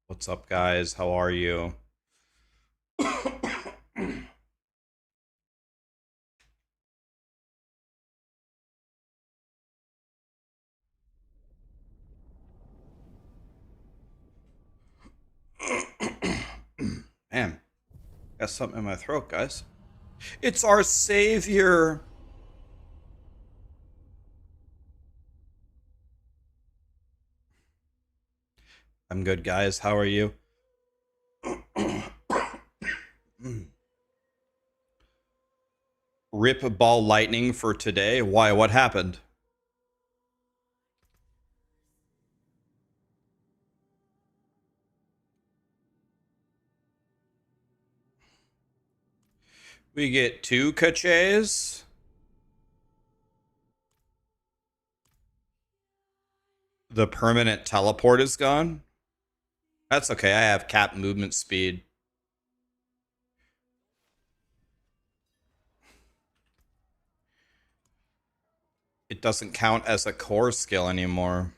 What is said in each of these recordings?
What's up, guys? How are you? Man, got something in my throat, guys. It's our savior. I'm good, guys. How are you? Rip ball lightning for today. Why? What happened? We get 2 caches. The permanent teleport is gone. That's okay. I have cap movement speed. It doesn't count as a core skill anymore.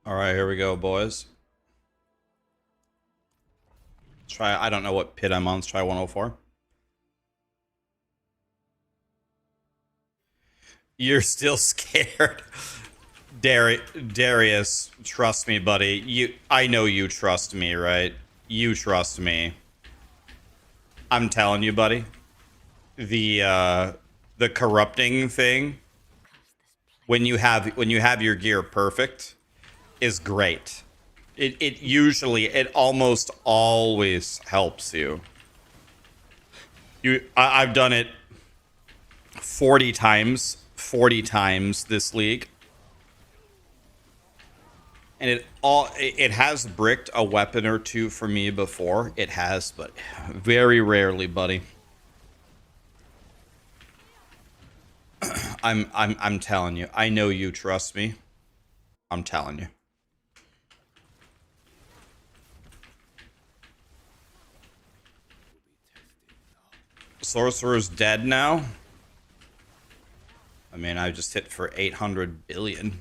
All right, here we go, boys. Let's try. I don't know what pit I'm on. Let's try 104. You're still scared. Darius, trust me, buddy. I know you trust me, right? You trust me. I'm telling you, buddy. The corrupting thing when you have your gear perfect is great. It almost always helps you. I've done it 40 times this league. And it has bricked a weapon or two for me before. It has, but very rarely, buddy. I'm telling you. I know you trust me. I'm telling you. Sorcerer's dead now. I mean, I just hit for 800 billion.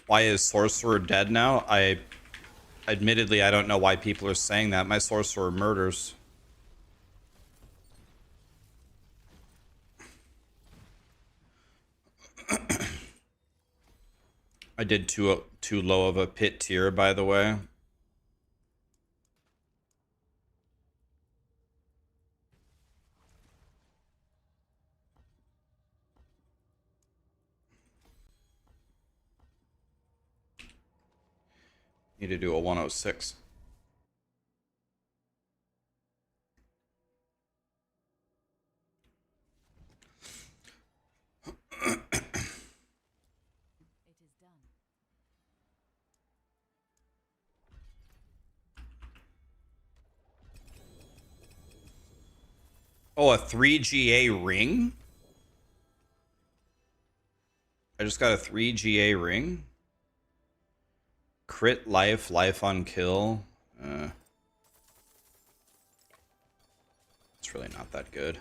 Why is Sorcerer dead now? Admittedly, I don't know why people are saying that. My Sorcerer murders. I did too low of a pit tier, by the way. Need to do a 106. Oh, a 3GA ring? I just got a 3GA ring? Crit life, life on kill. It's really not that good.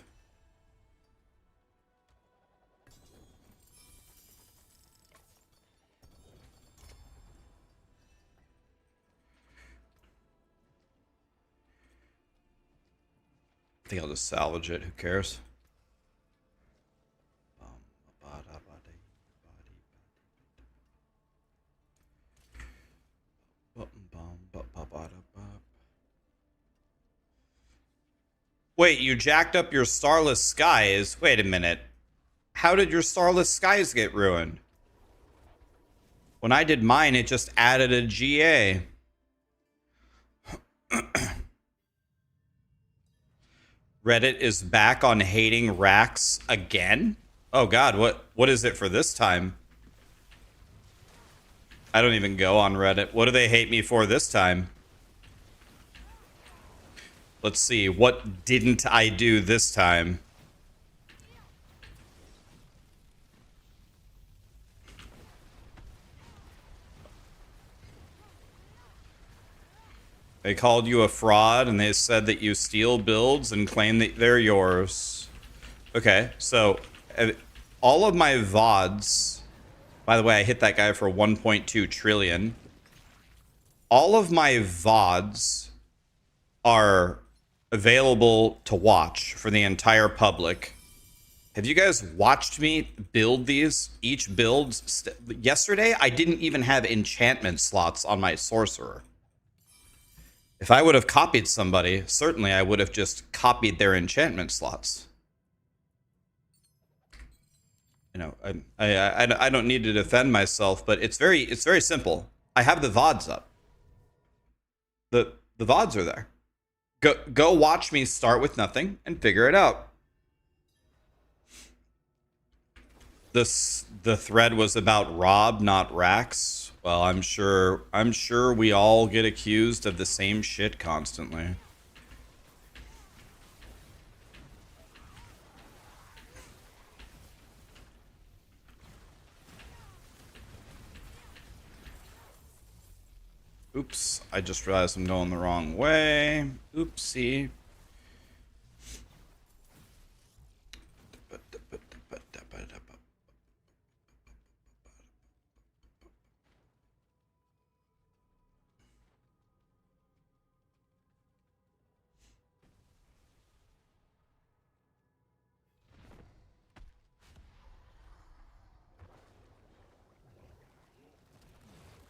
I think I'll just salvage it. Who cares? Wait, you jacked up your Starless Skies? Wait a minute. How did your Starless Skies get ruined? When I did mine, it just added a GA. Reddit is back on hating Rax again? Oh god, what is it for this time? I don't even go on Reddit. What do they hate me for this time? Let's see. What didn't I do this time? They called you a fraud and they said that you steal builds and claim that they're yours. Okay, so all of my VODs... By the way, I hit that guy for 1.2 trillion. All of my VODs are available to watch for the entire public. Have you guys watched me build these? Each build... Yesterday, I didn't even have enchantment slots on my Sorcerer. If I would have copied somebody, certainly I would have just copied their enchantment slots. You know, I don't need to defend myself, but it's very simple. I have the VODs up. The VODs are there. Go watch me start with nothing and figure it out. The thread was about Rob, not Rax. Well, I'm sure we all get accused of the same shit constantly. Oops, I just realized I'm going the wrong way. Oopsie.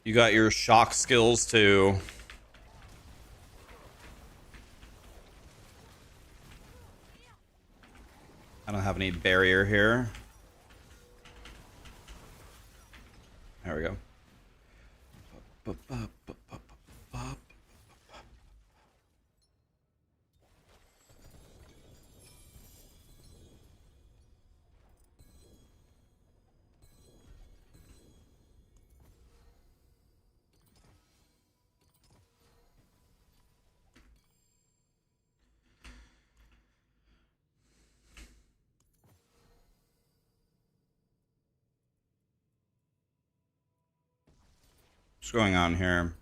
You got your shock skills too. I don't have any barrier here. There we go. What's going on here?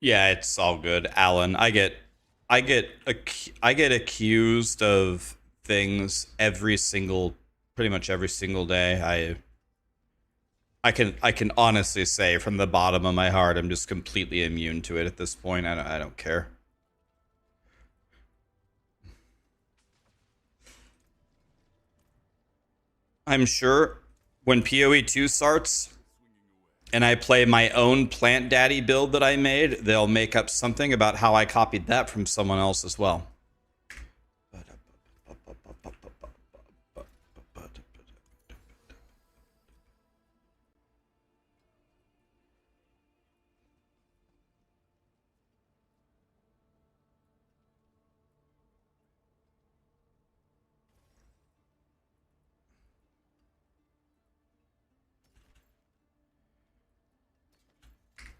Yeah, it's all good, Alan. I get accused of things pretty much every single day. I can honestly say from the bottom of my heart, I'm just completely immune to it at this point. I don't care. I'm sure when PoE 2 starts and I play my own Plant Daddy build that I made, they'll make up something about how I copied that from someone else as well.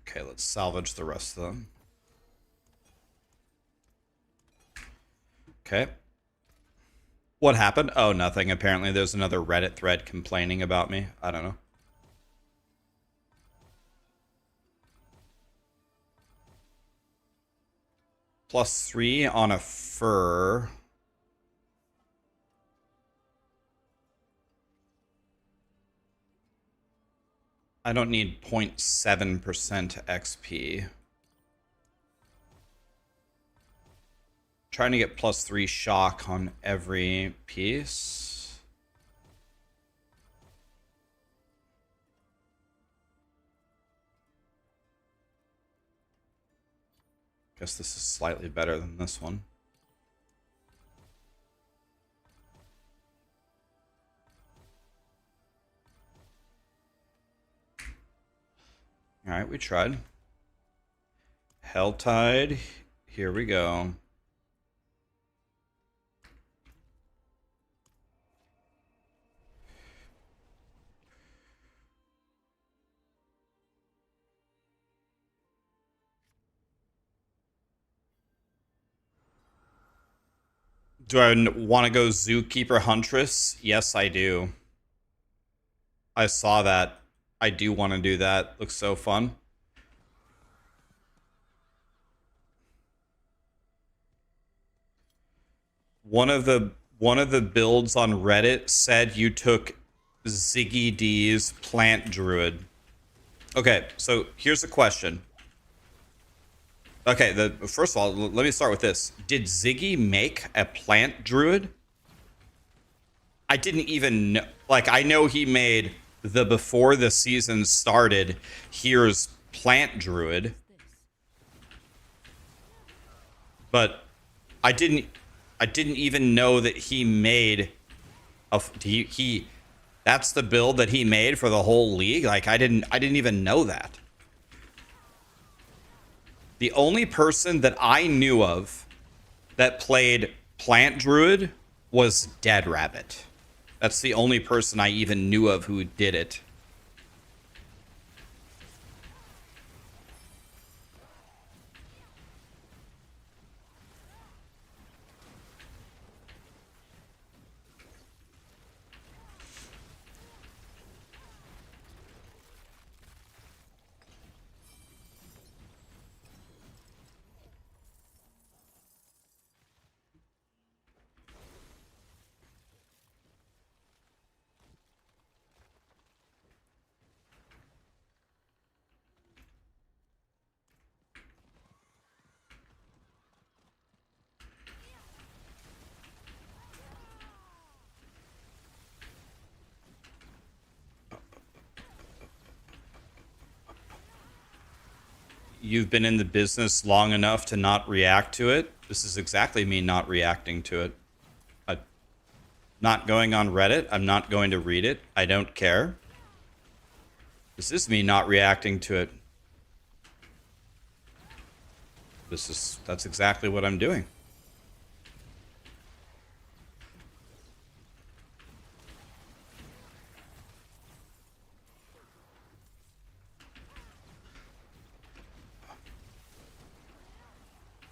Okay, let's salvage the rest of them. Okay. What happened? Oh, nothing. Apparently there's another Reddit thread complaining about me. I don't know. +3 on a fur. I don't need 0.7% XP. Trying to get +3 shock on every piece. Guess this is slightly better than this one. Alright, we tried. Helltide. Here we go. Do I want to go Zookeeper Huntress? Yes, I do. I saw that. I do want to do that. Looks so fun. One of the builds on Reddit said you took Ziggy D's Plant Druid. Okay, so here's a question. Okay, first of all, let me start with this. Did Ziggy make a Plant Druid? I didn't even know. Like, I know he made the before the season started, here's Plant Druid. But I didn't even know that he made he that's the build that he made for the whole league. Like I didn't even know that. The only person that I knew of that played Plant Druid was Dead Rabbit. That's the only person I even knew of who did it. You've been in the business long enough to not react to it. This is exactly me not reacting to it. I'm not going on Reddit. I'm not going to read it. I don't care. This is me not reacting to it. That's exactly what I'm doing.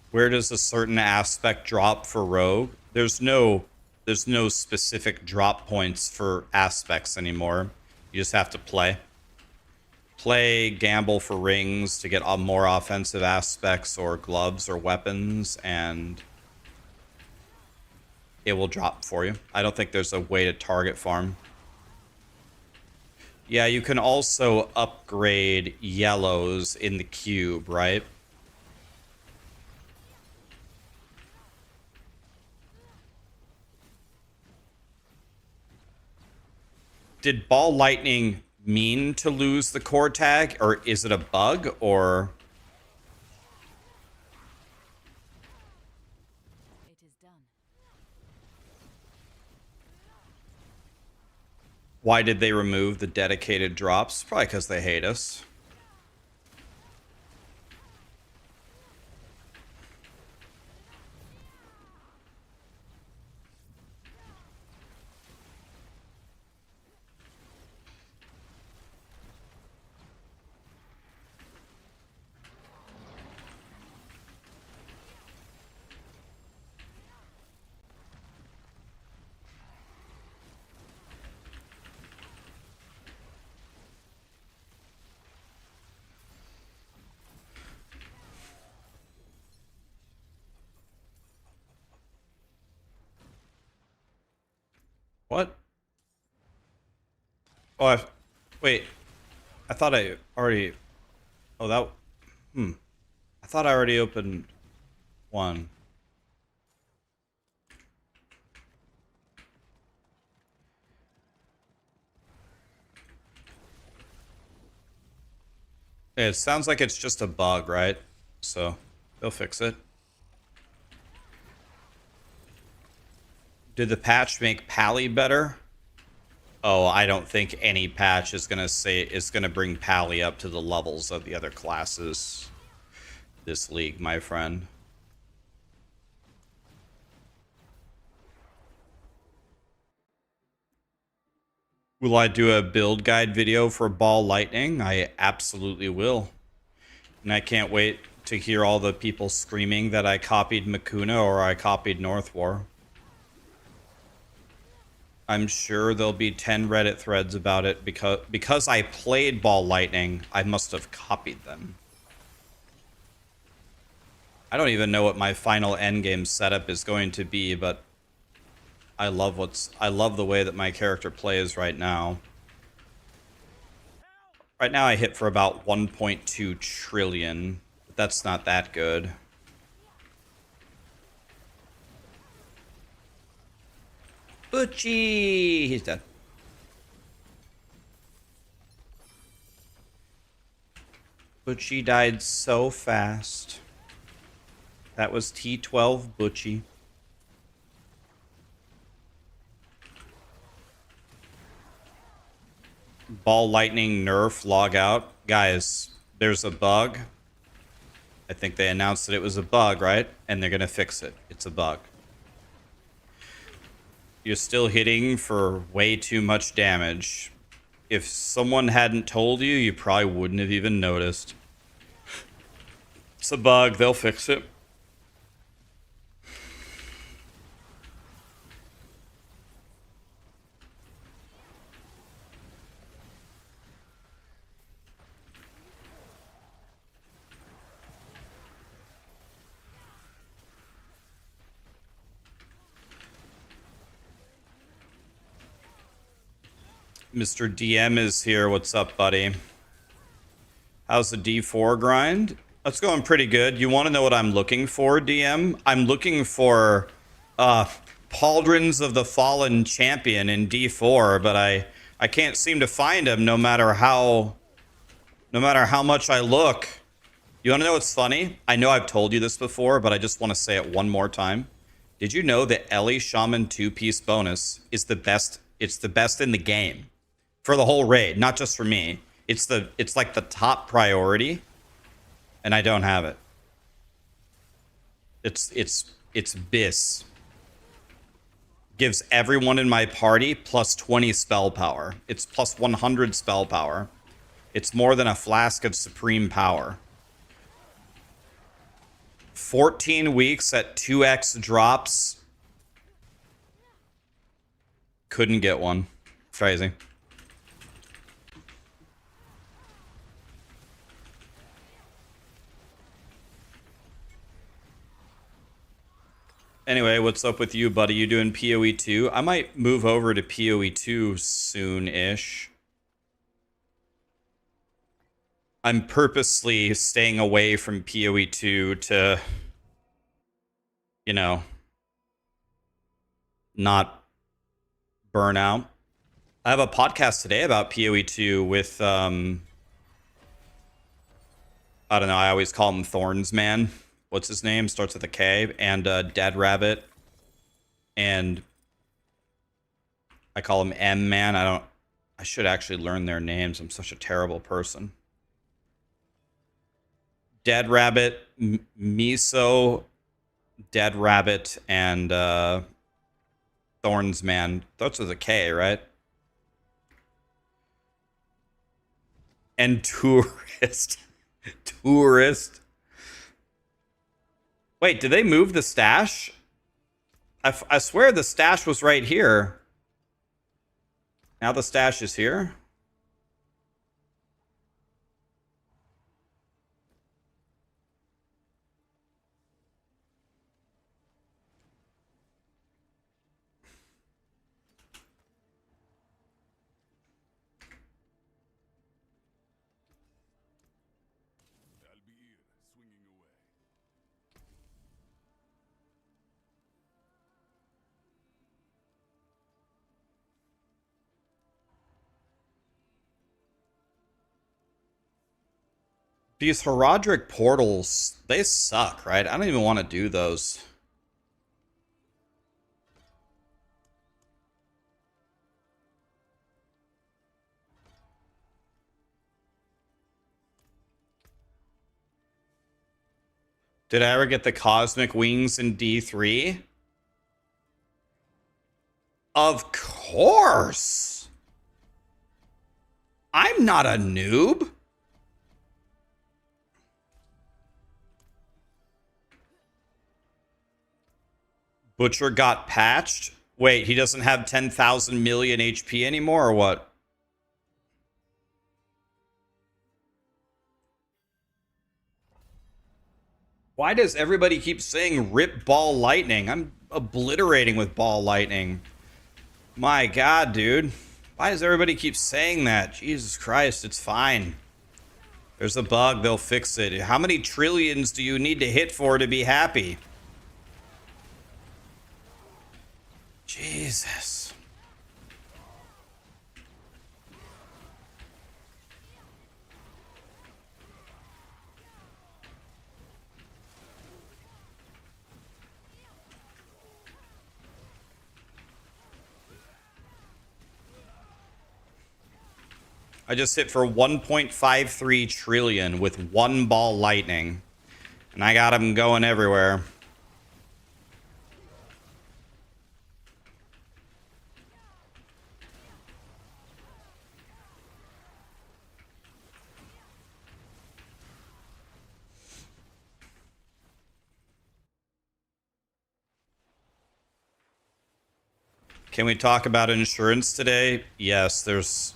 Where does a certain aspect drop for Rogue? There's no specific drop points for aspects anymore. You just have to play. Play, gamble for rings to get more offensive aspects or gloves or weapons, and it will drop for you. I don't think there's a way to target farm. Yeah, you can also upgrade yellows in the cube, right? Did Ball Lightning mean to lose the core tag, or is it a bug, or... It is done. Why did they remove the dedicated drops? Probably because they hate us. What? Oh, wait. I thought I already... Oh, that... Hmm. I thought I already opened one. It sounds like it's just a bug, right? So, they'll fix it. Did the patch make Pally better? Oh, I don't think any patch is gonna bring Pally up to the levels of the other classes this league, my friend. Will I do a build guide video for Ball Lightning? I absolutely will. And I can't wait to hear all the people screaming that I copied Makuna or I copied North War. I'm sure there'll be 10 Reddit threads about it because I played Ball Lightning, I must have copied them. I don't even know what my final endgame setup is going to be, but I love the way that my character plays right now. Right now I hit for about 1.2 trillion, but that's not that good. Butchie! He's dead. Butchie died so fast. That was T12 Butchie. Ball Lightning nerf log out. Guys, there's a bug. I think they announced that it was a bug, right? And they're going to fix it. It's a bug. You're still hitting for way too much damage. If someone hadn't told you, you probably wouldn't have even noticed. It's a bug. They'll fix it. Mr. DM is here. What's up, buddy? How's the D4 grind? That's going pretty good. You want to know what I'm looking for, DM? I'm looking for Pauldrons of the Fallen Champion in D4, but I can't seem to find him no matter how much I look. You want to know what's funny? I know I've told you this before, but I just want to say it one more time. Did you know that Ellie Shaman 2-piece bonus is the best? It's the best in the game. For the whole raid, not just for me. It's like the top priority, and I don't have it. It's BIS. Gives everyone in my party plus 20 spell power. It's plus 100 spell power. It's more than a flask of supreme power. 14 weeks at 2x drops. Couldn't get one. Crazy. Anyway, what's up with you, buddy? You doing PoE 2? I might move over to PoE 2 soon-ish. I'm purposely staying away from PoE 2 to, you know, not burn out. I have a podcast today about PoE 2 with, I don't know, I always call him Thorns Man. What's his name? Starts with a K. And Dead Rabbit. And I call him M Man. I should actually learn their names. I'm such a terrible person. Dead Rabbit, Miso, Dead Rabbit, and Thorns Man. Starts with a K, right? And Tourist. Tourist. Wait, did they move the stash? I swear the stash was right here. Now the stash is here? These Herodric portals, they suck, right? I don't even want to do those. Did I ever get the Cosmic Wings in D3? Of course! I'm not a noob! Butcher got patched? Wait, he doesn't have 10,000 million HP anymore, or what? Why does everybody keep saying rip ball lightning? I'm obliterating with ball lightning. My god, dude. Why does everybody keep saying that? Jesus Christ, it's fine. There's a bug, they'll fix it. How many trillions do you need to hit for to be happy? Jesus. I just hit for 1.53 trillion with one ball lightning. And I got him going everywhere. Can we talk about insurance today? Yes, there's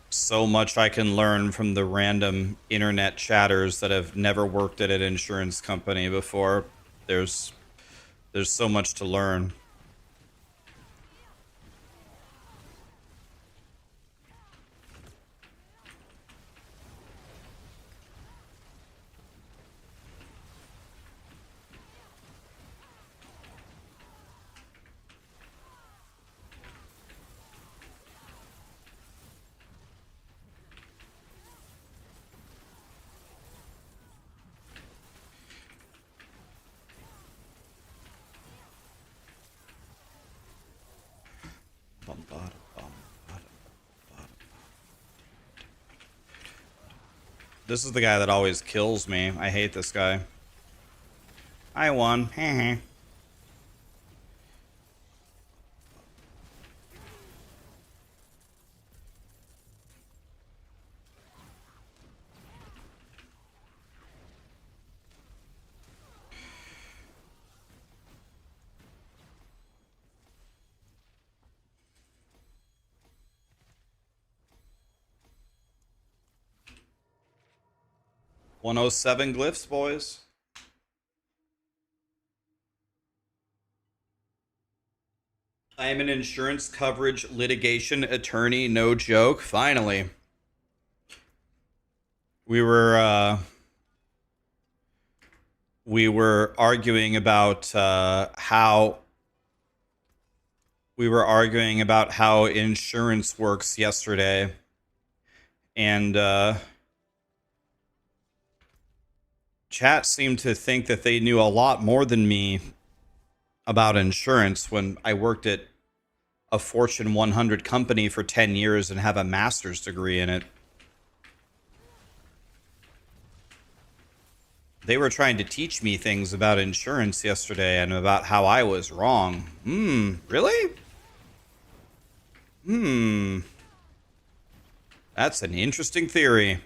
so much I can learn from the random internet chatters that have never worked at an insurance company before. There's so much to learn. This is the guy that always kills me. I hate this guy. I won. Heh. 107 glyphs, boys. I am an insurance coverage litigation attorney, no joke. Finally. We were arguing about how insurance works yesterday, and chat seemed to think that they knew a lot more than me about insurance when I worked at a Fortune 100 company for 10 years and have a master's degree in it. They were trying to teach me things about insurance yesterday and about how I was wrong. Really? That's an interesting theory.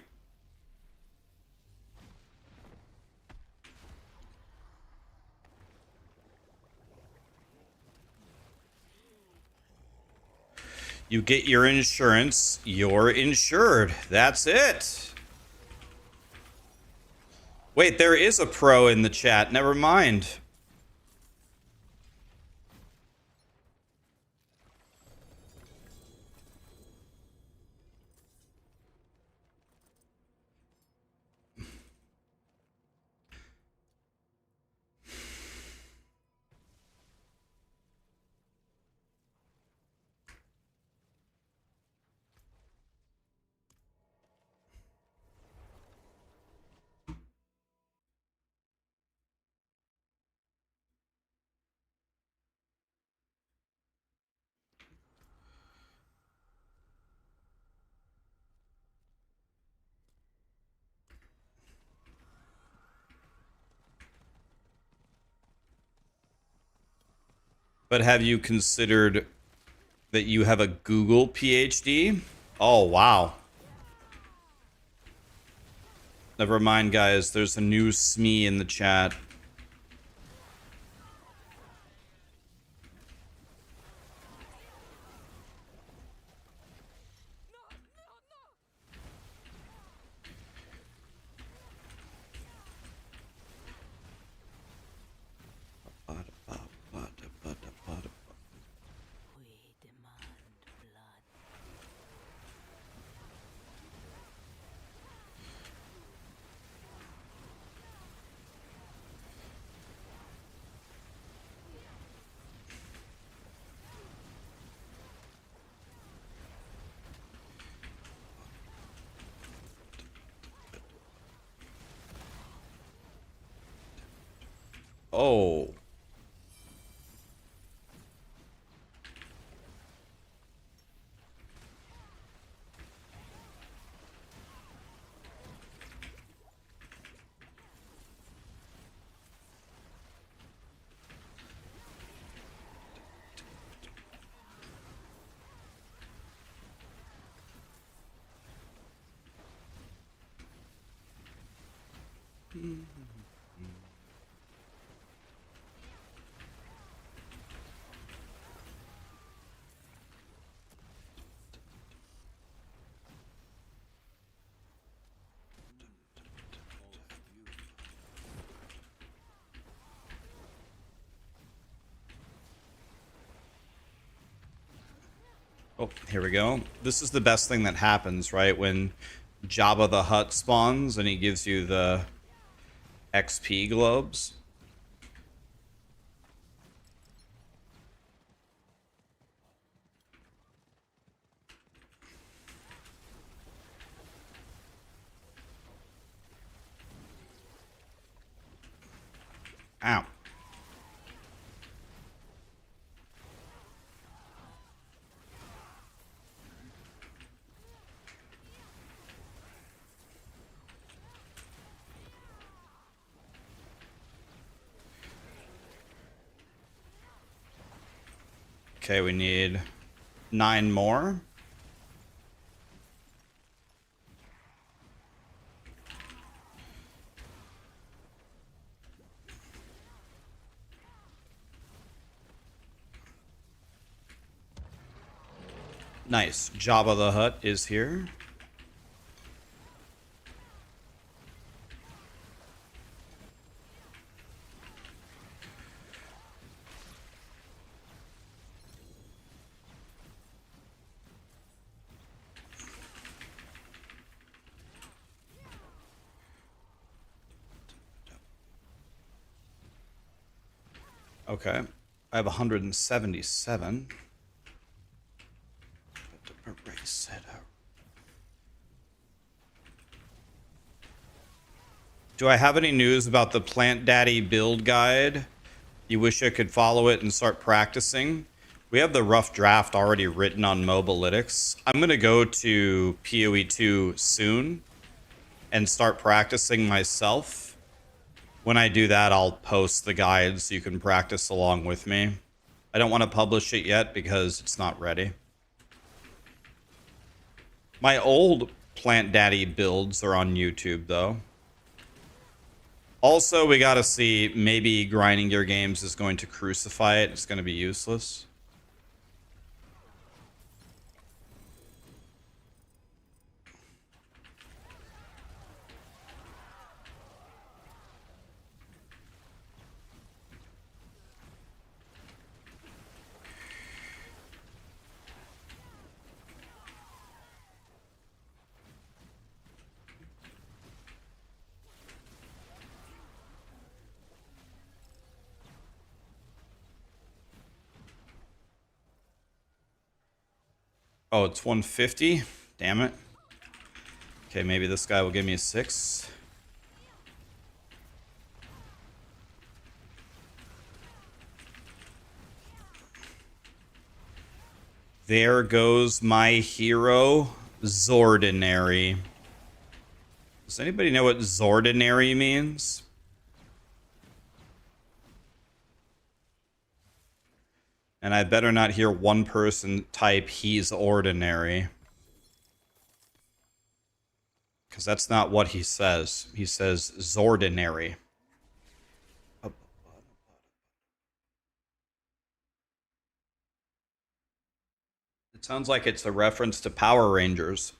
You get your insurance, you're insured. That's it. Wait, there is a pro in the chat. Never mind. But have you considered that you have a Google PhD? Oh, wow. Never mind, guys. There's a new SME in the chat. Oh. Oh, here we go. This is the best thing that happens, right? When Jabba the Hutt spawns and he gives you the XP globes. Ow. Okay, we need 9 more. Nice. Jabba the Hutt is here. Okay. I have 177. Erase it out. Do I have any news about the Plant Daddy build guide? You wish I could follow it and start practicing? We have the rough draft already written on Mobalytics. I'm going to go to PoE 2 soon and start practicing myself. When I do that, I'll post the guide so you can practice along with me. I don't want to publish it yet because it's not ready. My old Plant Daddy builds are on YouTube, though. Also, we gotta see, maybe grinding gear games is going to crucify it. It's going to be useless. Oh, it's 150? Damn it. Okay, maybe this guy will give me a 6. There goes my hero, Zordinary. Does anybody know what Zordinary means? And I better not hear one person type he's ordinary. Because that's not what he says. He says Zordinary. It sounds like it's a reference to Power Rangers.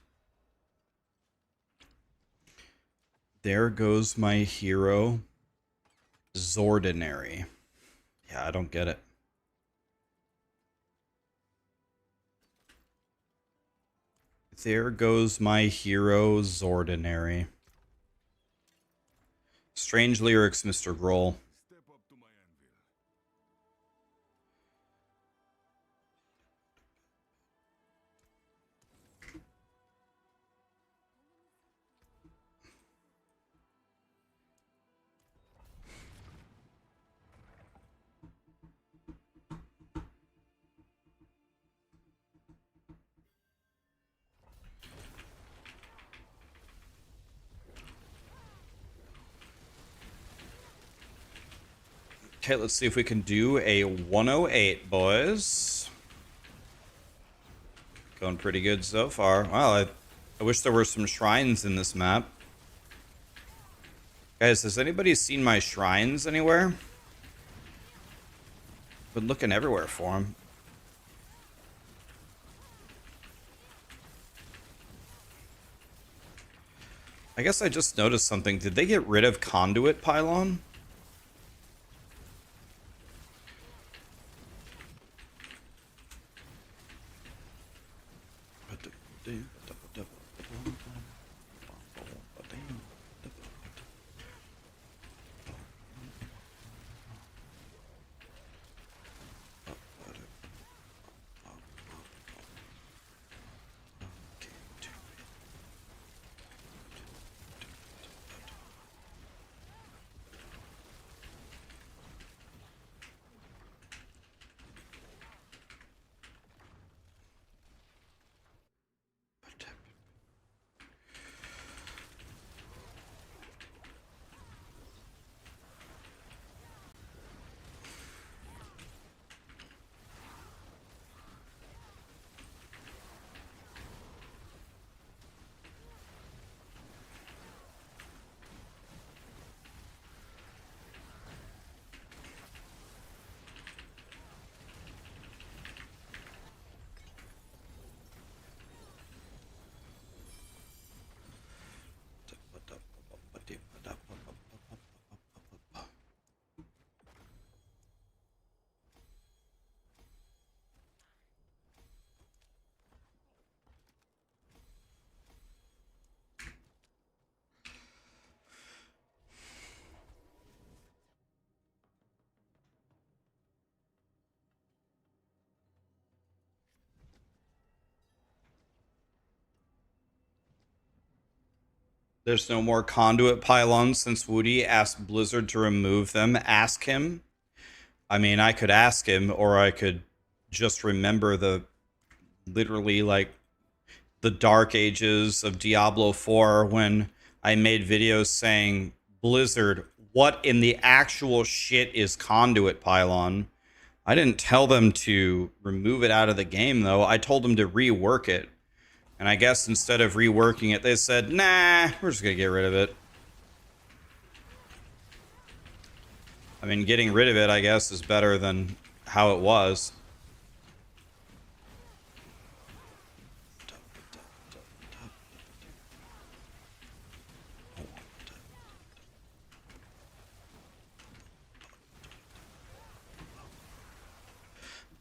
There goes my hero, Zordinary. Yeah, I don't get it. There goes my hero, Zordinary. Strange lyrics, Mr. Grohl. Okay, let's see if we can do a 108, boys. Going pretty good so far. Wow, I wish there were some shrines in this map. Guys, has anybody seen my shrines anywhere? Been looking everywhere for them. I guess I just noticed something. Did they get rid of conduit pylon? There's no more conduit pylons since Woody asked Blizzard to remove them. Ask him. I mean, I could ask him, or I could just remember literally like the dark ages of Diablo 4 when I made videos saying, Blizzard, what in the actual shit is conduit pylon? I didn't tell them to remove it out of the game, though. I told them to rework it. And I guess instead of reworking it, they said, nah, we're just going to get rid of it. I mean, getting rid of it, I guess, is better than how it was.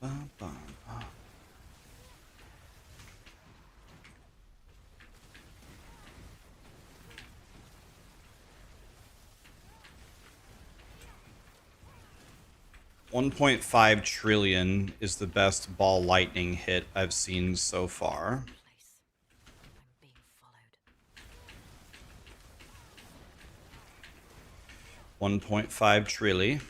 Bum, bum, bum. 1.5 trillion is the best ball lightning hit I've seen so far. $1.5 trillion.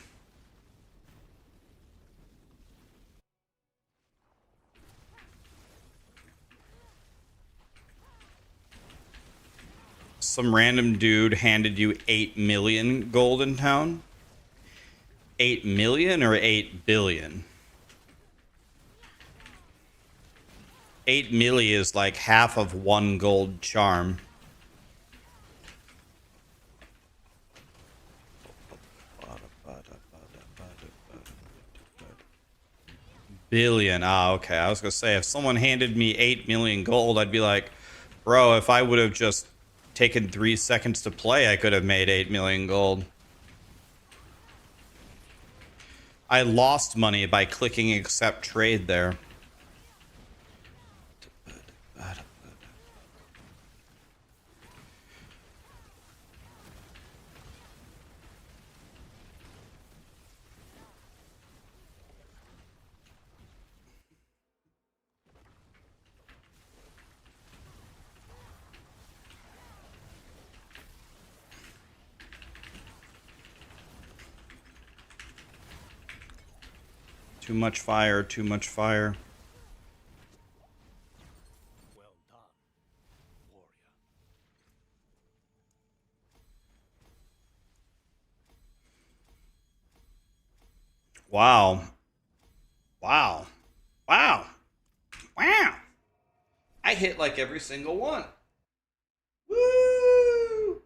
Some random dude handed you 8 million golden town. 8 million or 8 billion? 8 milli is like half of 1 gold charm. Billion. Ah, okay. I was gonna say, if someone handed me 8 million gold, I'd be like, bro, if I would have just taken 3 seconds to play, I could have made 8 million gold. I lost money by clicking accept trade there. Too much fire, too much fire. Well done, warrior. Wow. Wow. Wow. Wow. I hit like every single one. Woo!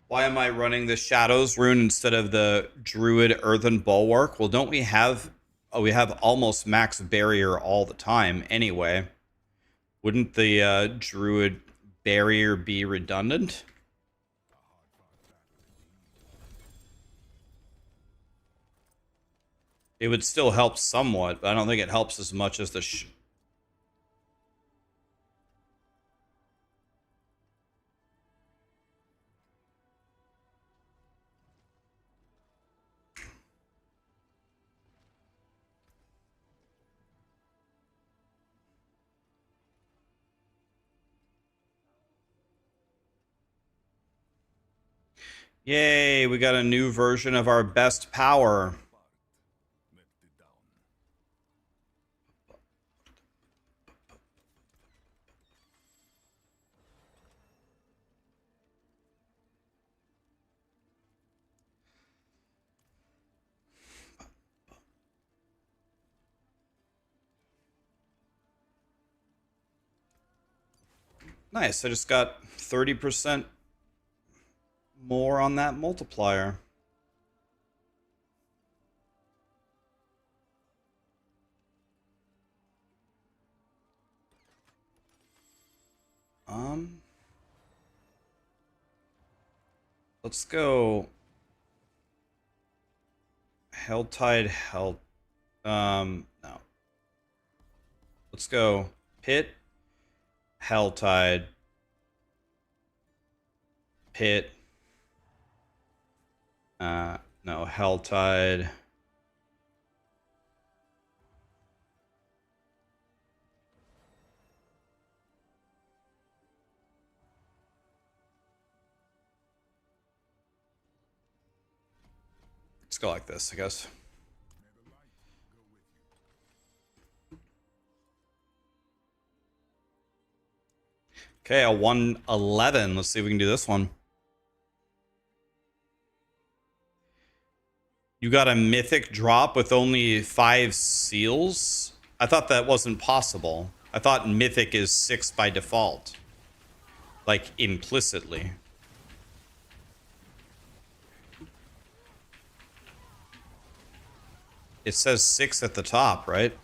Why am I running the Shadows rune instead of the Druid Earthen Bulwark? Well, don't we have... Oh, we have almost max barrier all the time anyway. Wouldn't the Druid barrier be redundant? It would still help somewhat, but I don't think it helps as much as the... Yay, we got a new version of our best power. Nice, I just got 30% more on that multiplier. Let's go Helltide Hell. No. Let's go Pit, Helltide, Pit. No, Helltide. Let's go like this, I guess. Okay, a 111. Let's see if we can do this one. You got a mythic drop with only 5 seals? I thought that wasn't possible. I thought mythic is 6 by default. Like, implicitly. It says 6 at the top, right?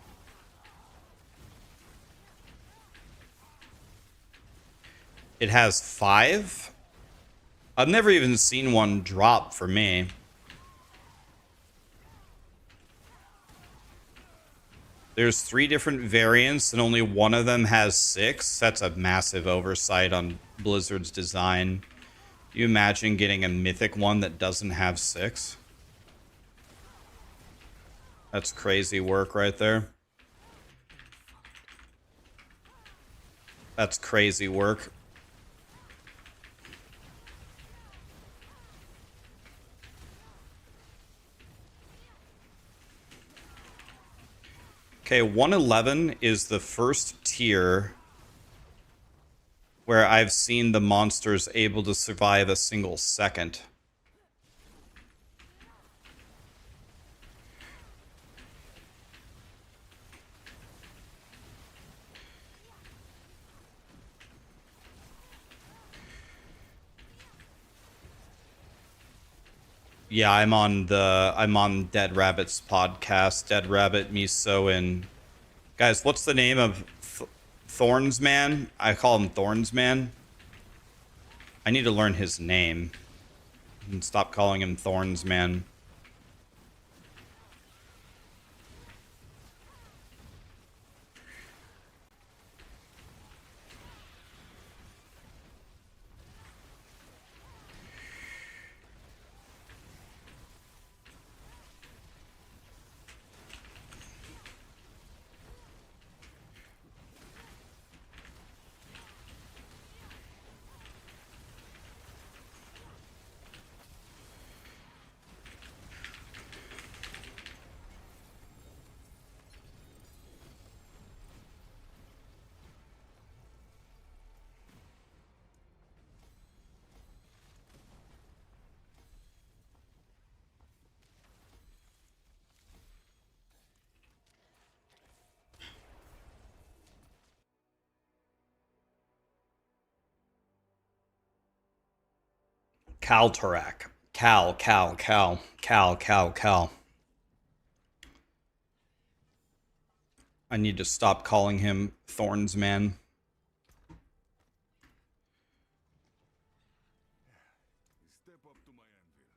It has 5? I've never even seen one drop for me. There's 3 different variants and only one of them has 6. That's a massive oversight on Blizzard's design. You imagine getting a mythic one that doesn't have 6? That's crazy work right there. That's crazy work. Okay, 111 is the first tier where I've seen the monsters able to survive a single second. Yeah, I'm on Dead Rabbit's podcast. Dead Rabbit, Miso, and guys, what's the name of Thorns Man? I call him Thorns Man. I need to learn his name and stop calling him Thorns Man. Calterac. Cal. I need to stop calling him Thorns Man. Step up to my anvil.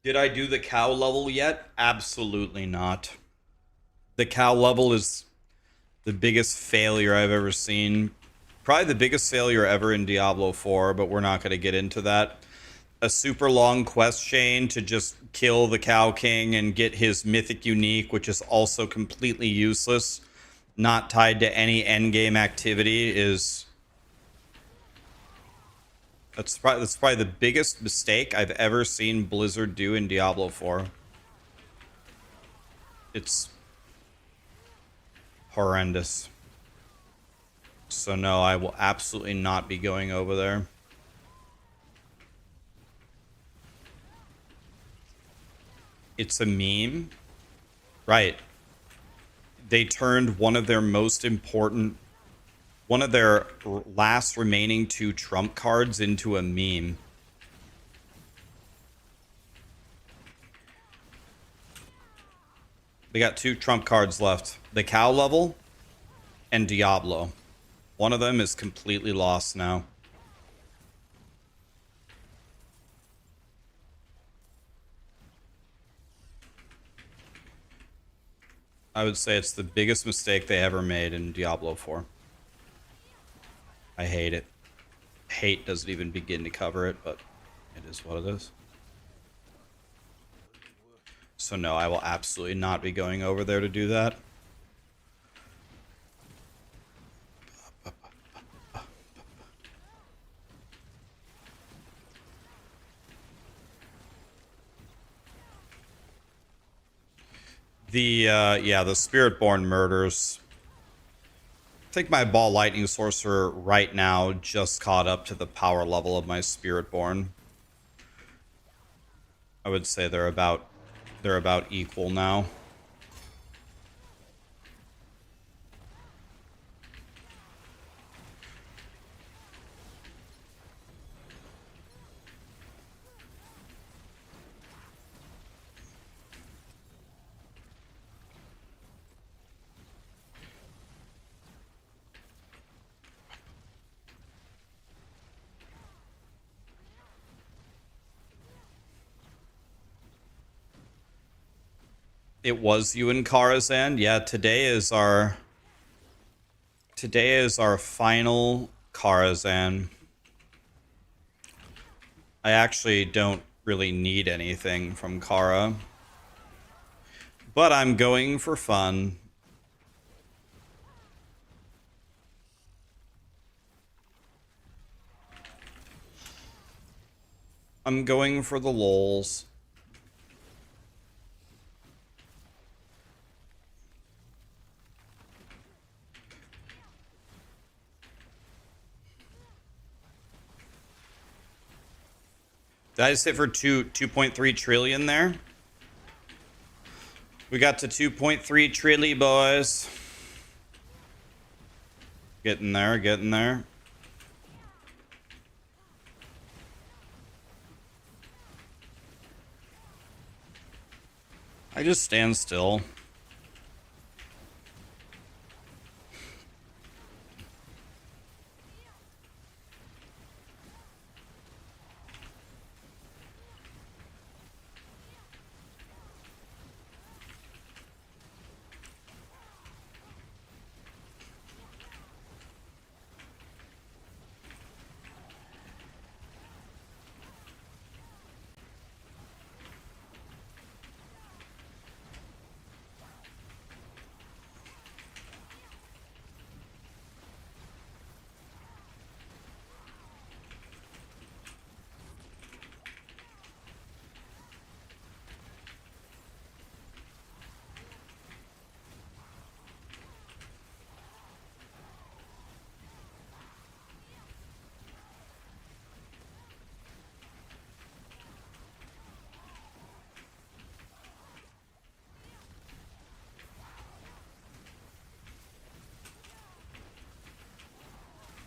Did I do the cow level yet? Absolutely not. The cow level is the biggest failure I've ever seen. Probably the biggest failure ever in Diablo 4, but we're not going to get into that. A super long quest chain to just kill the Cow King and get his mythic unique, which is also completely useless, not tied to any endgame activity, is... That's probably the biggest mistake I've ever seen Blizzard do in Diablo 4. It's horrendous. So no, I will absolutely not be going over there. It's a meme. Right. They turned one of their most important, one of their last remaining 2 trump cards into a meme. They got 2 trump cards left. The cow level and Diablo. One of them is completely lost now. I would say it's the biggest mistake they ever made in Diablo 4. I hate it. Hate doesn't even begin to cover it, but it is what it is. So no, I will absolutely not be going over there to do that. The the Spiritborn murders. I think my Ball Lightning Sorcerer right now just caught up to the power level of my Spiritborn. I would say they're about equal now. It was you and Karazhan. Yeah, today is our final Karazhan. I actually don't really need anything from Kara, but I'm going for fun. I'm going for the lols. Did I just hit for 2.3 trillion there? We got to 2.3 trilly, boys. Getting there, getting there. I just stand still.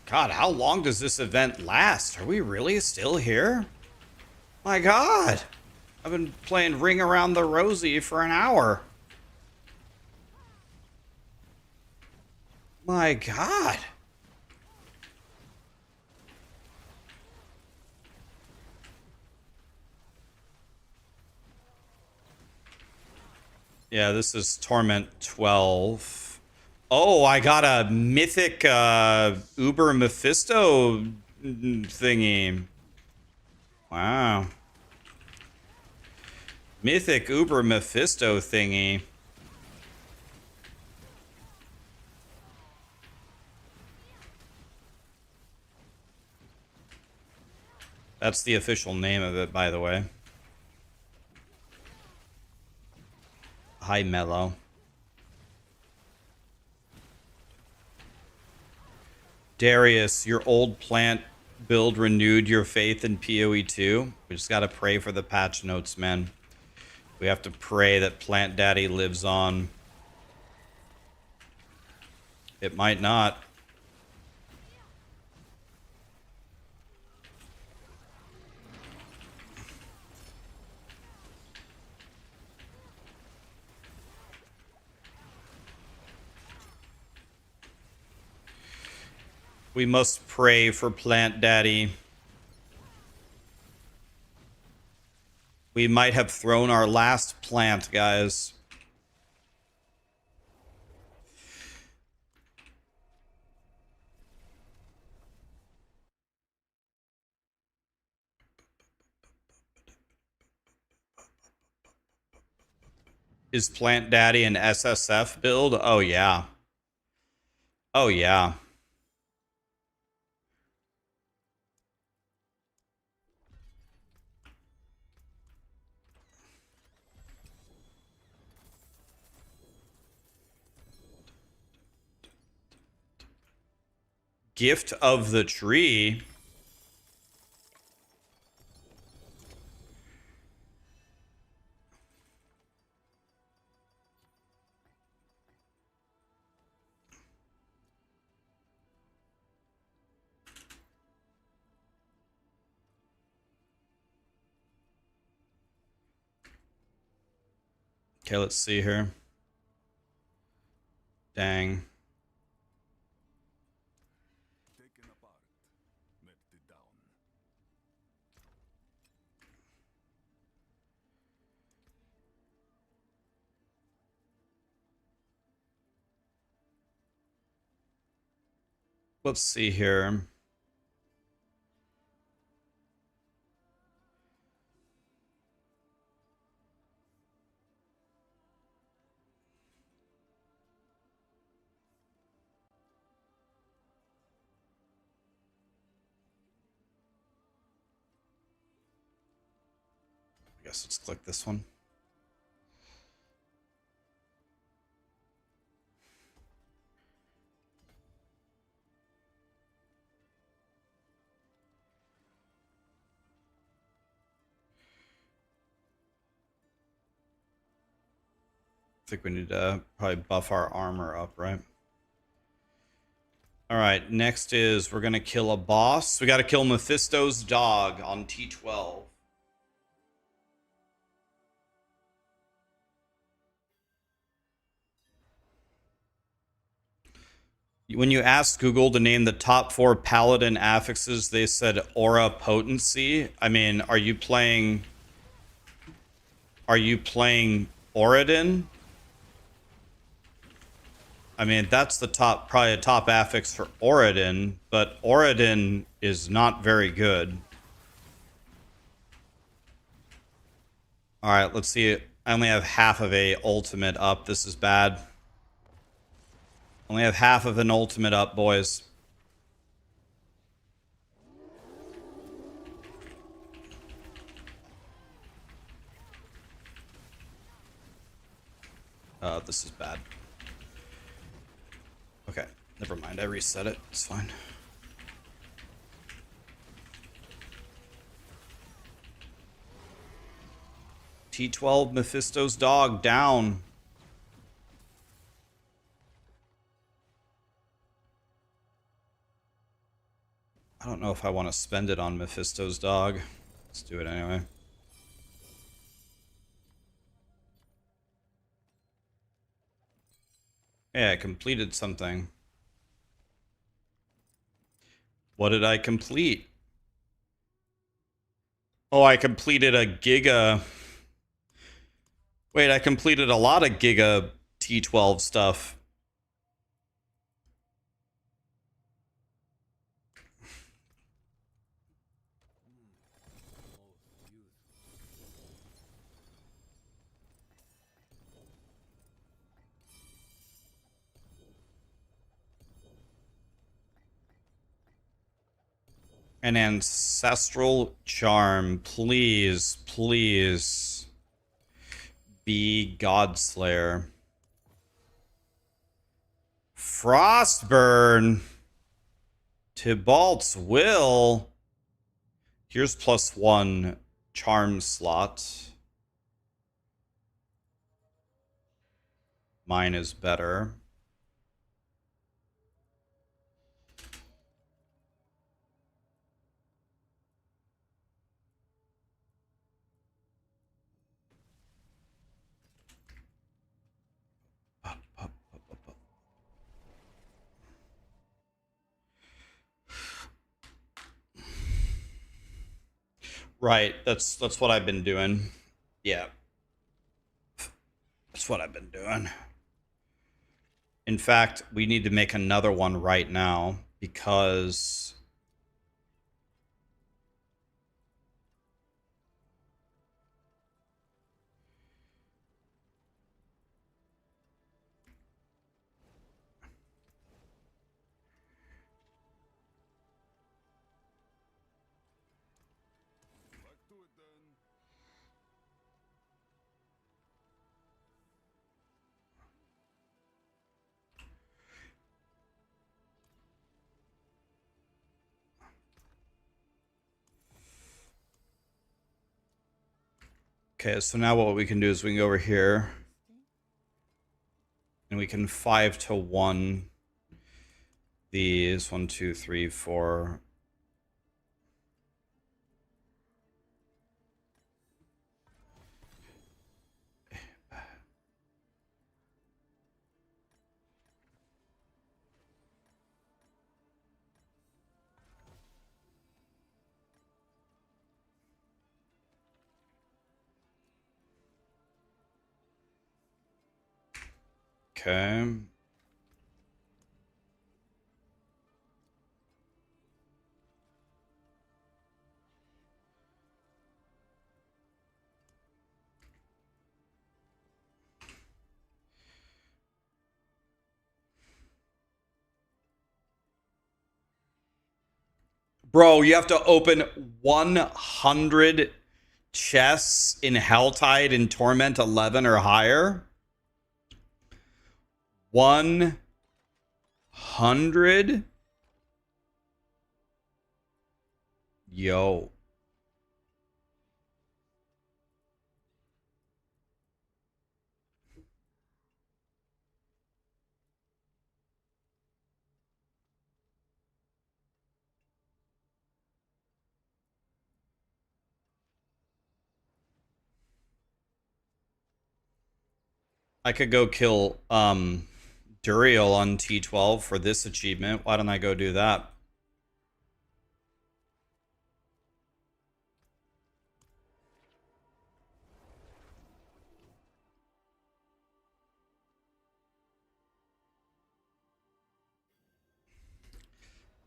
God, how long does this event last? Are we really still here? My God. I've been playing Ring Around the Rosie for an hour. My God. Yeah, this is Torment 12. Oh, I got a mythic Uber Mephisto thingy. Wow. Mythic Uber Mephisto thingy. That's the official name of it, by the way. Hi, Mellow. Darius, your old plant build renewed your faith in PoE 2. We just gotta pray for the patch notes, man. We have to pray that Plant Daddy lives on. It might not. We must pray for Plant Daddy. We might have thrown our last plant, guys. Is Plant Daddy an SSF build? Oh, yeah. Oh, yeah. Gift of the Tree. Okay, let's see here. Dang. Taken apart, melted down. Let's see here. I guess let's click this one. think we need to probably buff our armor up, right? All right, next is we're going to kill a boss. We got to kill Mephisto's dog on T12. When you asked Google to name the top 4 paladin affixes, they said aura potency. I mean, are you playing Oradin? I mean, that's the top, probably a top affix for Oradin, but Oradin is not very good. All right, let's see. I only have half of a ultimate up. This is bad. Only have half of an ultimate up, boys. This is bad. Okay, never mind. I reset it. It's fine. T12 Mephisto's dog down. I don't know if I want to spend it on Mephisto's dog. Let's do it anyway. Yeah, I completed something. What did I complete? Oh, I completed a Giga. Wait, I completed a lot of Giga T12 stuff. An ancestral charm, please, please be Godslayer. Frostburn. Tybalt's Will. Here's +1 charm slot. Mine is better. Right, that's what I've been doing. Yeah. That's what I've been doing. In fact, we need to make another one right now because Back to it then. okay, so now what we can do is we can go over here and we can 5-to-1 these 1, 2, 3, 4. Okay. Bro, you have to open 100 chests in Helltide and Torment 11 or higher? 100? Yo. I could go kill Duriel on T12 for this achievement. Why don't I go do that?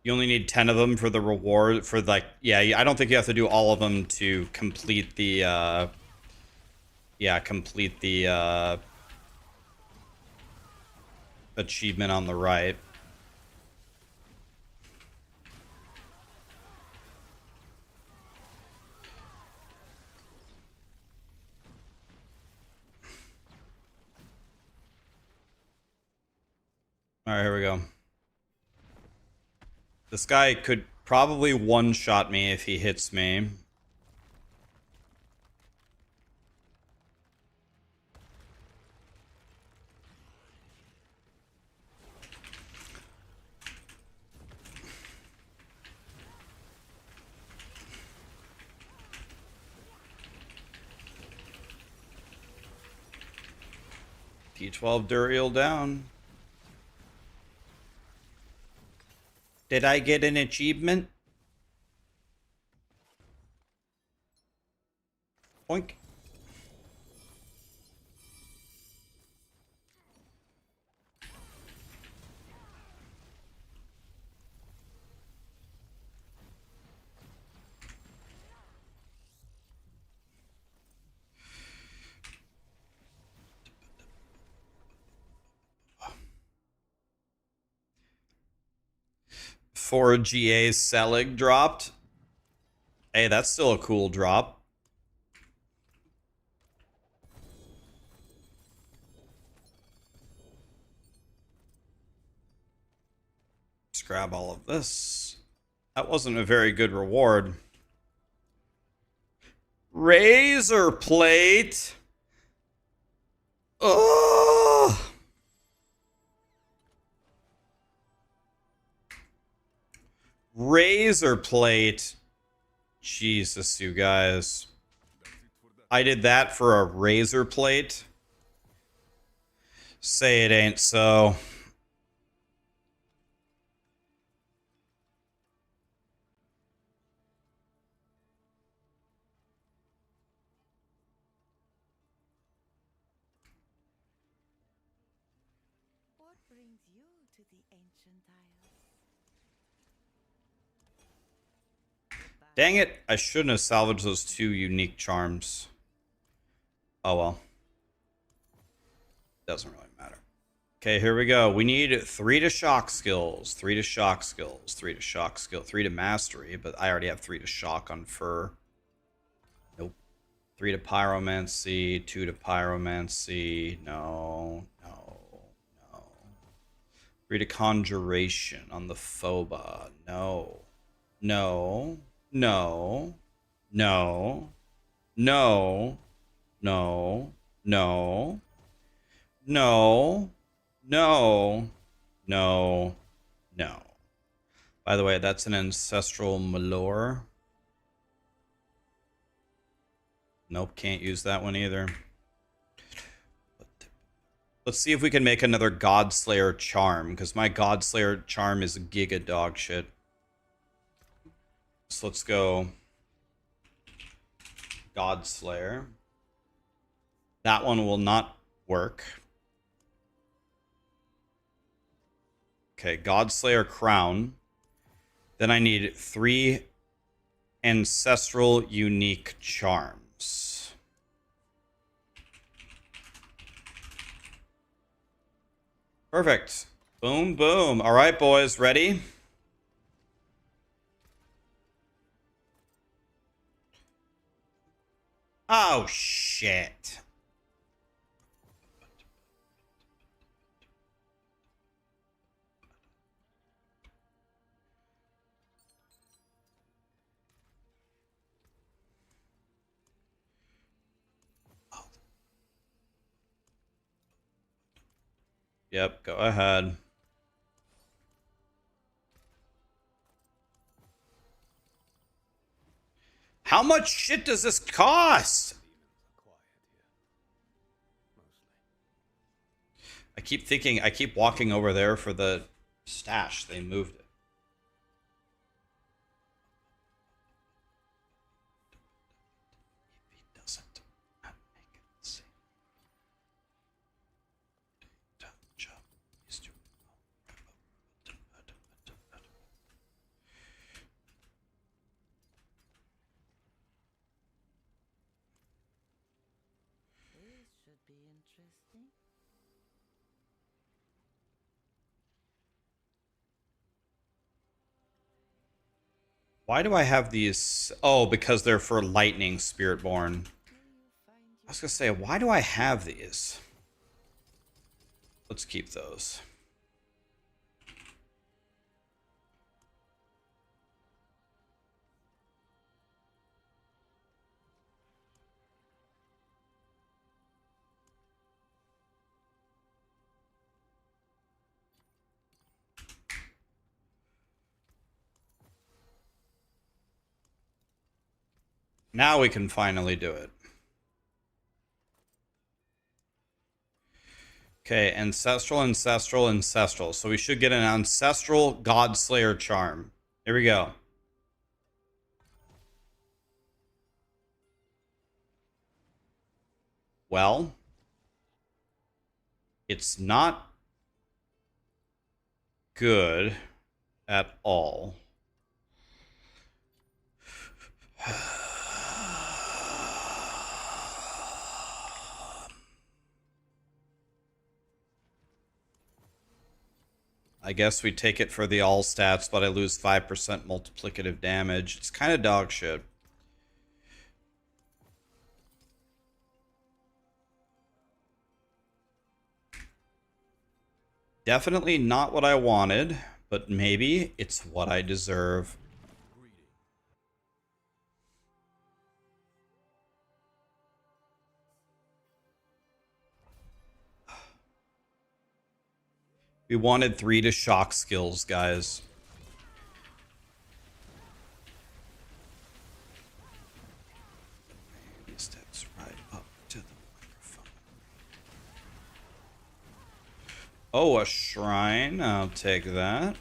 You only need 10 of them for the reward for like, yeah, I don't think you have to do all of them to complete the achievement on the right. All right, here we go. This guy could probably one-shot me if he hits me. T12 Duriel down. Did I get an achievement? Oink. For GA Selig dropped. Hey, that's still a cool drop. Let's grab all of this. That wasn't a very good reward. Razor plate. Oh. Razor plate. Jesus, you guys. I did that for a razor plate. Say it ain't so. What brings you to the ancient isles? Dang it, I shouldn't have salvaged those 2 unique charms. Oh well. Doesn't really matter. Okay, here we go. We need 3 to shock skills, 3 to shock skills, 3 to shock skill, 3 to mastery, but I already have 3 to shock on fur. Nope. 3 to pyromancy, 2 to pyromancy. No, no, no. 3 to conjuration on the phoba. No. No. No. No. No. No. No. No. No. No. No. By the way, that's an ancestral malore. Nope, can't use that one either. Let's see if we can make another Godslayer charm, because my Godslayer charm is giga dog shit. So let's go Godslayer. That one will not work. Okay, Godslayer crown. Then I need 3 ancestral unique charms. Perfect. Boom, boom. All right, boys, ready? Oh, shit. Yep, go ahead. How much shit does this cost? Demons are quiet here. Mostly. I keep thinking, I keep walking over there for the stash. They moved it. If he doesn't, I'll make it see. Jump. He's doing This should be interesting. Why do I have these? Oh, because they're for lightning spiritborn. May you find I was gonna say, why do I have these? Let's keep those. Now we can finally do it. Okay, ancestral. So we should get an ancestral Godslayer charm. Here we go. Well, it's not good at all. I guess we take it for the all stats, but I lose 5% multiplicative damage. It's kind of dog shit. Definitely not what I wanted, but maybe it's what I deserve. We wanted 3 to shock skills, guys. He steps right up to the microphone. Oh, a shrine. I'll take that.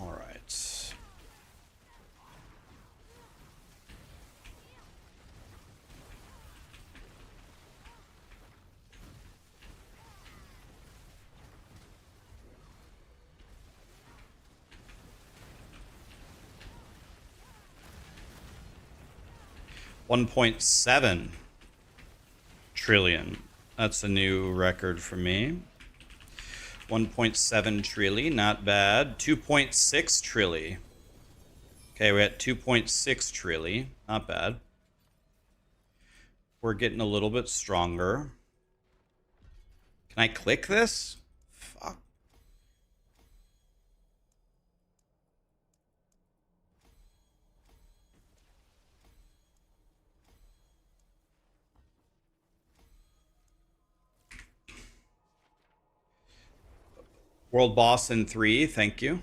All right. $1.7 trillion. That's a new record for me. 1.7 trillion, not bad. 2.6 trillion. Okay, we're at 2.6 trillion. Not bad. We're getting a little bit stronger. Can I click this? Fuck. World boss in 3, thank you.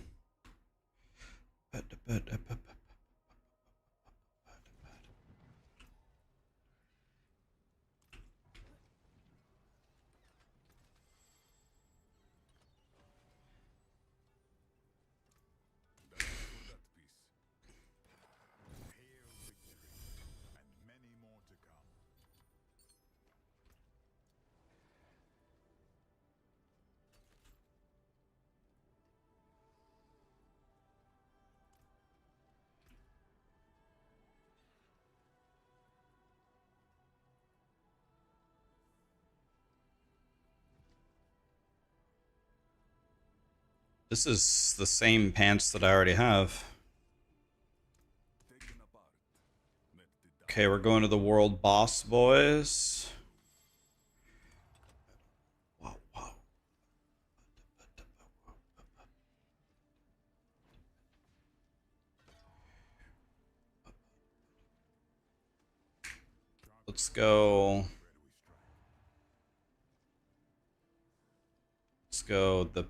This is the same pants that I already have. Taken apart. Melted down. Okay, we're going to the world boss, boys. Wow, wow. Let's go. Let's go the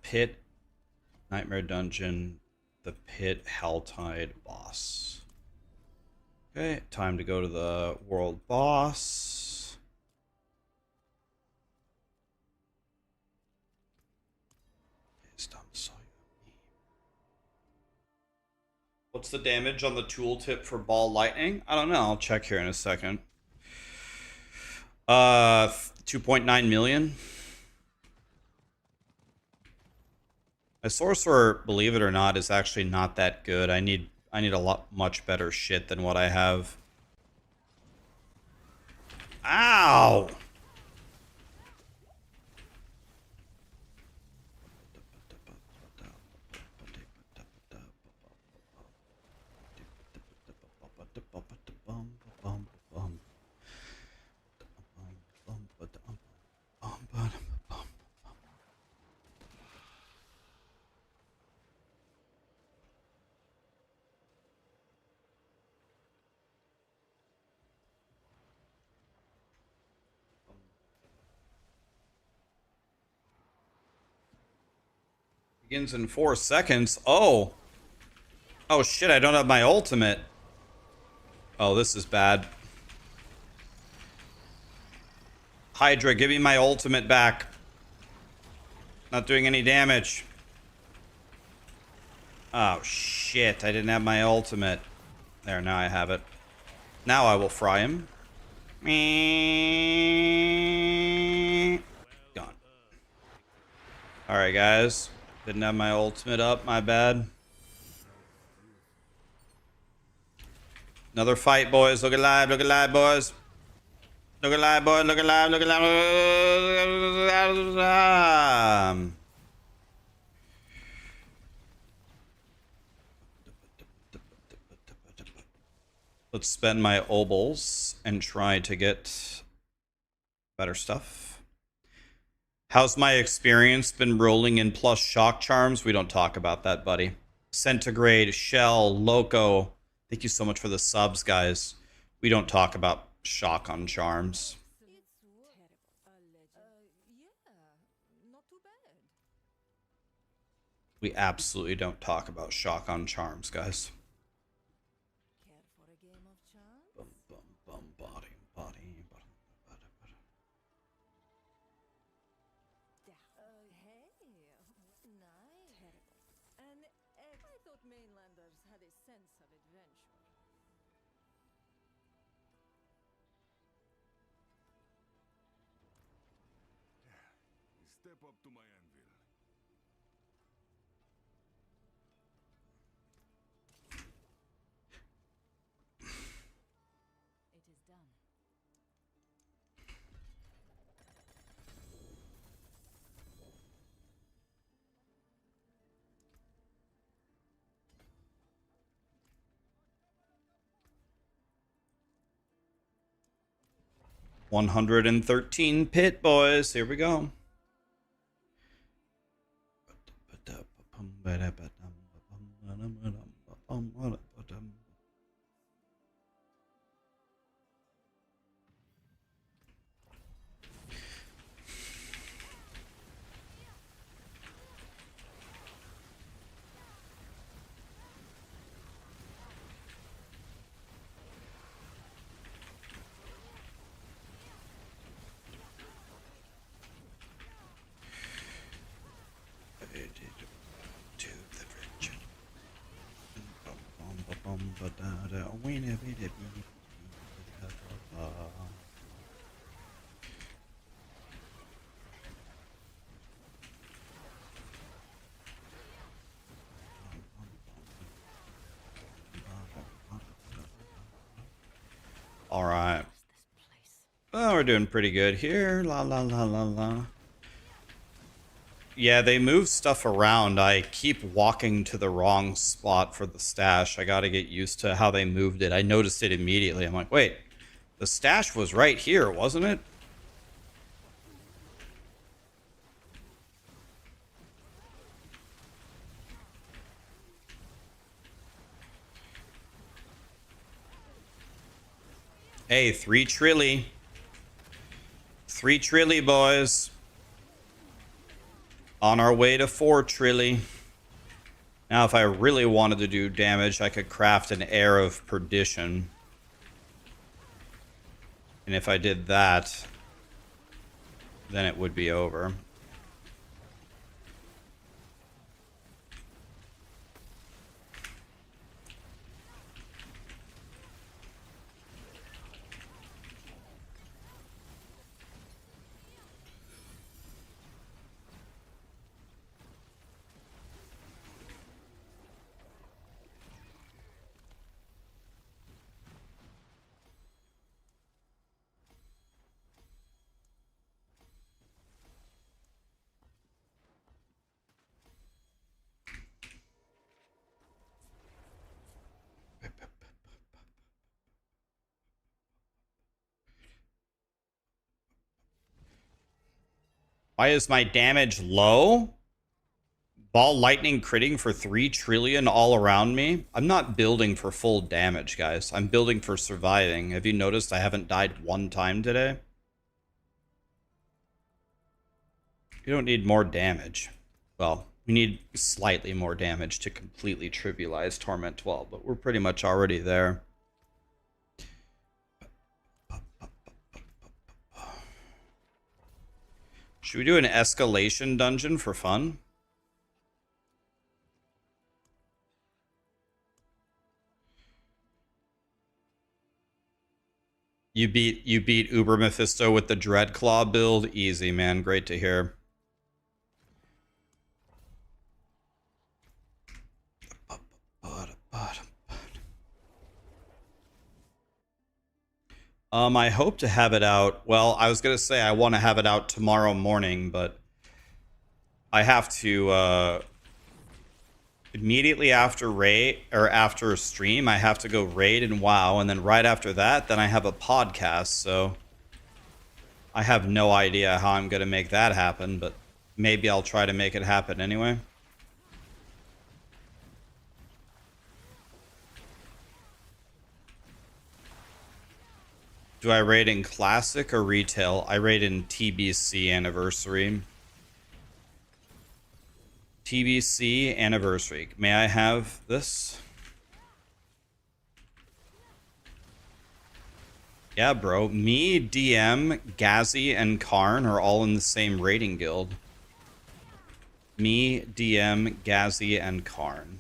pit, nightmare dungeon, the pit, helltide boss. Okay, time to go to the world boss. What's the damage on the tooltip for ball lightning? I don't know. I'll check here in a second. 2.9 million. My sorcerer, believe it or not, is actually not that good. I need a lot much better shit than what I have. Ow! Begins in 4 seconds. Oh. Oh shit, I don't have my ultimate. Oh, this is bad. Hydra, give me my ultimate back. Not doing any damage. Oh shit, I didn't have my ultimate. There, now I have it. Now I will fry him. Gone. Alright, guys. Didn't have my ultimate up, my bad. Another fight, boys. Look alive, boys. Look alive, boys. Look alive, look alive. Let's spend my obols and try to get better stuff. How's my experience been rolling in plus shock charms? We don't talk about that, buddy. Centigrade, Shell, Loco. Thank you so much for the subs, guys. We don't talk about shock on charms. It's terrible. Yeah, not too bad. We absolutely don't talk about shock on charms, guys. Care for a game of chance? Bum, bum, bum, body. Hey, nice. Terrible. I thought mainlanders had a sense of adventure. Step up to my anvil. It is done. $113 pit, boys. Here we go. All right. This place. Well, we're doing pretty good here. La la la la la. Yeah, they move stuff around. I keep walking to the wrong spot for the stash. I got to get used to how they moved it. I noticed it immediately. I'm like, wait, the stash was right here, wasn't it? Hey, 3 trilly. 3 trilly, boys. On our way to 4 trilly. Now, if I really wanted to do damage, I could craft an Air of Perdition. And if I did that, then it would be over. Why is my damage low? Ball lightning critting for 3 trillion all around me? I'm not building for full damage, guys. I'm building for surviving. Have you noticed I haven't died one time today? You don't need more damage. Well, we need slightly more damage to completely trivialize Torment 12, but we're pretty much already there. Should we do an escalation dungeon for fun? You beat Uber Mephisto with the Dreadclaw build? Easy, man. Great to hear. I hope to have it out. Well, I was gonna say I want to have it out tomorrow morning, but I have to immediately after raid or after a stream, I have to go raid and WoW, and then right after that, then I have a podcast. So I have no idea how I'm gonna make that happen, but maybe I'll try to make it happen anyway. Do I raid in Classic or Retail? I raid in TBC Anniversary. TBC Anniversary. May I have this? Yeah, bro. Me, DM, Ghazi, and Karn are all in the same raiding guild. Me, DM, Ghazi, and Karn.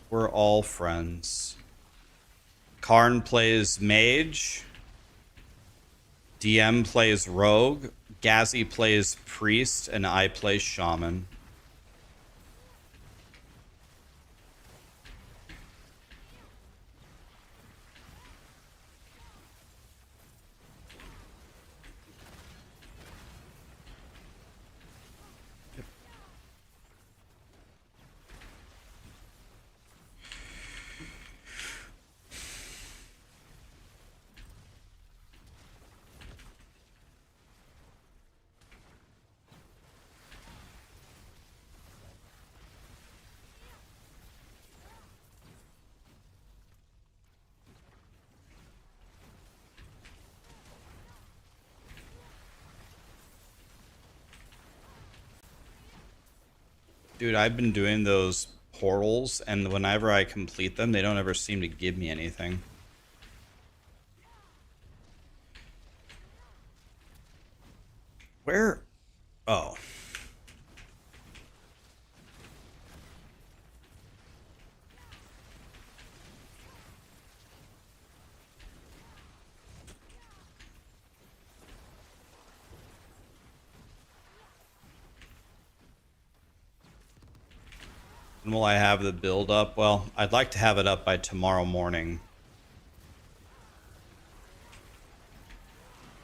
We're all friends. Karn plays Mage. DM plays Rogue. Ghazi plays Priest. And I play Shaman. Dude, I've been doing those portals, and whenever I complete them, they don't ever seem to give me anything. Where? Oh. When will I have the build up? Well, I'd like to have it up by tomorrow morning.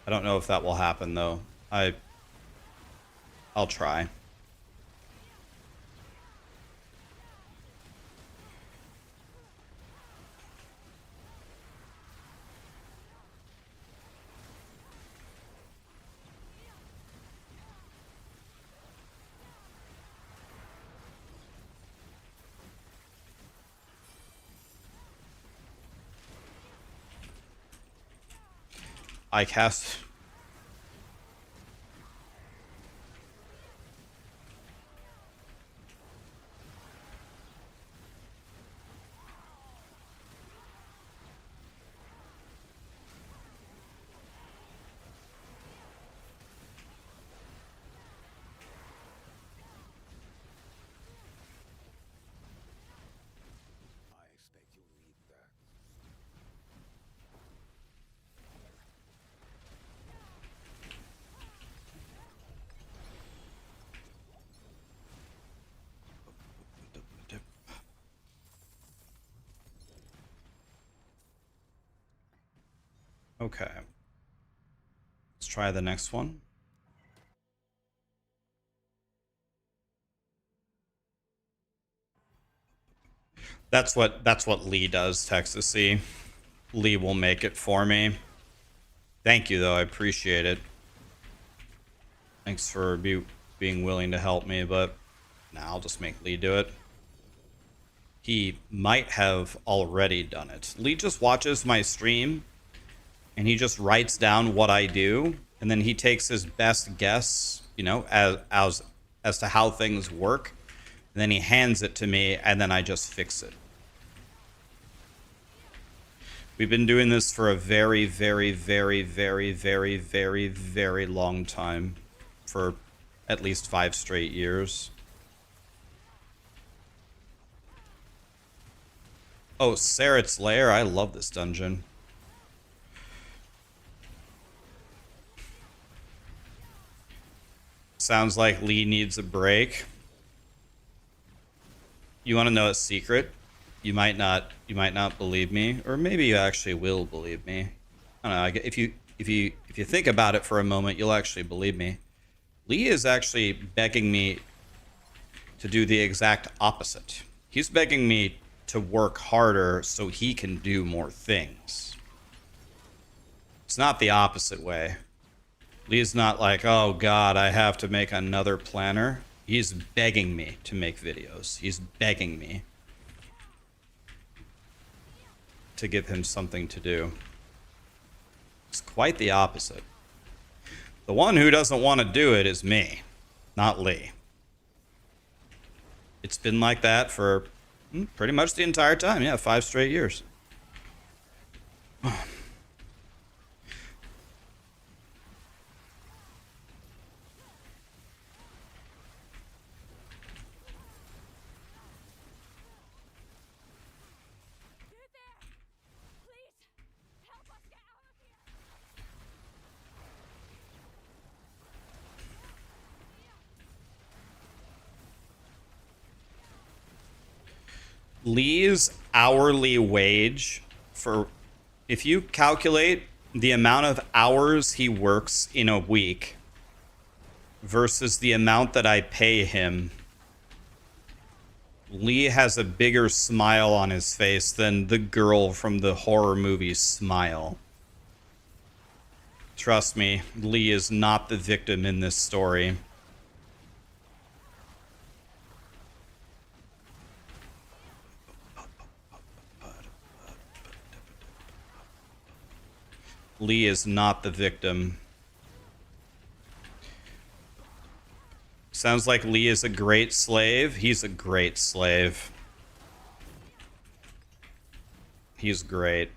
I don't know if that will happen, though. I'll try. I cast. I expect you'll need that. Okay. Let's try the next one. That's what Lee does, Texasy. Lee will make it for me. Thank you though, I appreciate it. Thanks for being willing to help me, but now I'll just make Lee do it. He might have already done it. Lee just watches my stream and he just writes down what I do, and then he takes his best guess, you know, as to how things work. And then he hands it to me, and then I just fix it. We've been doing this for a very, very, very, very, very, very, very long time. For at least 5 straight years. Oh, Saret's Lair. I love this dungeon. Sounds like Lee needs a break. You want to know a secret? You might not believe me, or maybe you actually will believe me. I don't know. If you think about it for a moment, you'll actually believe me. Lee is actually begging me to do the exact opposite. He's begging me to work harder so he can do more things. It's not the opposite way. Lee's not like, oh God, I have to make another planner. He's begging me to make videos. He's begging me to give him something to do. It's quite the opposite. The one who doesn't want to do it is me, not Lee. It's been like that for pretty much the entire time. Yeah, 5 straight years. Lee's hourly wage for, if you calculate the amount of hours he works in a week versus the amount that I pay him, Lee has a bigger smile on his face than the girl from the horror movie Smile. Trust me, Lee is not the victim in this story. Lee is not the victim. Sounds like Lee is a great slave. He's a great slave. He's great.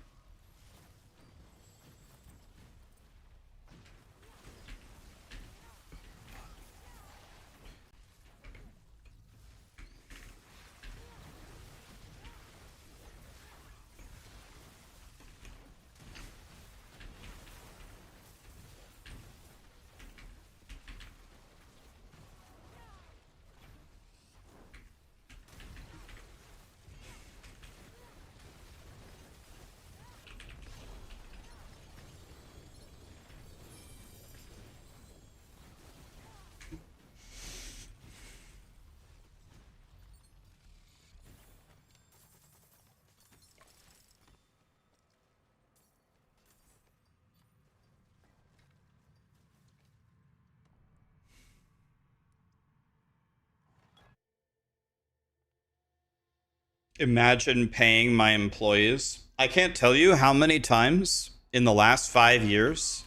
Imagine paying my employees. I can't tell you how many times in the last 5 years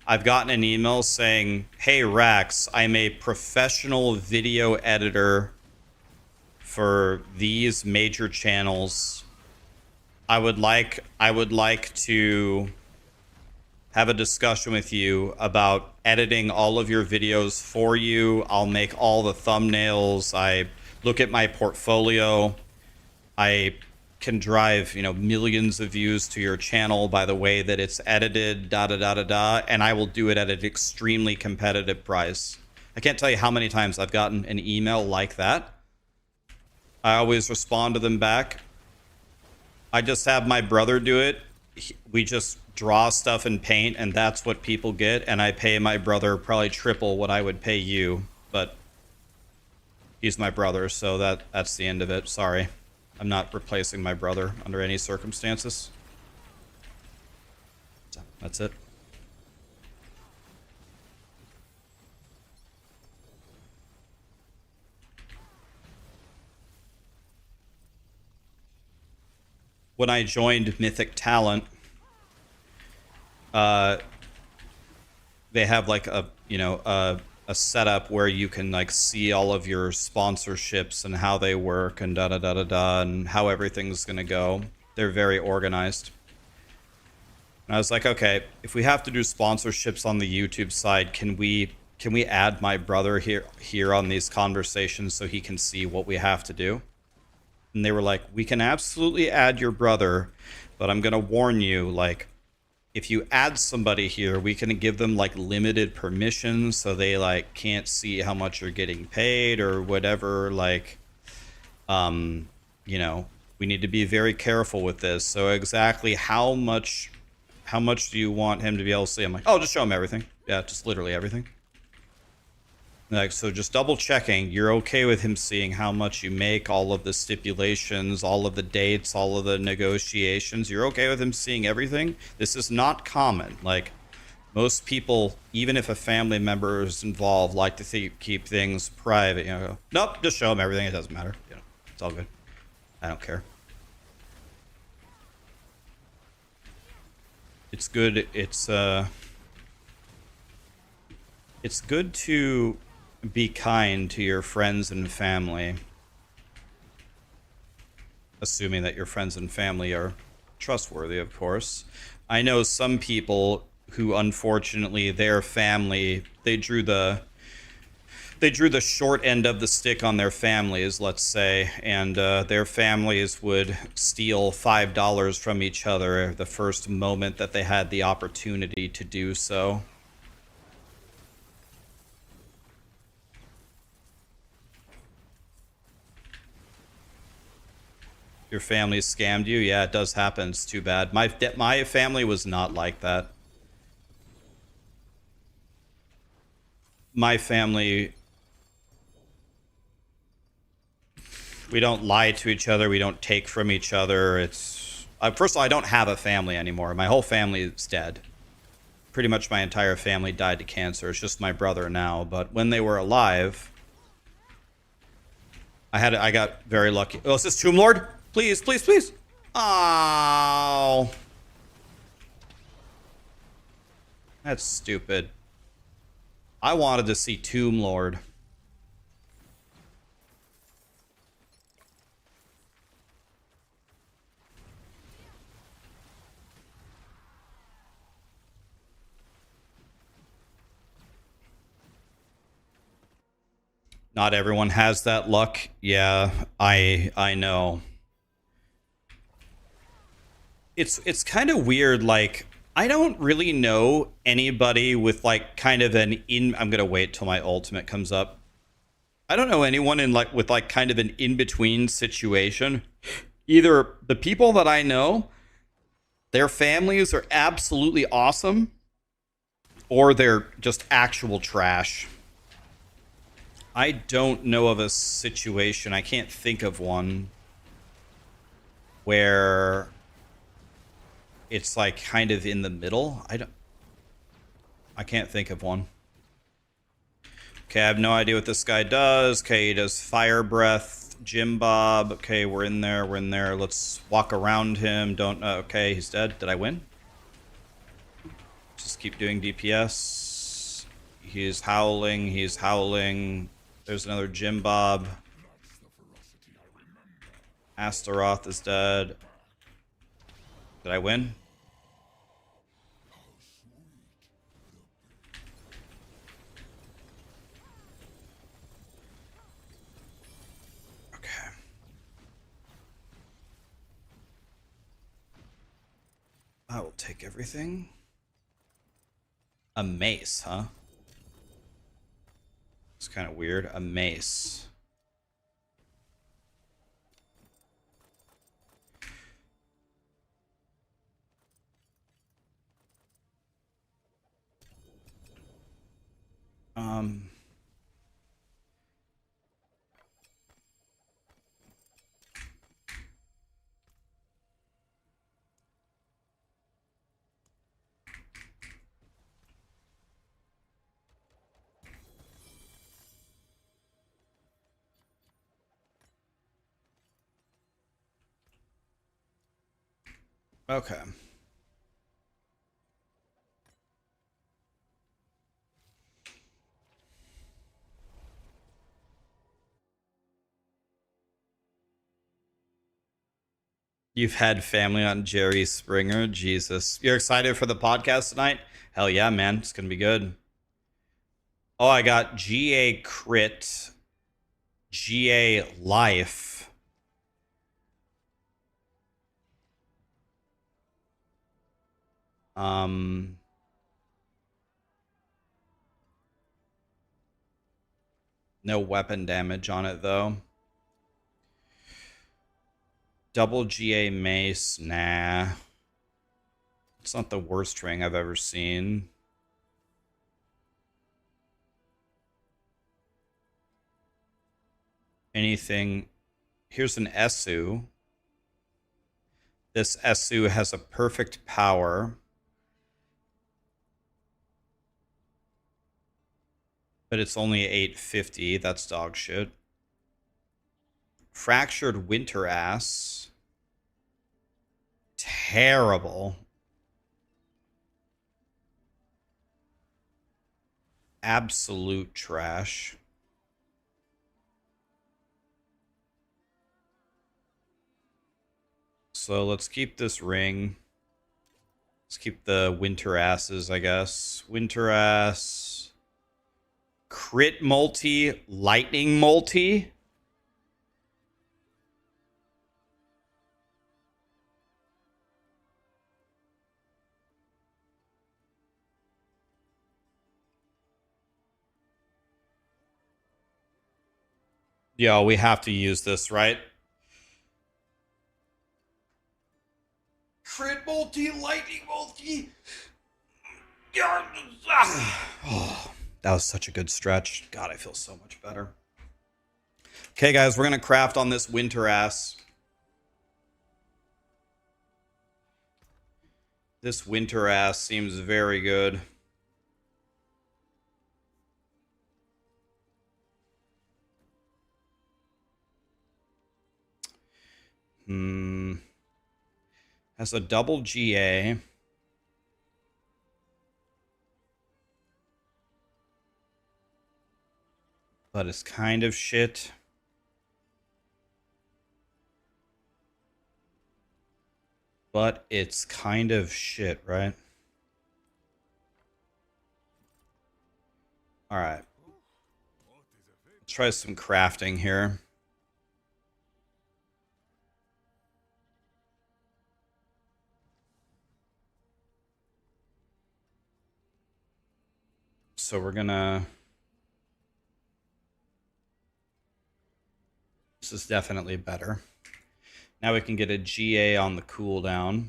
I've gotten an email saying, "Hey Rax, I'm a professional video editor for these major channels. I would like to have a discussion with you about editing all of your videos for you. I'll make all the thumbnails. I look at my portfolio. I can drive, millions of views to your channel by the way that it's edited, da da da da da, and I will do it at an extremely competitive price." I can't tell you how many times I've gotten an email like that. I always respond to them back. I just have my brother do it. We just draw stuff in paint, and that's what people get, and I pay my brother probably triple what I would pay you, but he's my brother, so that's the end of it. Sorry. I'm not replacing my brother under any circumstances. So, that's it. When I joined Mythic Talent, they have like a setup where you can like see all of your sponsorships and how they work and da da da da da and how everything's gonna go. They're very organized. And I was like, okay, if we have to do sponsorships on the YouTube side, can we add my brother here on these conversations so he can see what we have to do? And they were like, we can absolutely add your brother, but I'm gonna warn you, like, if you add somebody here, we can give them like limited permissions so they like can't see how much you're getting paid or whatever. Like, we need to be very careful with this. So exactly how much do you want him to be able to see? I'm like, oh, just show him everything. Yeah, just literally everything. Like, so just double checking, you're okay with him seeing how much you make, all of the stipulations, all of the dates, all of the negotiations. You're okay with him seeing everything? This is not common. Like, most people, even if a family member is involved, like to keep things private. Nope, just show him everything. It doesn't matter. It's all good. I don't care. It's good. It's good to be kind to your friends and family, assuming that your friends and family are trustworthy, of course. I know some people who, unfortunately, their family, they drew the short end of the stick on their families, let's say, and their families would steal $5 from each other the first moment that they had the opportunity to do so. Your family scammed you? Yeah, it does happen. It's too bad. My family was not like that. My family, we don't lie to each other. We don't take from each other. It's first of all, I don't have a family anymore. My whole family is dead. Pretty much my entire family died to cancer. It's just my brother now. But when they were alive, I got very lucky. Oh, is this Tomb Lord? Please, please, please. Oh. That's stupid. I wanted to see Tomb Lord. Not everyone has that luck. Yeah, I know. It's kind of weird, like, I don't really know anybody with like kind of I'm gonna wait till my ultimate comes up. I don't know anyone with like kind of an in-between situation. Either the people that I know, their families are absolutely awesome, or they're just actual trash. I don't know of a situation, I can't think of one, where it's like kind of in the middle. I can't think of one. Okay, I have no idea what this guy does. Okay, he does fire breath, Jim Bob. Okay, we're in there. We're in there. Let's walk around him. Don't. Okay, he's dead. Did I win? Just keep doing DPS. He's howling. He's howling. There's another Jim Bob. Astaroth is dead. Did I win? Okay. I will take everything. A mace, huh? It's kind of weird. A mace. Okay. You've had family on Jerry Springer. Jesus. You're excited for the podcast tonight? Hell yeah, man. It's going to be good. Oh, I got GA Crit, GA Life. No weapon damage on it, though. Double GA Mace. Nah. It's not the worst ring I've ever seen. Anything. Here's an Esu. This Esu has a perfect power. But it's only 850. That's dog shit. Fractured Winter Ass. Terrible. Absolute trash. So let's keep this ring. Let's keep the Winter Asses, I guess. Winter Ass. Crit multi. Lightning multi. Yo, we have to use this, right? Crit multi, lightning multi. Oh, that was such a good stretch. God, I feel so much better. Okay, guys, we're going to craft on this Winter Ass. This Winter Ass seems very good. Has a double GA. But it's kind of shit. But it's kind of shit, right? Alright. Let's try some crafting here. So we're gonna... This is definitely better. Now we can get a GA on the cooldown.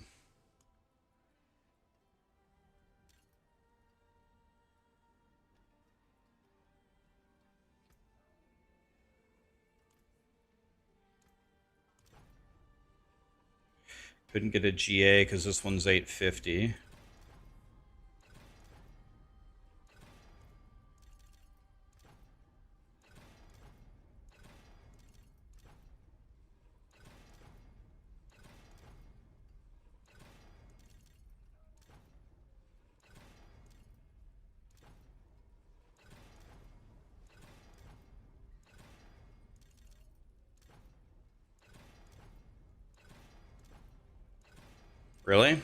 Couldn't get a GA because this one's 850. Really?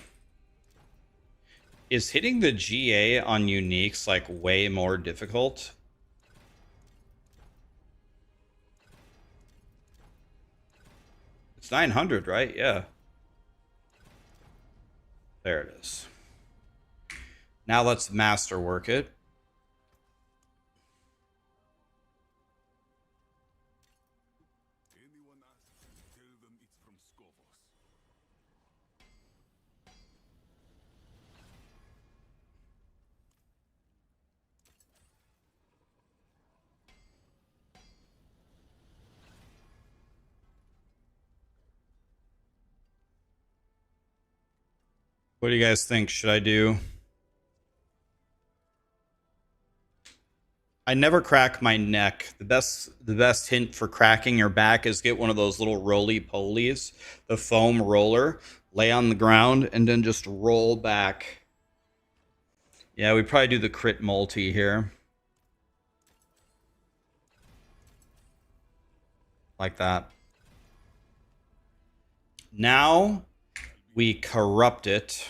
Is hitting the GA on uniques like way more difficult? It's 900, right? Yeah. There it is. Now let's masterwork it. Anyone asks, tell them it's from Skovos. What do you guys think? Should I do? I never crack my neck. The best hint for cracking your back is get one of those little roly-polies, the foam roller, lay on the ground, and then just roll back. Yeah, we probably do the crit multi here. Like that. Now we corrupt it.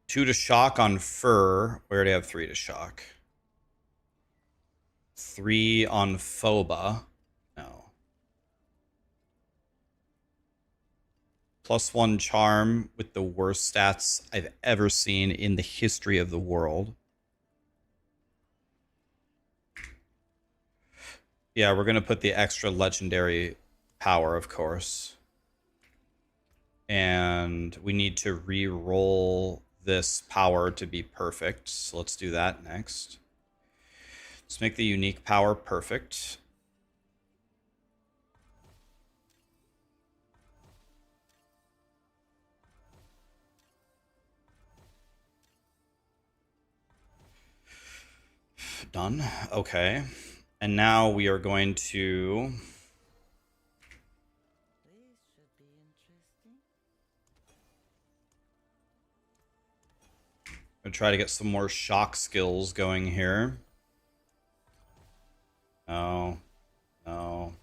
2 to shock on fur. We already have 3 to shock. 3 on phoba. No. +1 charm with the worst stats I've ever seen in the history of the world. Yeah, we're going to put the extra legendary power, of course. And we need to re-roll this power to be perfect. So let's do that next. Let's make the unique power perfect. Done. Okay. And now we are going to... This should be interesting. I'm gonna try to get some more shock skills going here. No. No.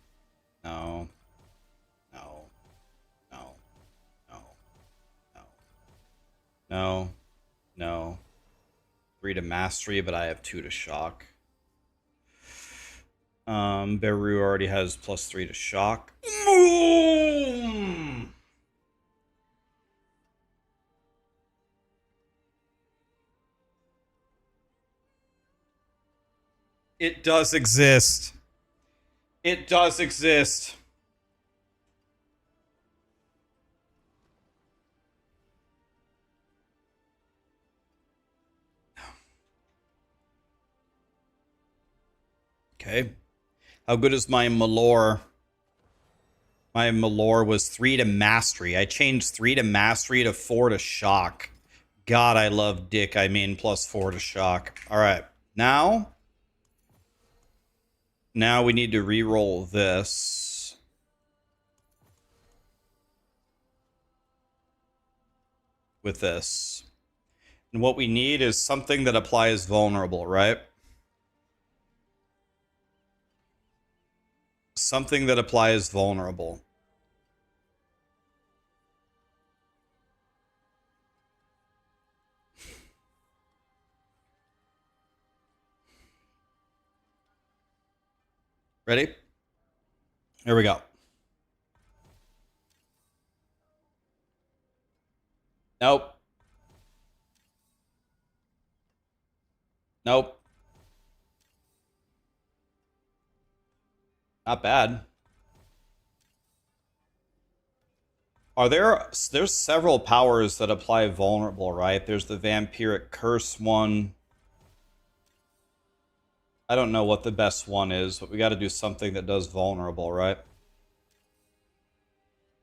No. No. No. No. No. No. No. 3 to mastery, but I have 2 to shock. Beru already has +3 to shock. Boom! It does exist. It does exist. Okay. How good is my Malore? My Malore was 3 to mastery. I changed 3 to mastery to 4 to shock. God, I love dick. I mean, +4 to shock. All right. Now we need to re-roll this. With this. And what we need is something that applies vulnerable, right? Something that applies vulnerable. Ready? Here we go. Nope. Nope. Not bad. There's several powers that apply vulnerable, right? There's the vampiric curse one. I don't know what the best one is, but we got to do something that does vulnerable, right?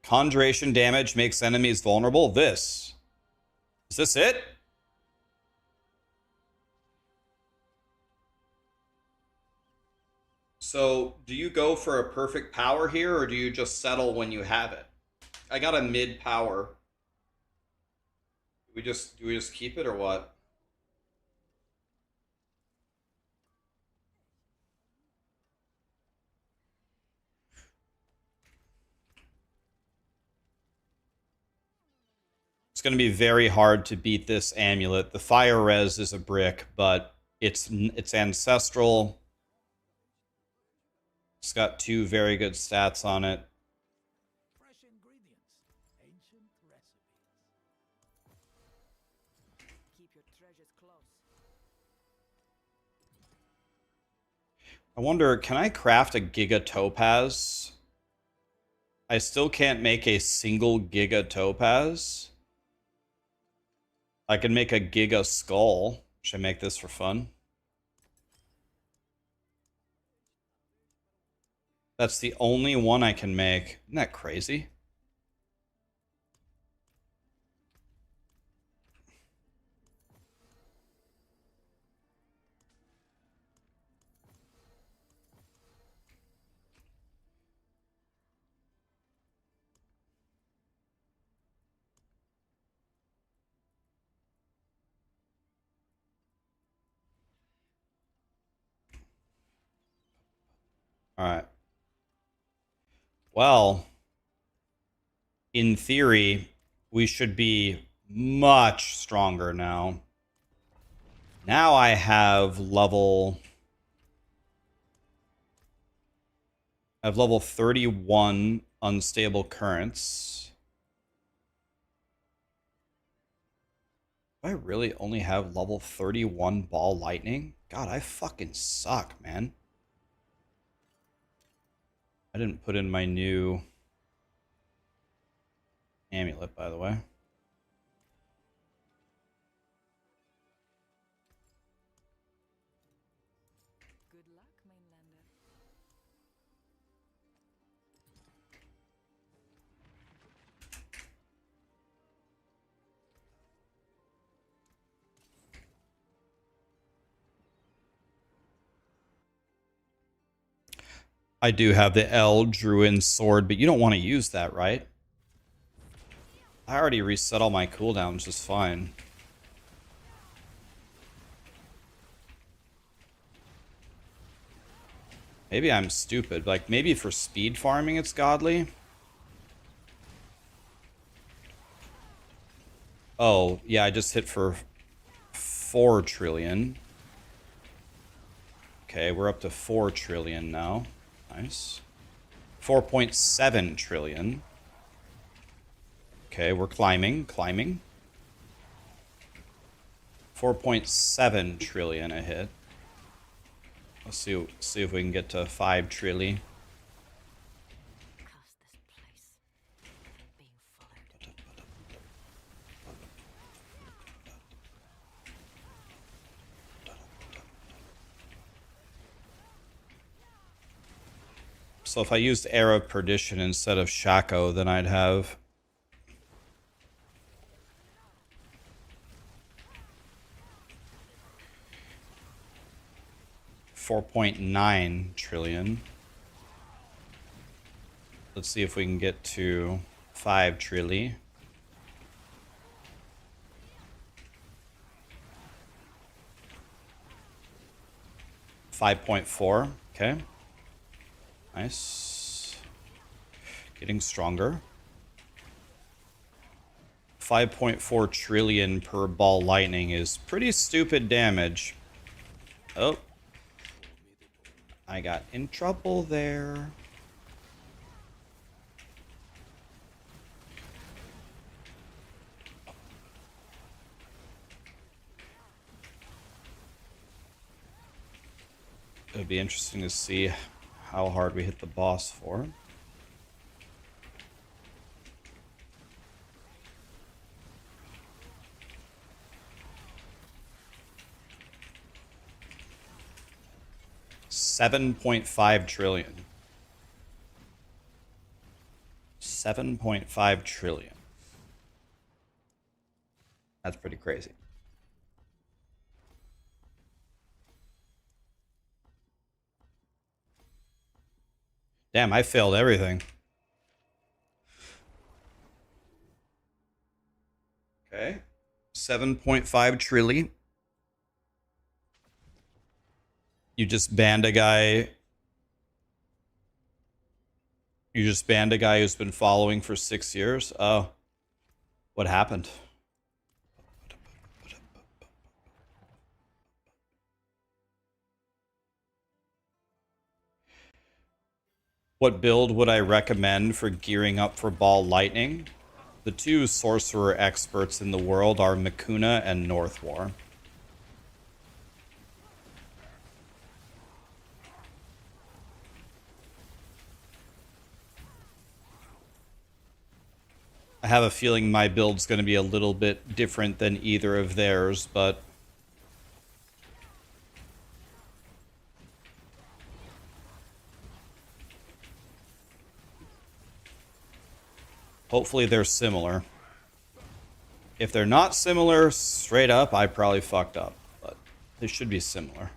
Conjuration damage makes enemies vulnerable. This. Is this it? So, do you go for a perfect power here, or do you just settle when you have it? I got a mid power. Do we just keep it or what? going to be very hard to beat this amulet. The fire res is a brick, but it's ancestral. It's got 2 very good stats on it. Fresh ingredients, ancient recipes. Keep your treasures close. I wonder, can I craft a Giga Topaz? I still can't make a single Giga Topaz. I can make a Giga Skull. Should I make this for fun? That's the only one I can make. Isn't that crazy? All right. Well, in theory, we should be much stronger now. Now I have level 31 unstable currents. Do I really only have level 31 ball lightning? God, I fucking suck, man. I didn't put in my new amulet, by the way. Good luck, mainlander. I do have the L Druid sword, but you don't want to use that, right? I already reset all my cooldowns just fine. Maybe I'm stupid. Like, maybe for speed farming it's godly. Oh, yeah, I just hit for 4 trillion. Okay, we're up to 4 trillion now. Nice. 4.7 trillion. Okay, we're climbing. 4.7 trillion a hit. Let's see if we can get to 5 trillion. Curse this place. Being followed. So if I used Air of Perdition instead of Shaco, then I'd have 4.9 trillion. Let's see if we can get to 5 trillion. $5.4. Okay. Nice. Getting stronger. 5.4 trillion per ball lightning is pretty stupid damage. Oh. I got in trouble there. It would be interesting to see how hard we hit the boss for. $7.5 trillion. 7.5 trillion. That's pretty crazy. Damn, I failed everything. Okay. 7.5 trillion. You just banned a guy. You just banned a guy who's been following for 6 years? Oh. What happened? What build would I recommend for gearing up for Ball Lightning? The two Sorcerer experts in the world are Makuna and Northwar. I have a feeling my build's going to be a little bit different than either of theirs, but hopefully they're similar. If they're not similar, straight up, I probably fucked up, but they should be similar.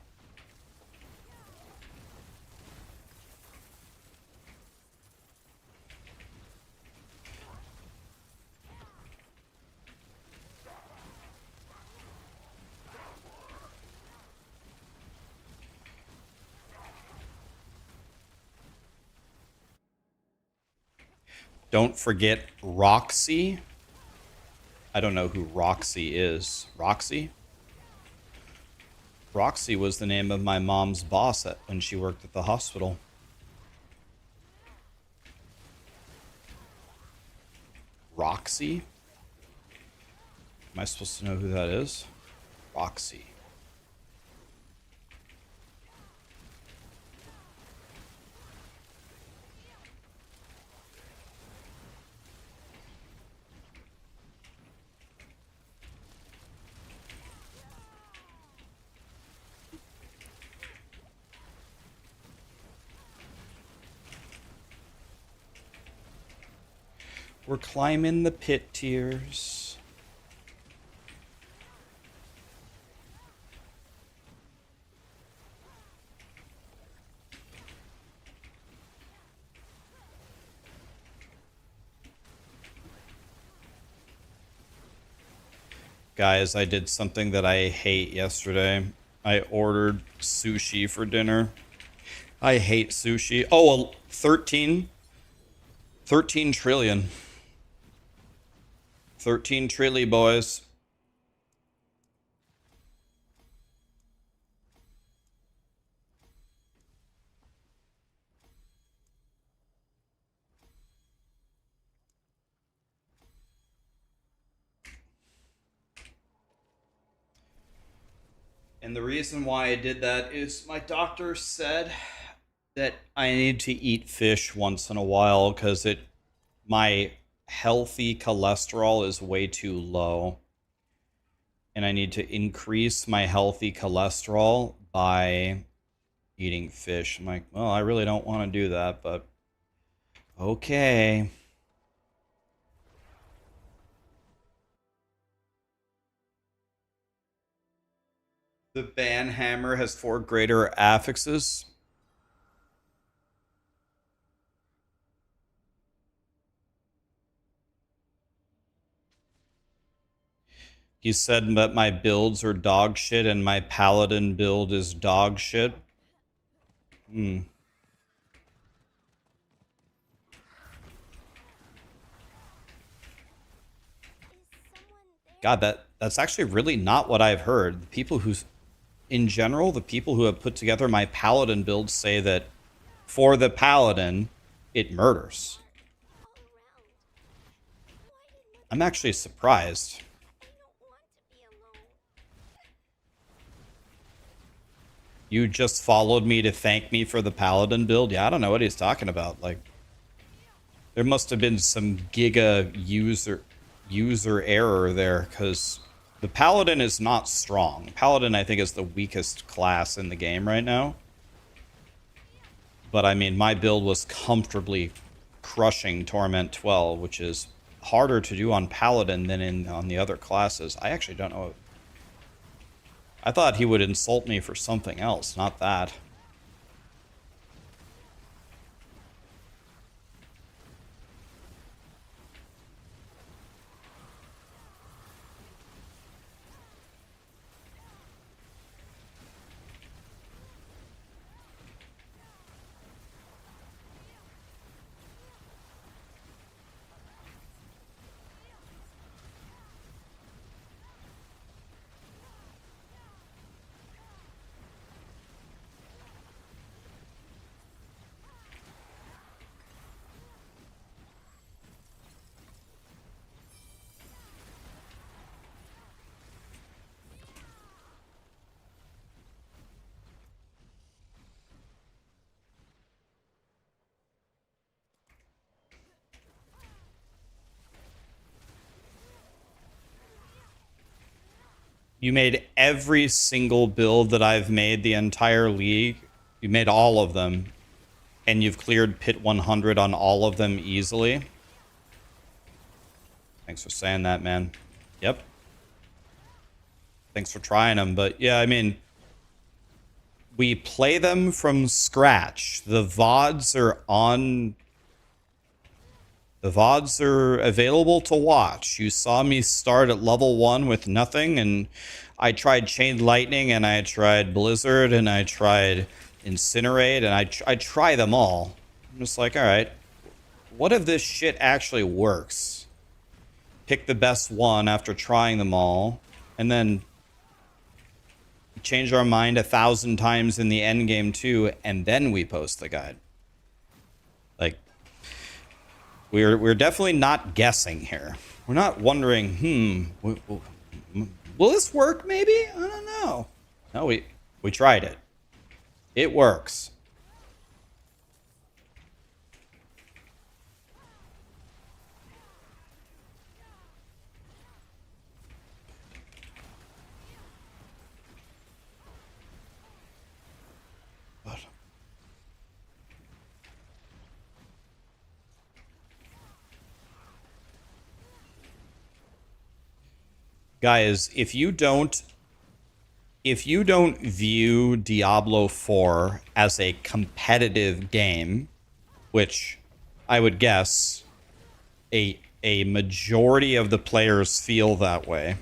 Don't forget Roxy. I don't know who Roxy is. Roxy? Roxy was the name of my mom's boss when she worked at the hospital. Roxy? Am I supposed to know who that is? Roxy. We're climbing the pit tiers. Guys, I did something that I hate yesterday. I ordered sushi for dinner. I hate sushi. Oh, well, 13 trillion. 13 trilly, boys. And the reason why I did that is my doctor said that I need to eat fish once in a while because my healthy cholesterol is way too low. And I need to increase my healthy cholesterol by eating fish. I'm like, well, I really don't want to do that, but okay. The banhammer has 4 greater affixes. He said that my builds are dog shit and my paladin build is dog shit. God, that's actually really not what I've heard. The people who, in general, the people who have put together my paladin build say that for the paladin, it murders. I'm actually surprised. You just followed me to thank me for the paladin build? Yeah, I don't know what he's talking about. Like, there must have been some giga user error there, because the paladin is not strong. Paladin, I think, is the weakest class in the game right now. But I mean, my build was comfortably crushing Torment 12, which is harder to do on Paladin than on the other classes. I actually don't know. I thought he would insult me for something else, not that. You made every single build that I've made the entire league. You made all of them. And you've cleared pit 100 on all of them easily. Thanks for saying that, man. Yep. Thanks for trying them. But yeah, I mean, we play them from scratch. The VODs are on... The VODs are available to watch. You saw me start at level 1 with nothing, and I tried Chain Lightning, and I tried Blizzard, and I tried Incinerate, and I try them all. I'm just like, all right, what if this shit actually works? Pick the best one after trying them all, and then change our mind 1,000 times in the endgame too, and then we post the guide. Like, we're definitely not guessing here. We're not wondering, will this work maybe? I don't know. No, we tried it. It works. But guys, if you don't view Diablo 4 as a competitive game, which I would guess a majority of the players feel that way.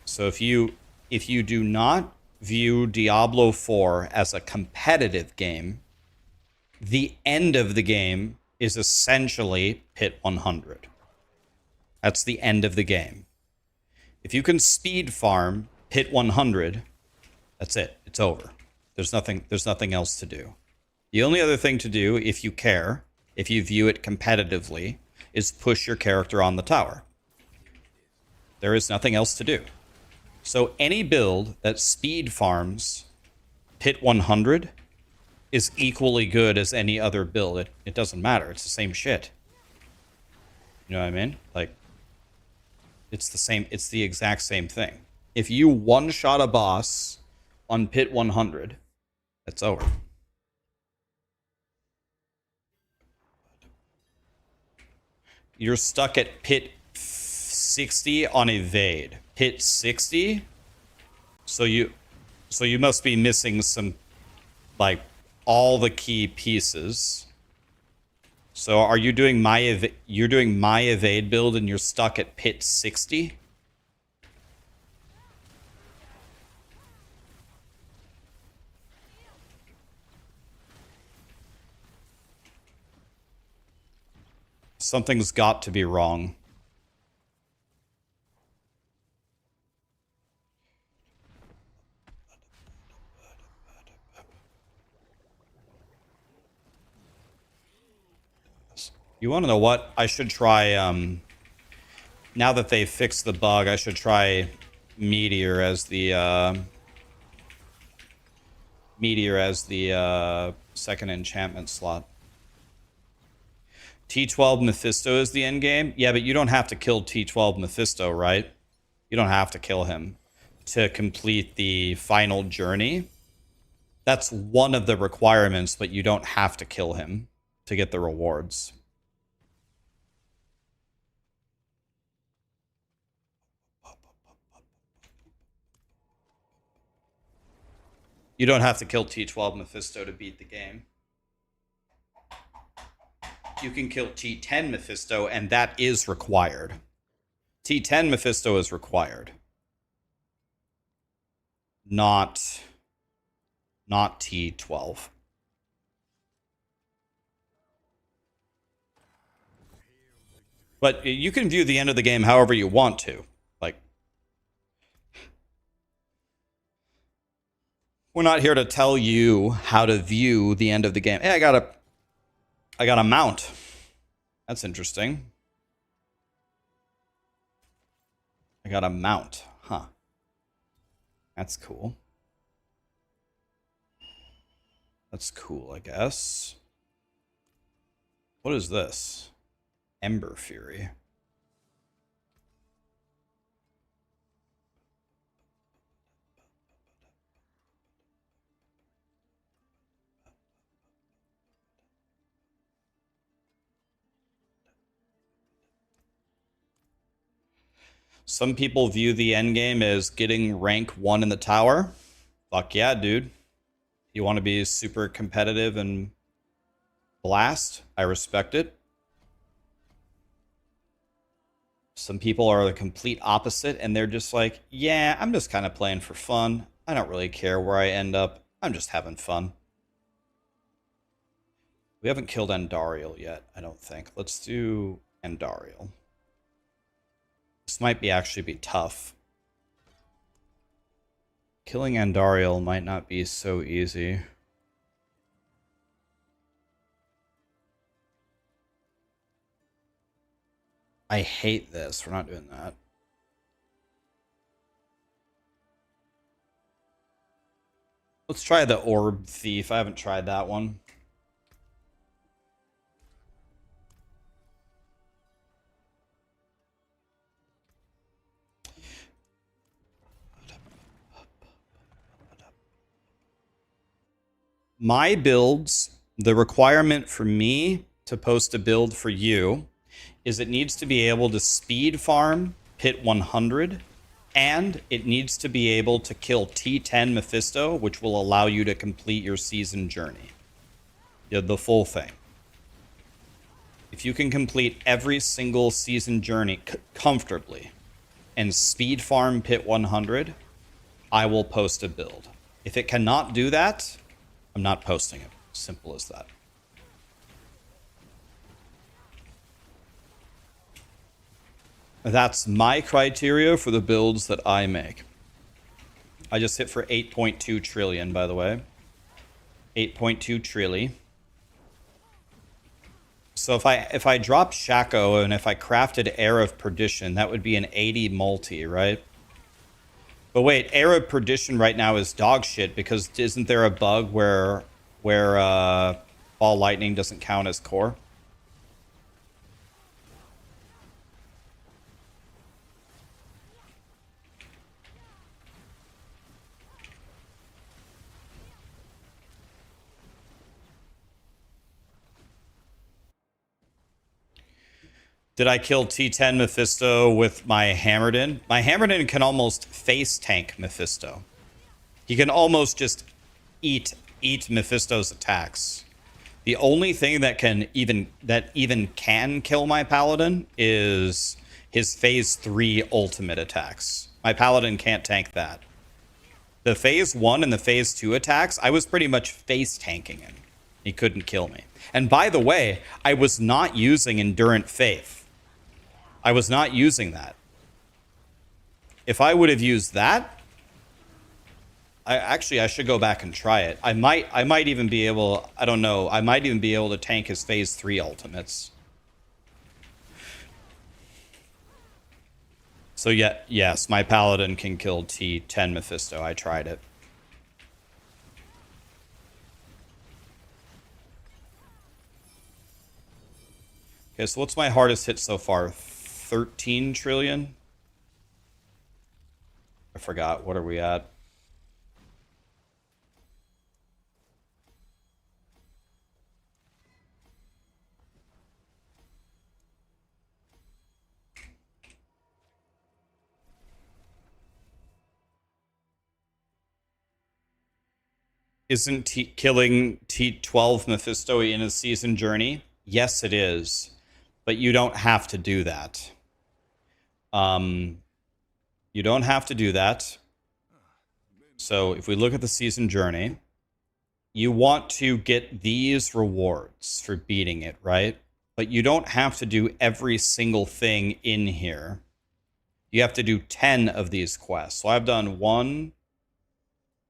So if you do not view Diablo 4 as a competitive game, the end of the game is essentially pit 100. That's the end of the game. If you can speed farm pit 100, that's it. It's over. There's nothing else to do. The only other thing to do, if you care, if you view it competitively, is push your character on the tower. There is nothing else to do. So any build that speed farms pit 100 is equally good as any other build. It doesn't matter. It's the same shit. You know what I mean? Like, it's the same. It's the exact same thing. If you one-shot a boss on pit 100, it's over. You're stuck at pit 60 on evade. Pit 60? So you must be missing some, like, all the key pieces. So are you doing you're doing my evade build and you're stuck at pit 60? Something's got to be wrong. You want to know what? I should try, now that they fixed the bug, I should try Meteor as the second enchantment slot. T12 Mephisto is the end game? Yeah, but you don't have to kill T12 Mephisto, right? You don't have to kill him to complete the final journey. That's one of the requirements, but you don't have to kill him to get the rewards. You don't have to kill T12 Mephisto to beat the game. You can kill T10 Mephisto, and that is required. T10 Mephisto is required. Not T12. But you can view the end of the game however you want to. Like, we're not here to tell you how to view the end of the game. Hey, I got a mount. That's interesting. I got a mount. Huh. That's cool. That's cool, I guess. What is this? Ember Fury. Some people view the endgame as getting rank 1 in the tower. Fuck yeah, dude. You want to be super competitive and blast? I respect it. Some people are the complete opposite, and they're just like, yeah, I'm just kind of playing for fun. I don't really care where I end up. I'm just having fun. We haven't killed Andariel yet, I don't think. Let's do Andariel. This might actually be tough. Killing Andariel might not be so easy. I hate this. We're not doing that. Let's try the Orb Thief. I haven't tried that one. My builds, the requirement for me to post a build for you is it needs to be able to speed farm pit 100, and it needs to be able to kill T10 Mephisto, which will allow you to complete your season journey. Yeah, the full thing. If you can complete every single season journey comfortably and speed farm pit 100, I will post a build. If it cannot do that, I'm not posting it. Simple as that. That's my criteria for the builds that I make. I just hit for 8.2 trillion, by the way. 8.2 trillion. So if I drop Shaco and if I crafted Air of Perdition, that would be an 80 multi, right? But wait, Air of Perdition right now is dog shit because isn't there a bug where Ball Lightning doesn't count as core? Did I kill T10 Mephisto with my Hammerden? My Hammerden can almost face tank Mephisto. He can almost just eat Mephisto's attacks. The only thing that even can kill my Paladin is his phase 3 ultimate attacks. My Paladin can't tank that. The phase 1 and the phase 2 attacks, I was pretty much face tanking him. He couldn't kill me. And by the way, I was not using Endurant Faith. I was not using that. If I would have used that, I should go back and try it. I might even be able, I don't know, I might even be able to tank his phase 3 ultimates. So yeah, yes, my Paladin can kill T10 Mephisto. I tried it. Okay, so what's my hardest hit so far? 13 trillion? I forgot. What are we at? Isn't killing T12 Mephisto in a season journey? Yes, it is. But you don't have to do that. You don't have to do that. So if we look at the season journey, you want to get these rewards for beating it, right? But you don't have to do every single thing in here. You have to do 10 of these quests. So I've done 1,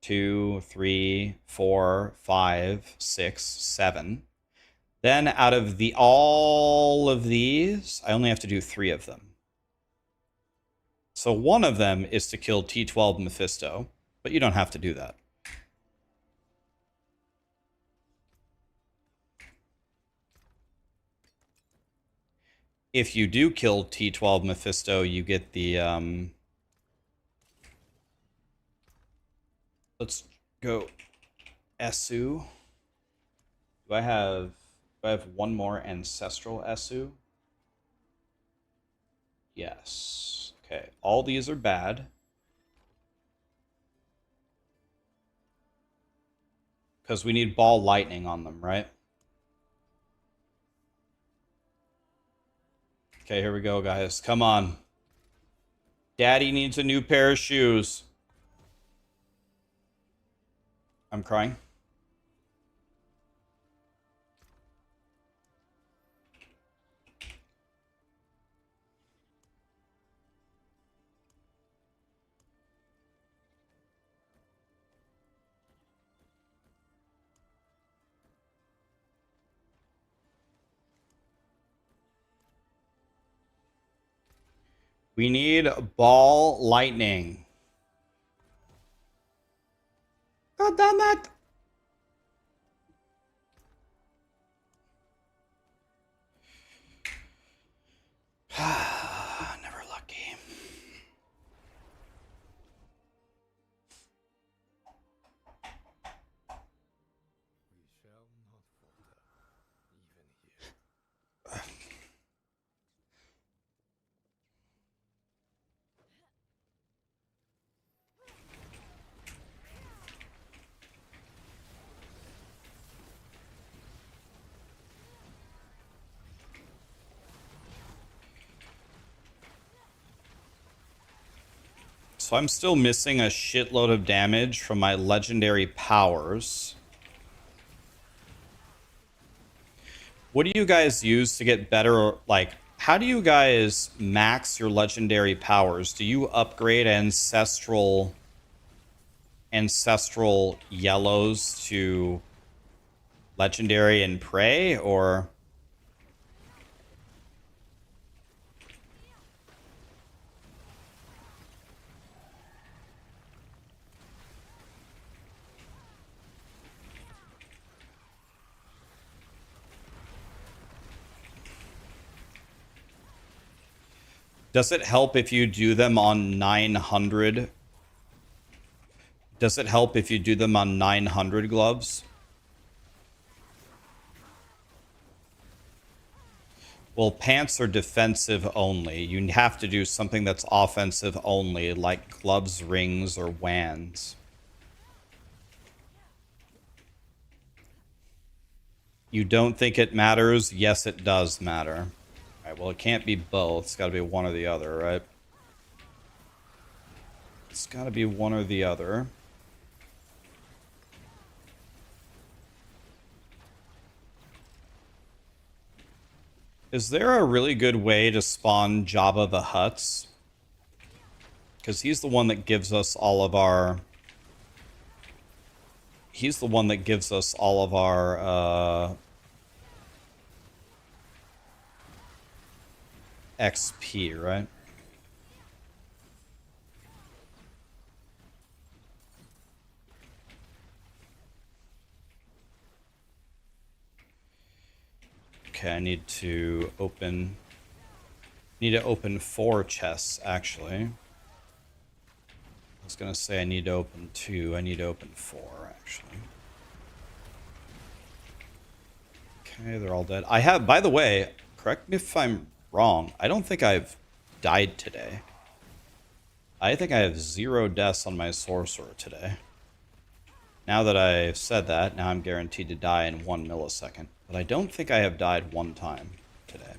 2, 3, 4, 5, 6, 7. Then out of all of these, I only have to do 3 of them. So one of them is to kill T12 Mephisto, but you don't have to do that. If you do kill T12 Mephisto, you get the... Let's go Esu. Do I have one more Ancestral Esu? Yes. Okay, all these are bad. Because we need ball lightning on them, right? Okay, here we go, guys. Come on. Daddy needs a new pair of shoes. I'm crying. We need ball lightning. God damn it. Never lucky. We shall not falter, even here. So I'm still missing a shitload of damage from my legendary powers. What do you guys use to get better? Like, how do you guys max your legendary powers? Do you upgrade ancestral yellows to legendary and prey, or does it help if you do them on 900? Does it help if you do them on 900 gloves? Well, pants are defensive only. You have to do something that's offensive only, like gloves, rings, or wands. You don't think it matters? Yes, it does matter. All right, well, it can't be both. It's got to be one or the other, right? It's got to be one or the other. Is there a really good way to spawn Jabba the Hutts? Because he's the one that gives us all of our... He's the one that gives us all of our, XP, right? Okay, I need to open... Need to open 4 chests, actually. I was gonna say I need to open 2. I need to open 4, actually. Okay, they're all dead. I have, by the way, correct me if I'm wrong, I don't think I've died today. I think I have 0 deaths on my Sorcerer today. Now that I've said that, now I'm guaranteed to die in 1 millisecond. But I don't think I have died one time today.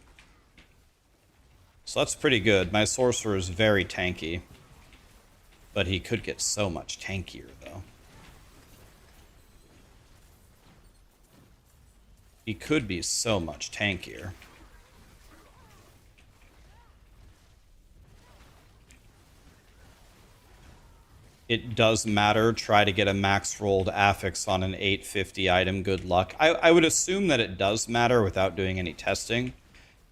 So that's pretty good. My Sorcerer is very tanky. But he could get so much tankier, though. He could be so much tankier. It does matter. Try to get a max rolled affix on an 850 item. Good luck. I would assume that it does matter without doing any testing.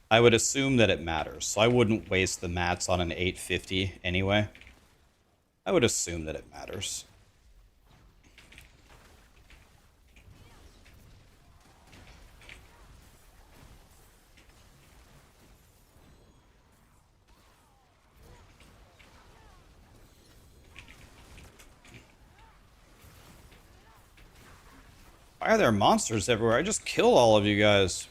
I would assume that it matters. So I wouldn't waste the mats on an 850 anyway. I would assume that it matters. Why are there monsters everywhere? I just kill all of you guys.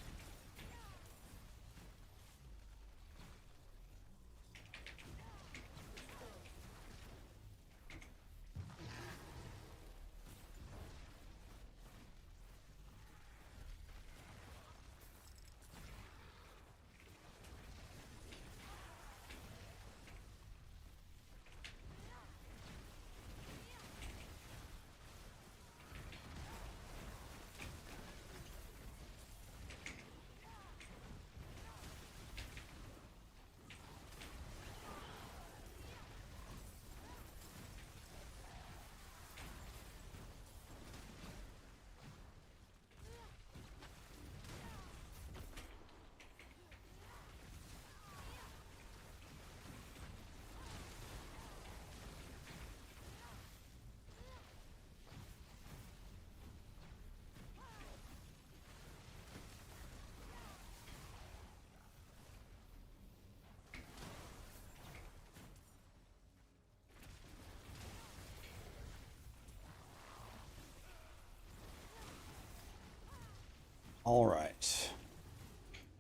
All right.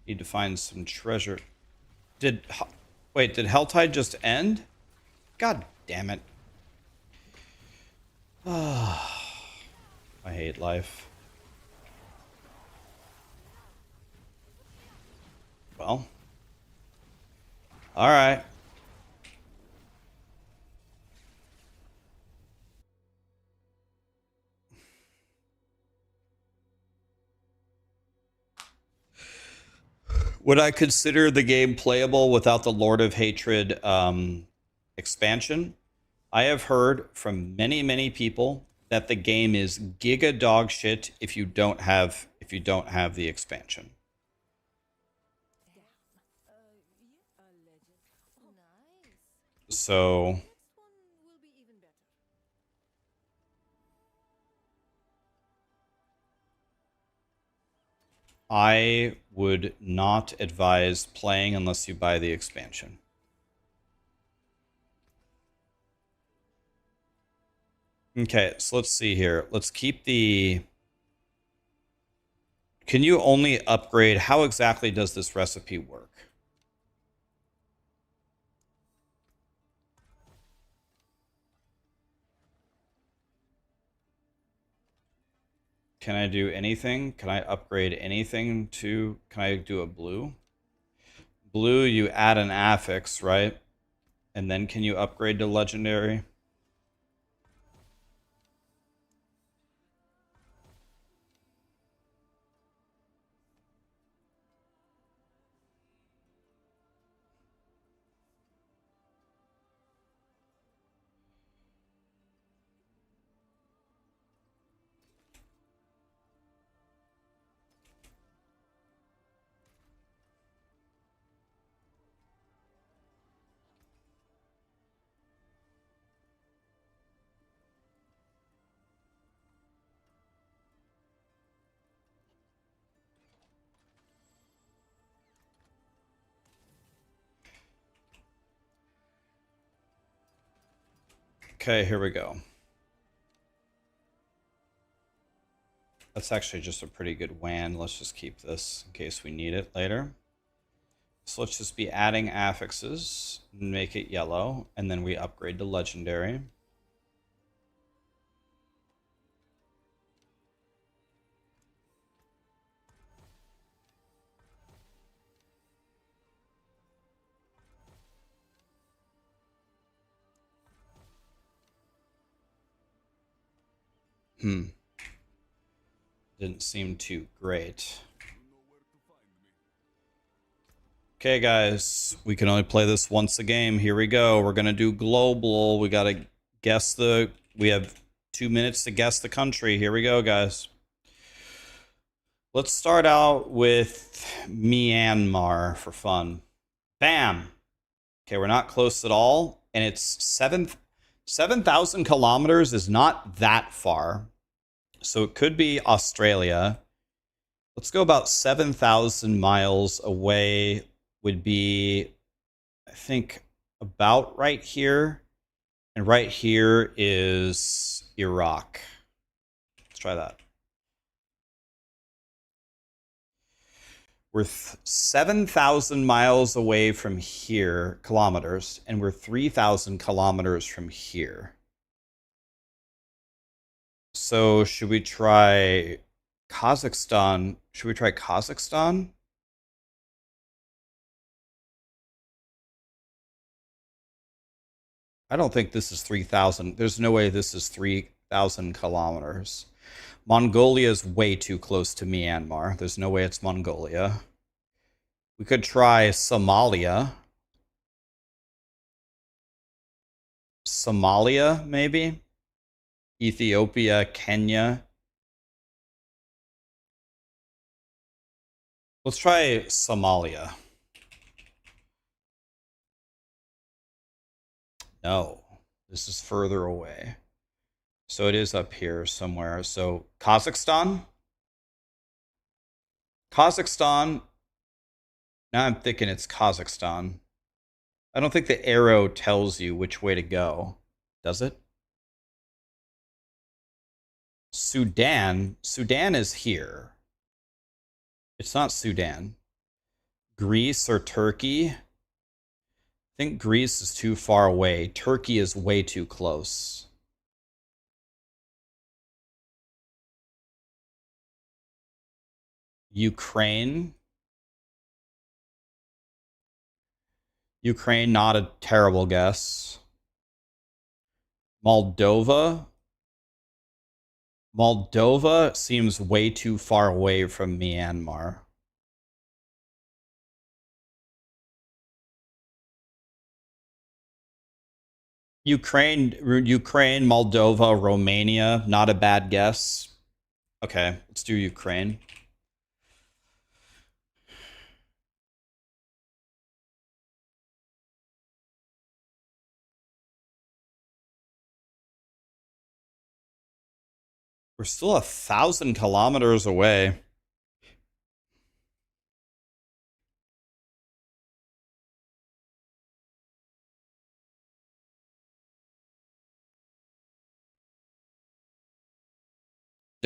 Need to find some treasure. Wait, did Helltide just end? God damn it. I hate life. Well. All right. Would I consider the game playable without the Lord of Hatred expansion? I have heard from many people that the game is giga dog shit if you don't have the expansion. Nice. So Next one will be even better. I would not advise playing unless you buy the expansion. Okay, so let's see here. Let's keep the... Can you only upgrade? How exactly does this recipe work? Can I do anything? Can I upgrade anything to... Can I do a blue? Blue, you add an affix, right? And then can you upgrade to legendary? Okay, here we go. That's actually just a pretty good WAN. Let's just keep this in case we need it later. So let's just be adding affixes, make it yellow, and then we upgrade to legendary. Didn't seem too great. Okay, guys, we can only play this once a game. Here we go. We're gonna do global. We gotta guess the... We have 2 minutes to guess the country. Here we go, guys. Let's start out with Myanmar for fun. Bam! Okay, we're not close at all. And it's 7,000 kilometers is not that far. So it could be Australia. Let's go about 7,000 miles away would be, I think, about right here. And right here is Iraq. Let's try that. We're 7,000 miles away from here, kilometers, and we're 3,000 kilometers from here. So should we try Kazakhstan? Should we try Kazakhstan? I don't think this is 3,000. There's no way this is 3,000 kilometers. Mongolia is way too close to Myanmar. There's no way it's Mongolia. We could try Somalia. Somalia, maybe? Ethiopia, Kenya. Let's try Somalia. No, this is further away. So it is up here somewhere. So Kazakhstan? Kazakhstan. Now I'm thinking it's Kazakhstan. I don't think the arrow tells you which way to go. Does it? Sudan. Sudan is here. It's not Sudan. Greece or Turkey? I think Greece is too far away. Turkey is way too close. Ukraine? Ukraine, not a terrible guess. Moldova? Moldova seems way too far away from Myanmar. Ukraine, Moldova, Romania, not a bad guess. Okay, let's do Ukraine. We're still 1,000 kilometers away.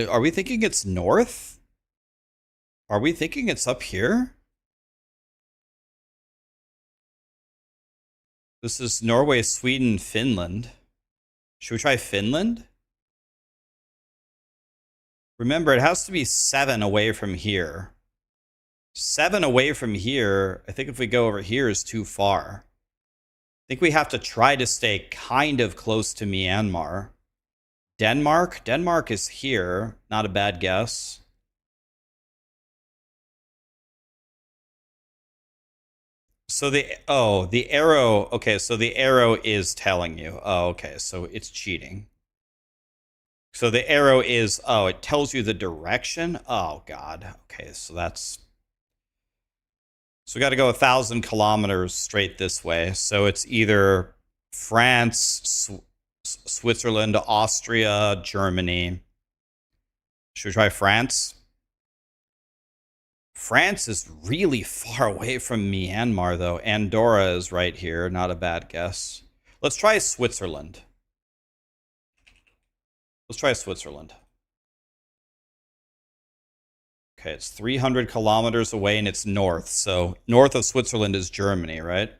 Are we thinking it's north? Are we thinking it's up here? This is Norway, Sweden, Finland. Should we try Finland? Remember, it has to be 7 away from here. 7 away from here, I think if we go over here is too far. I think we have to try to stay kind of close to Myanmar. Denmark? Denmark is here. Not a bad guess. So the arrow, okay, so the arrow is telling you. Oh, okay, so it's cheating. So the arrow is, oh, it tells you the direction? Oh, God. Okay, so that's... So we got to go 1,000 kilometers straight this way. So it's either France, Switzerland, Austria, Germany. Should we try France? France is really far away from Myanmar, though. Andorra is right here. Not a bad guess. Let's try Switzerland. Let's try Switzerland. Okay, it's 300 kilometers away and it's north. So north of Switzerland is Germany, right?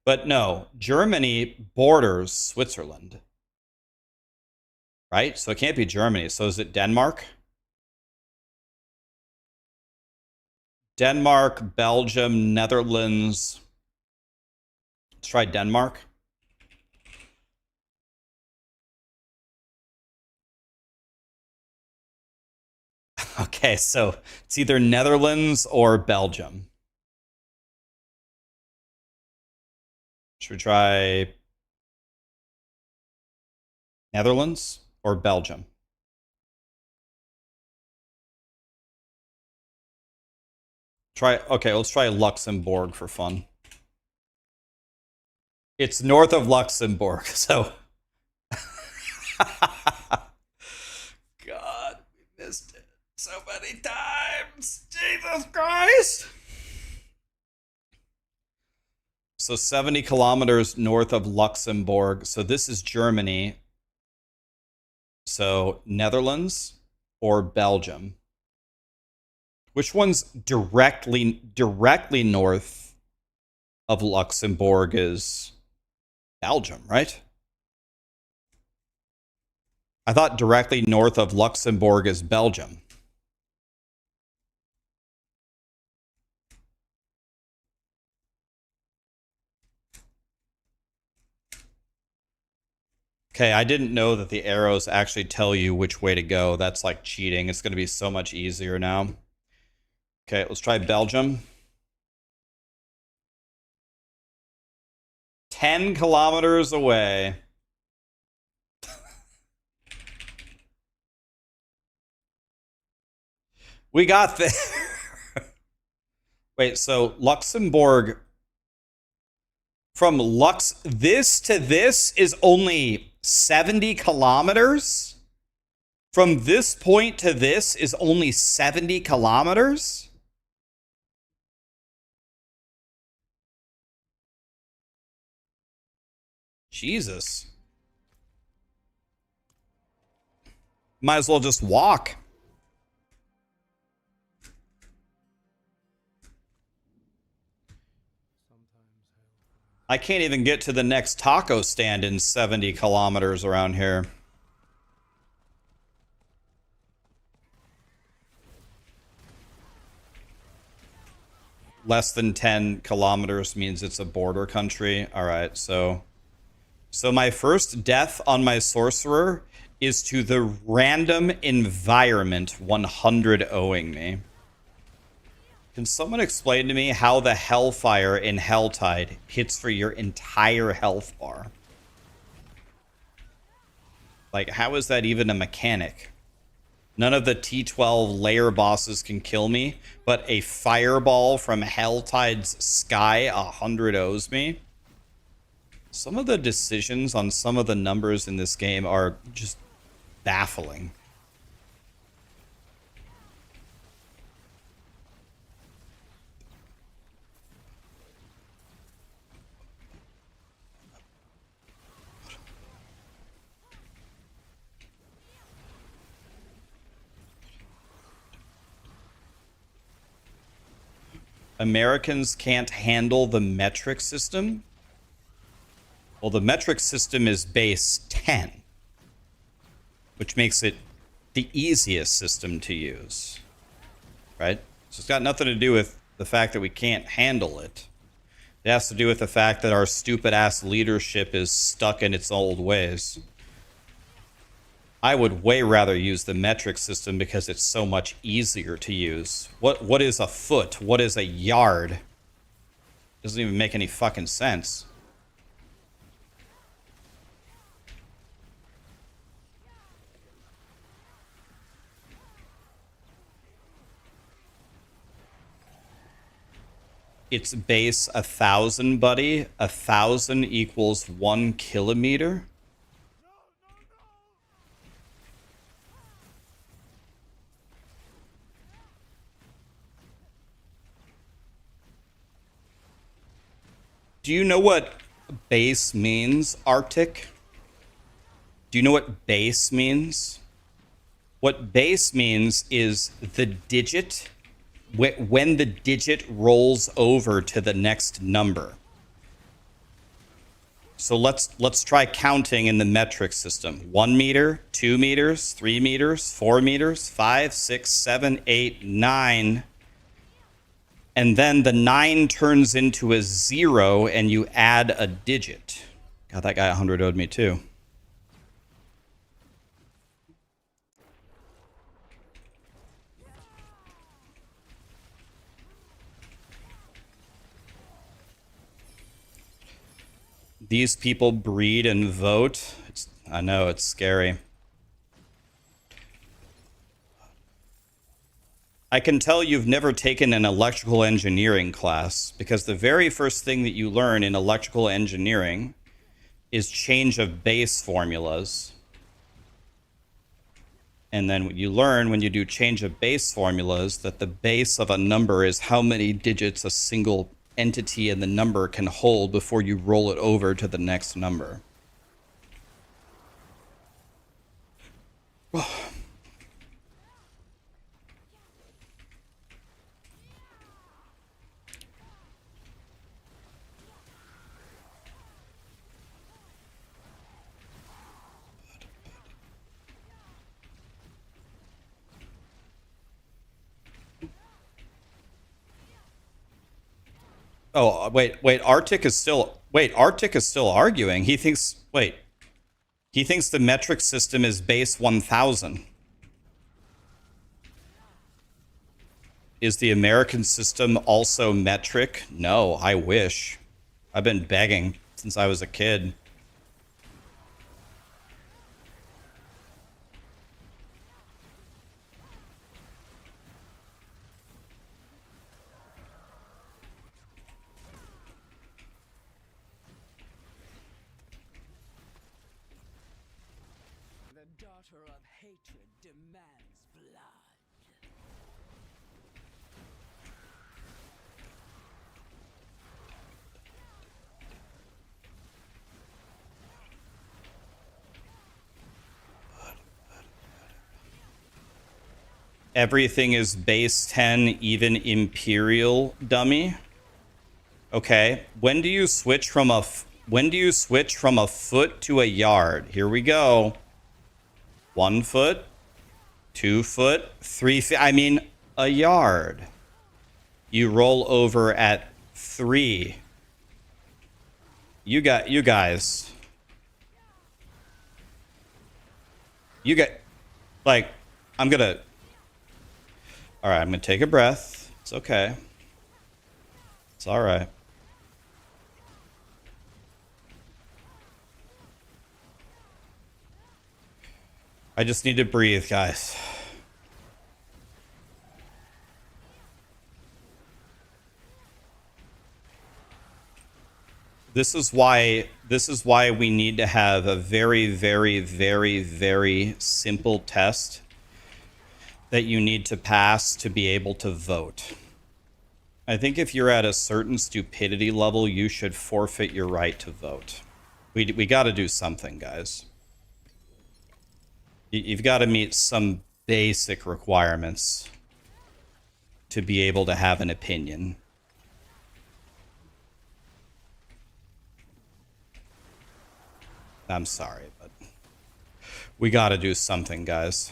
But no, Germany borders Switzerland. Right? So it can't be Germany. So is it Denmark? Denmark, Belgium, Netherlands. Let's try Denmark. Okay, so it's either Netherlands or Belgium. Should we try Netherlands or Belgium? Okay, let's try Luxembourg for fun. It's north of Luxembourg, so God, we missed it so many times. Jesus Christ. So 70 kilometers north of Luxembourg. So this is Germany. So Netherlands or Belgium. Which one's directly north of Luxembourg is Belgium, right? I thought directly north of Luxembourg is Belgium. Okay, I didn't know that the arrows actually tell you which way to go. That's like cheating. It's going to be so much easier now. Okay, let's try Belgium. 10 kilometers away. We got there. Wait, so Luxembourg, from this to this is only 70 kilometers? From this point to this is only 70 kilometers? Jesus. Might as well just walk. I can't even get to the next taco stand in 70 kilometers around here. Less than 10 kilometers means it's a border country. All right, so my first death on my sorcerer is to the random environment 100 owing me. Can someone explain to me how the Hellfire in Helltide hits for your entire health bar? Like, how is that even a mechanic? None of the T12 layer bosses can kill me, but a fireball from Helltide's sky 100 owes me. Some of the decisions on some of the numbers in this game are just baffling. Americans can't handle the metric system? Well, the metric system is base 10, which makes it the easiest system to use, right? So it's got nothing to do with the fact that we can't handle it. It has to do with the fact that our stupid-ass leadership is stuck in its old ways. I would way rather use the metric system because it's so much easier to use. What is a foot? What is a yard? Doesn't even make any fucking sense. It's base 1,000, buddy. 1,000 equals 1 kilometer. Do you know what base means, Arctic? Do you know what base means? What base means is the digit, when the digit rolls over to the next number. So let's try counting in the metric system. 1 meter, 2 meters, 3 meters, 4 meters, 5, 6, 7, 8, 9. And then the 9 turns into a 0 and you add a digit. God, that guy 100 owed me too. These people breed and vote. I know, it's scary. I can tell you've never taken an electrical engineering class because the very first thing that you learn in electrical engineering is change of base formulas. And then you learn when you do change of base formulas that the base of a number is how many digits a single entity in the number can hold before you roll it over to the next number. Oh, wait, Arctic is still arguing. He thinks the metric system is base 1,000. Is the American system also metric? No, I wish. I've been begging since I was a kid. The daughter of hatred demands blood. Everything is base 10, even Imperial, dummy. Okay, when do you switch from a foot to a yard? Here we go. 1 foot, 2 foot, 3 feet. I mean, a yard. You roll over at 3. You guys. You get, like, I'm gonna. All right, I'm gonna take a breath. It's okay. It's all right. I just need to breathe, guys. This is why we need to have a very, very, very, very simple test that you need to pass to be able to vote. I think if you're at a certain stupidity level, you should forfeit your right to vote. We got to do something, guys. You've got to meet some basic requirements to be able to have an opinion. I'm sorry, but we got to do something, guys.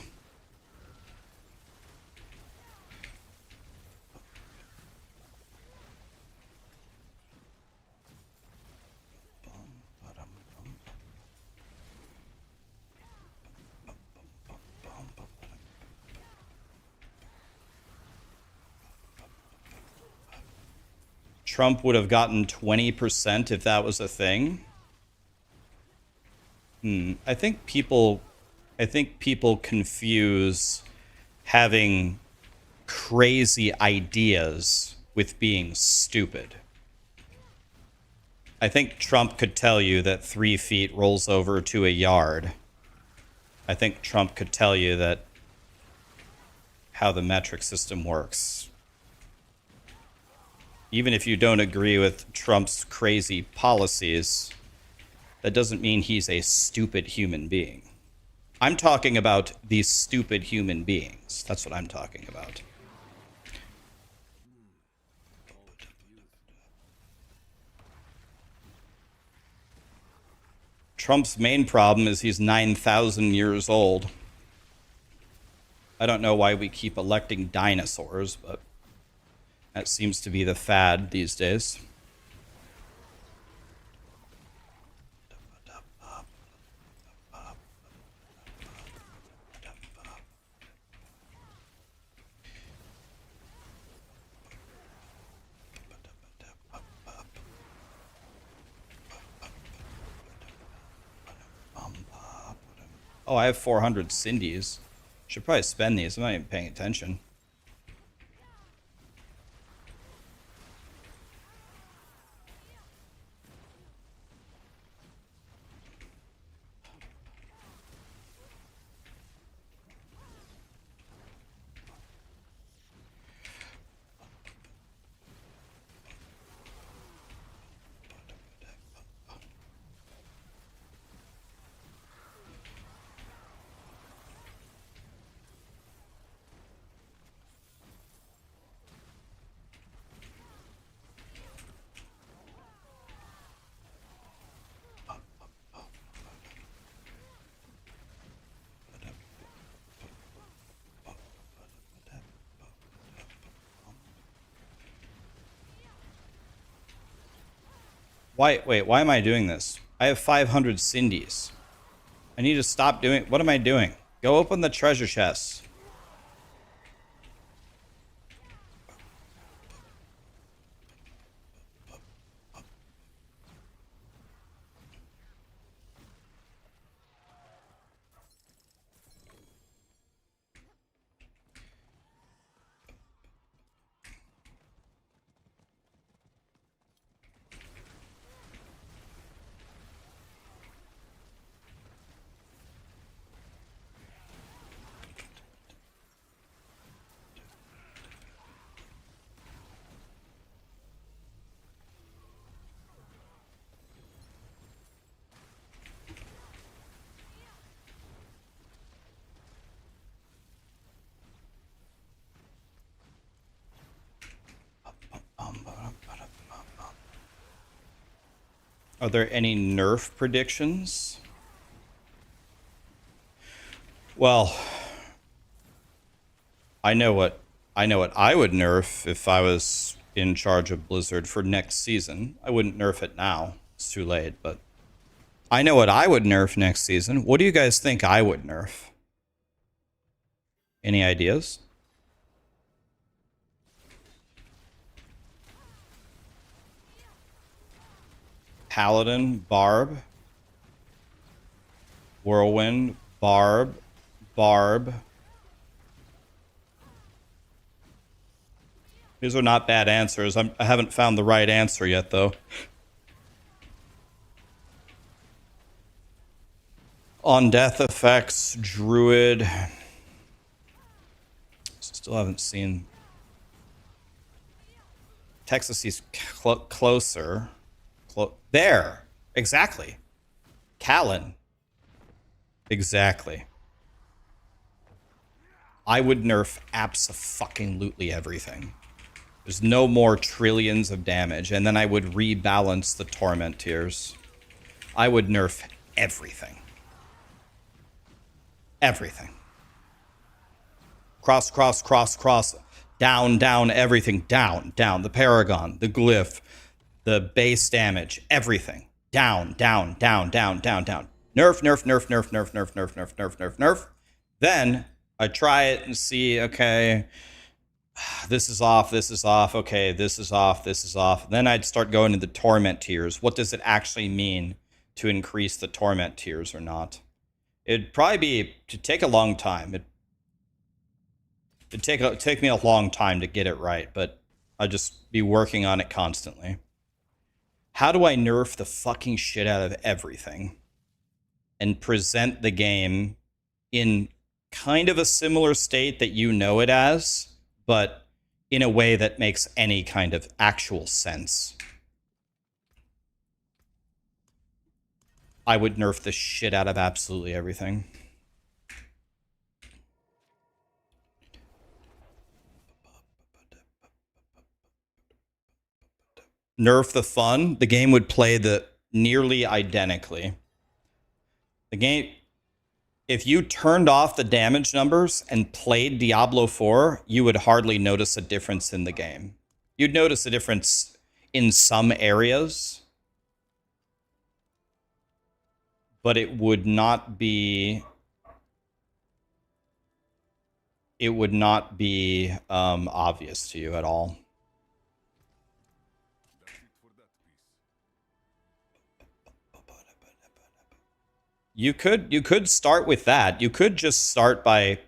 Trump would have gotten 20% if that was a thing. I think people confuse having crazy ideas with being stupid. I think Trump could tell you that 3 feet rolls over to a yard. I think Trump could tell you that how the metric system works. Even if you don't agree with Trump's crazy policies, that doesn't mean he's a stupid human being. I'm talking about these stupid human beings. That's what I'm talking about. Trump's main problem is he's 9,000 years old. I don't know why we keep electing dinosaurs, but that seems to be the fad these days. Oh, I have 400 Cindy's. Should probably spend these. I'm not even paying attention. Wait, why am I doing this? I have 500 Cindy's. I need to stop doing... What am I doing? Go open the treasure chest. Are there any nerf predictions? Well, I know what I would nerf if I was in charge of Blizzard for next season. I wouldn't nerf it now. It's too late, but I know what I would nerf next season. What do you guys think I would nerf? Any ideas? Paladin, Barb, Whirlwind, Barb, Barb. These are not bad answers. I haven't found the right answer yet, though. On death effects, Druid. Still haven't seen. Texas is closer. There. Exactly. Callan. Exactly. I would nerf abso-fucking-lutely everything. There's no more trillions of damage, and then I would rebalance the torment tiers. I would nerf everything. Everything. Cross, cross, cross, cross. Down, down, everything. Down, down. The Paragon, the Glyph, the base damage, everything. Down, down, down, down, down, down. Nerf, nerf, nerf, nerf, nerf, nerf, nerf, nerf, nerf, nerf, nerf. Then I try it and see, okay, this is off, this is off, okay, this is off, this is off. Then I'd start going to the torment tiers. What does it actually mean to increase the torment tiers or not? It'd probably take a long time. It'd take me a long time to get it right, but I'd just be working on it constantly. How do I nerf the fucking shit out of everything and present the game in kind of a similar state that you know it as, but in a way that makes any kind of actual sense? I would nerf the shit out of absolutely everything. Nerf the fun. The game would play nearly identically. The game, if you turned off the damage numbers and played Diablo 4, you would hardly notice a difference in the game. You'd notice a difference in some areas, but it would not be obvious to you at all. You could start with that. You could just start by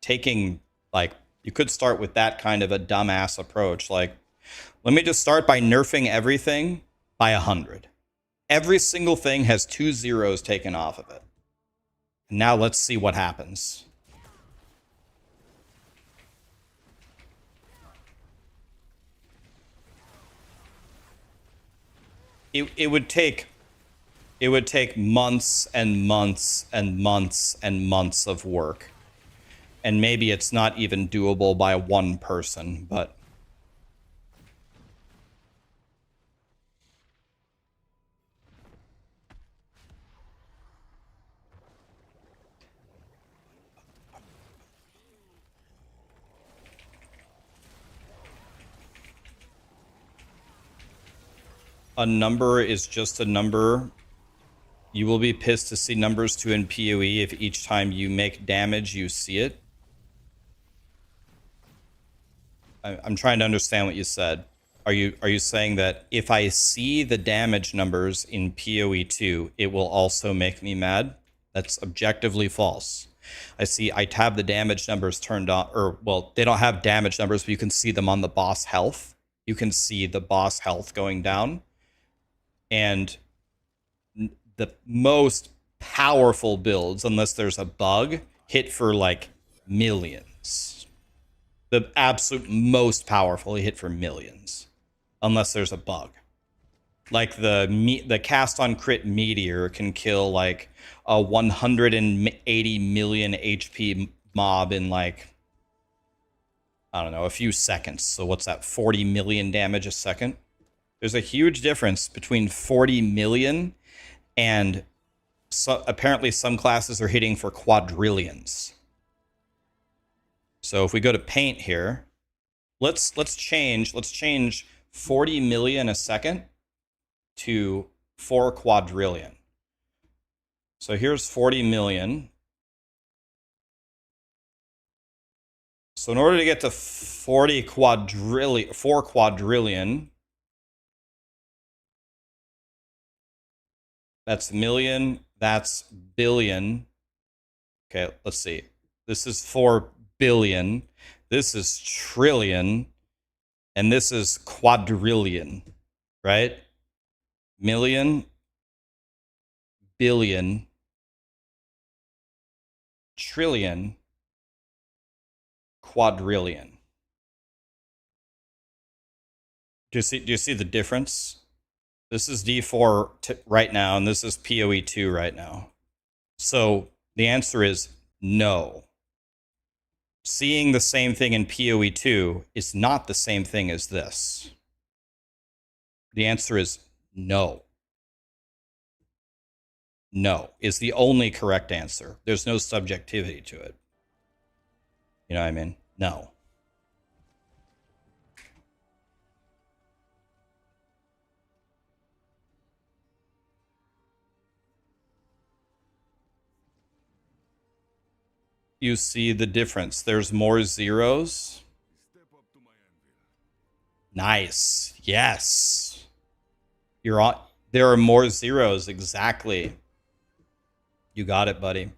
taking, like, you could start with that kind of a dumbass approach. Like, let me just start by nerfing everything by 100. Every single thing has 2 zeros taken off of it. Now let's see what happens. It would take months and months and months and months of work. And maybe it's not even doable by one person, but a number is just a number. You will be pissed to see numbers 2 in PoE if each time you make damage, you see it. I'm trying to understand what you said. Are you saying that if I see the damage numbers in PoE 2, it will also make me mad? That's objectively false. I have the damage numbers turned on, or, well, they don't have damage numbers, but you can see them on the boss health. You can see the boss health going down. And the most powerful builds, unless there's a bug, hit for like millions. The absolute most powerful hit for millions, unless there's a bug. Like the cast on crit meteor can kill like a 180 million HP mob in like, I don't know, a few seconds. So what's that? 40 million damage a second. There's a huge difference between 40 million and apparently some classes are hitting for quadrillions. So if we go to paint here, let's change 40 million a second to 4 quadrillion. So here's 40 million. So in order to get to 4 quadrillion, that's million, that's billion. Okay, let's see. This is 4 billion. This is trillion. And this is quadrillion, right? Million, billion, trillion, quadrillion. Do you see the difference? This is D4 right now, and this is PoE 2 right now. So the answer is no. Seeing the same thing in PoE 2 is not the same thing as this. The answer is no. No is the only correct answer. There's no subjectivity to it. You know what I mean? No. You see the difference. There's more zeros. Step up to my anvil. Nice. Yes. You're on. There are more zeros. Exactly. You got it, buddy.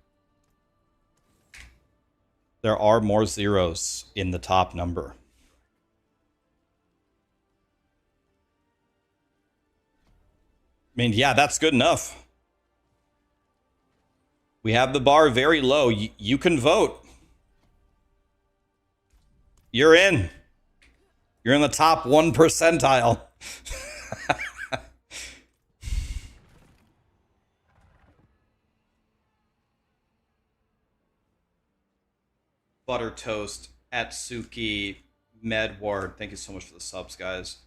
There are more zeros in the top number. I mean, yeah, that's good enough. We have the bar very low. You can vote. You're in. You're in the top 1 percentile. Butter Toast, Atsuki, Medward. Thank you so much for the subs, guys.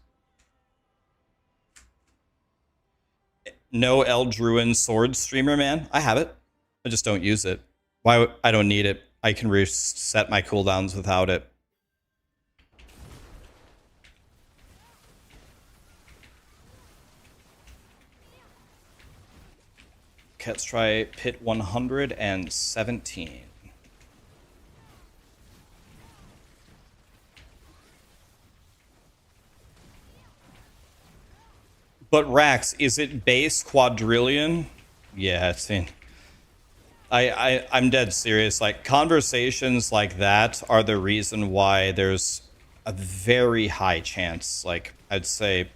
No Eldruin sword streamer, man. I have it. I just don't use it. Why? I don't need it. I can reset my cooldowns without it. Okay, let's try pit 117. But Rax, is it base quadrillion? Yeah, it's in. I'm dead serious. Like, conversations like that are the reason why there's a very high chance. Like, I'd say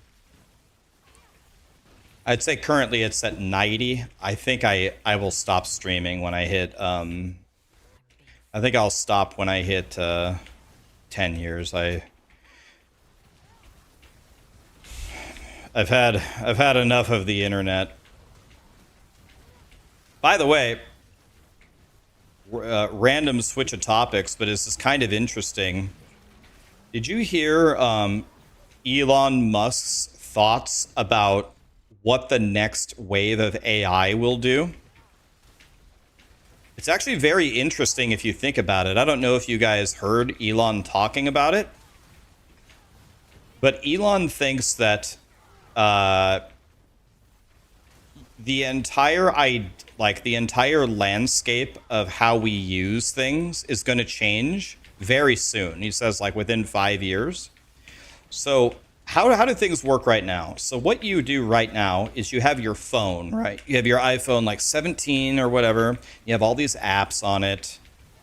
currently it's at 90. I think I will stop streaming when I hit I think I'll stop when I hit 10 years. I've had enough of the internet. By the way, random switch of topics, but this is kind of interesting. Did you hear Elon Musk's thoughts about what the next wave of AI will do? It's actually very interesting if you think about it. I don't know if you guys heard Elon talking about it, but Elon thinks that the entire landscape of how we use things is going to change very soon. He says like within 5 years. So how do things work right now? So what you do right now is you have your phone, right? You have your iPhone like 17 or whatever. You have all these apps on it.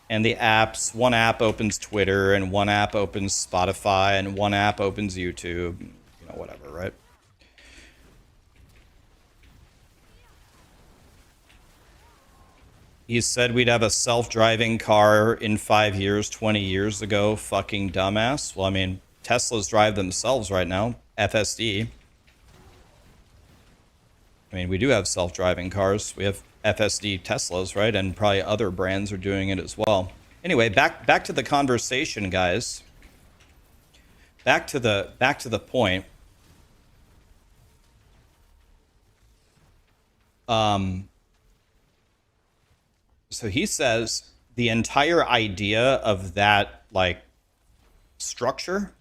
And the apps, one app opens Twitter and one app opens Spotify and one app opens YouTube, you know, whatever, right? He said we'd have a self-driving car in 5 years, 20 years ago. Fucking dumbass. Well, I mean, Teslas drive themselves right now. FSD. I mean, we do have self-driving cars. We have FSD Teslas, right? And probably other brands are doing it as well. Anyway, back to the conversation, guys. Back to the point. So he says the entire idea of that like structure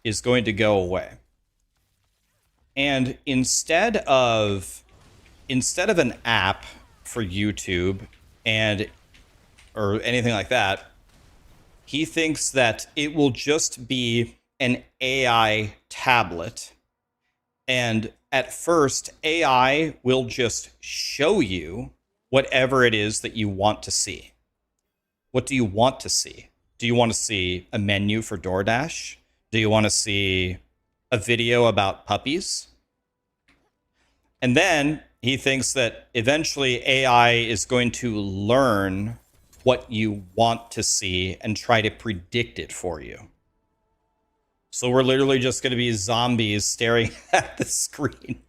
is going to go away. And instead of an app for YouTube and or anything like that, he thinks that it will just be an AI tablet. And at first, AI will just show you whatever it is that you want to see. What do you want to see? Do you want to see a menu for DoorDash? Do you want to see a video about puppies? And then he thinks that eventually AI is going to learn what you want to see and try to predict it for you. So we're literally just going to be zombies staring at the screen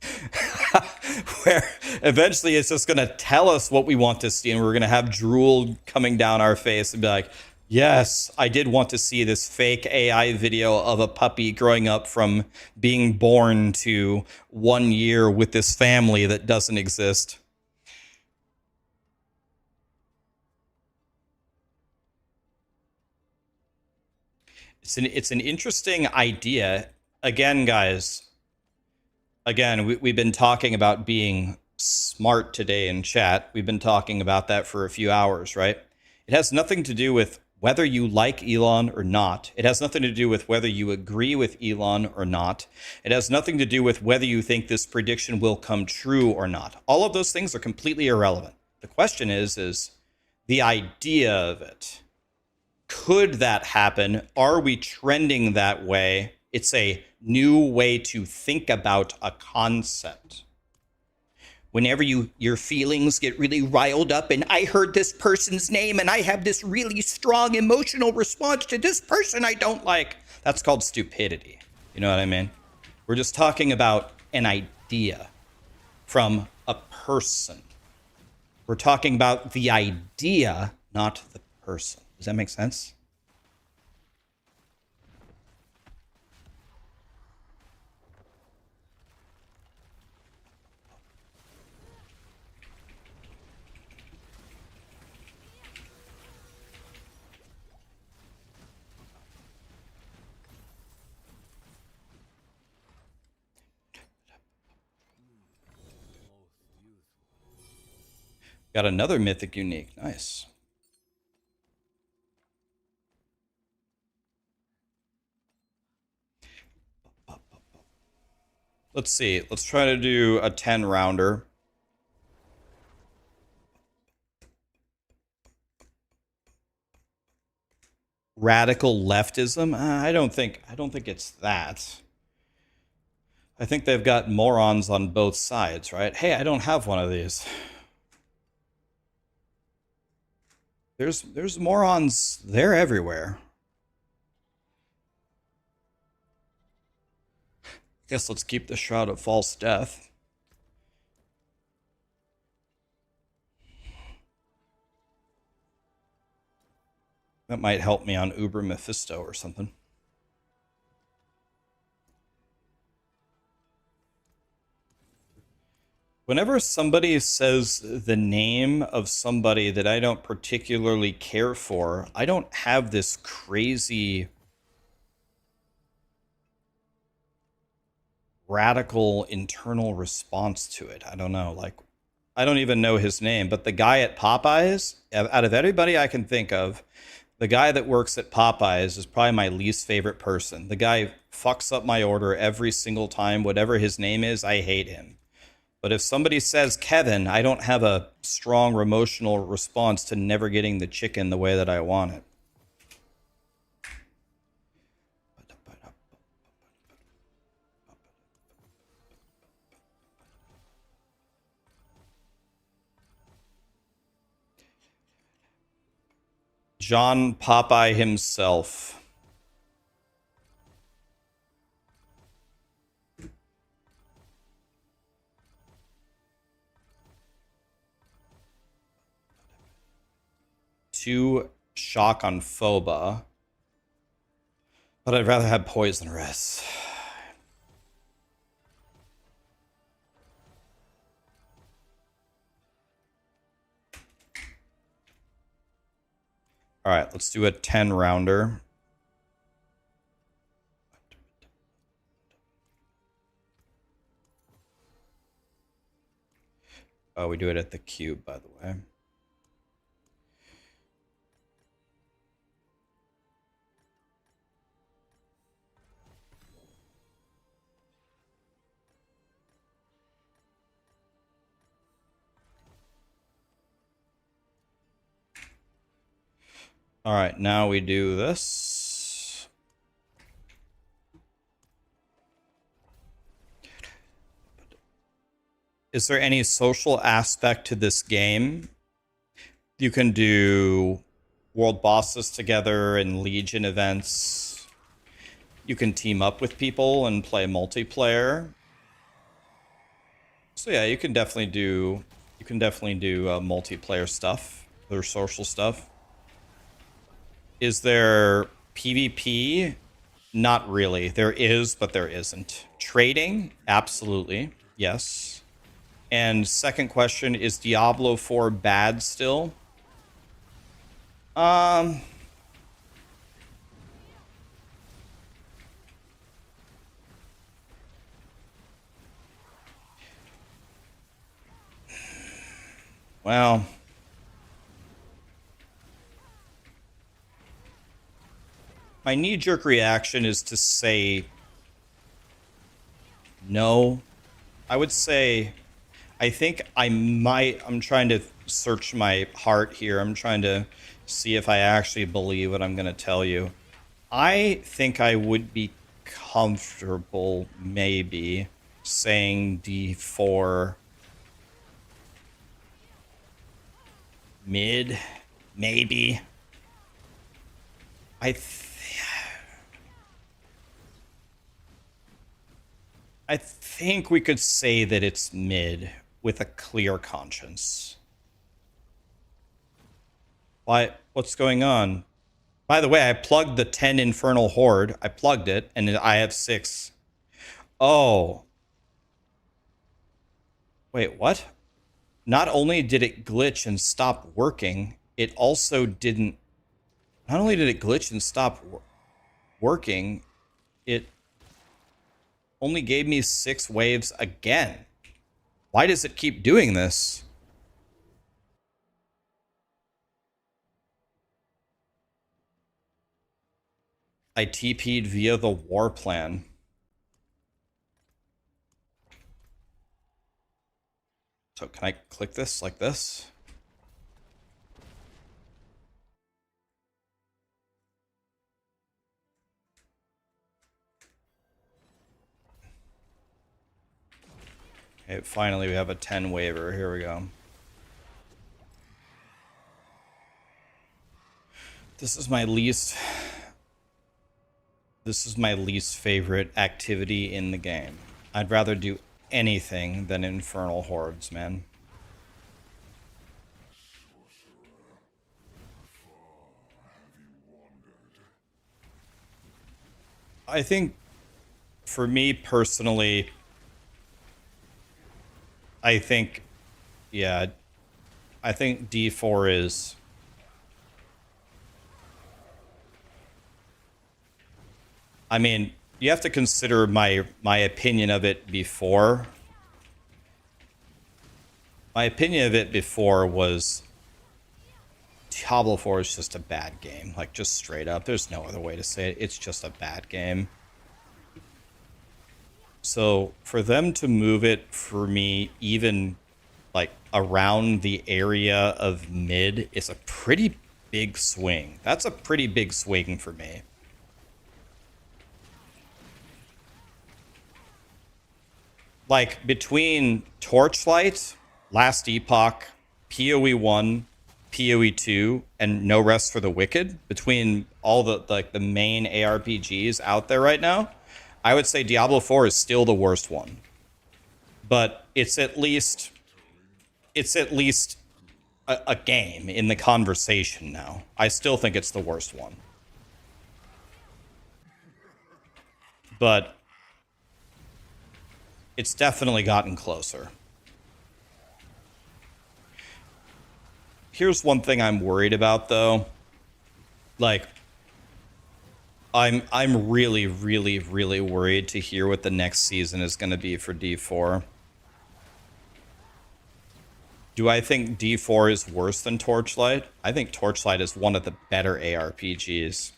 where eventually it's just going to tell us what we want to see, and we're going to have drool coming down our face and be like, yes, I did want to see this fake AI video of a puppy growing up from being born to 1 year with this family that doesn't exist. It's an interesting idea. Again, guys, we've been talking about being smart today in chat. We've been talking about that for a few hours, right? It has nothing to do with whether you like Elon or not. It has nothing to do with whether you agree with Elon or not. It has nothing to do with whether you think this prediction will come true or not. All of those things are completely irrelevant. The question is the idea of it. Could that happen? Are we trending that way? It's a new way to think about a concept. Whenever your feelings get really riled up and I heard this person's name and I have this really strong emotional response to this person I don't like, that's called stupidity. You know what I mean? We're just talking about an idea from a person. We're talking about the idea, not the person. Does that make sense? Got another mythic unique. Nice. Let's see. Let's try to do a 10 rounder. Radical leftism? I don't think it's that. I think they've got morons on both sides, right? Hey, I don't have one of these. There's morons. They're everywhere. Guess let's keep the Shroud of False Death. That might help me on Uber Mephisto or something. Whenever somebody says the name of somebody that I don't particularly care for, I don't have this crazy radical internal response to it. I don't know. Like, I don't even know his name, but the guy at Popeyes, out of everybody I can think of, the guy that works at Popeyes is probably my least favorite person. The guy fucks up my order every single time. Whatever his name is, I hate him. But if somebody says Kevin, I don't have a strong emotional response to never getting the chicken the way that I want it. John Popeye himself. Two shock on Phoba. But I'd rather have Poisonous. All right, let's do a 10 rounder. Oh, we do it at the cube, by the way. All right, now we do this. Is there any social aspect to this game? You can do world bosses together and Legion events. You can team up with people and play multiplayer. So yeah, you can definitely do multiplayer stuff or social stuff. Is there PvP? Not really. There is, but there isn't. Trading? Absolutely. Yes. And second question, is Diablo 4 bad still? Well, my knee-jerk reaction is to say no. I would say, I think I'm trying to search my heart here. I'm trying to see if I actually believe what I'm going to tell you. I think I would be comfortable maybe saying D4 mid, maybe. I think we could say that it's mid with a clear conscience. What's going on? By the way, I plugged the 10 Infernal Horde. I plugged it, and I have 6. Oh. Wait, what? Not only did it glitch and stop working, it also didn't... Not only did it glitch and stop working, it only gave me 6 waves again. Why does it keep doing this? I TP'd via the war plan. So can I click this like this? Okay, finally we have a 10 waiver. Here we go. This is my least favorite activity in the game. I'd rather do anything than Infernal Hordes, man. I think, for me personally, I think D4 is... I mean, you have to consider my opinion of it before. My opinion of it before was Diablo 4 is just a bad game. Like, just straight up. There's no other way to say it. It's just a bad game. So, for them to move it, for me, even, like, around the area of mid is a pretty big swing. That's a pretty big swing for me. Like, between Torchlight, Last Epoch, PoE 1, PoE 2, and No Rest for the Wicked, between all the main ARPGs out there right now, I would say Diablo 4 is still the worst one. But it's at least a game in the conversation now. I still think it's the worst one. But it's definitely gotten closer. Here's one thing I'm worried about, though. Like, I'm really, really, really worried to hear what the next season is going to be for D4. Do I think D4 is worse than Torchlight? I think Torchlight is one of the better ARPGs.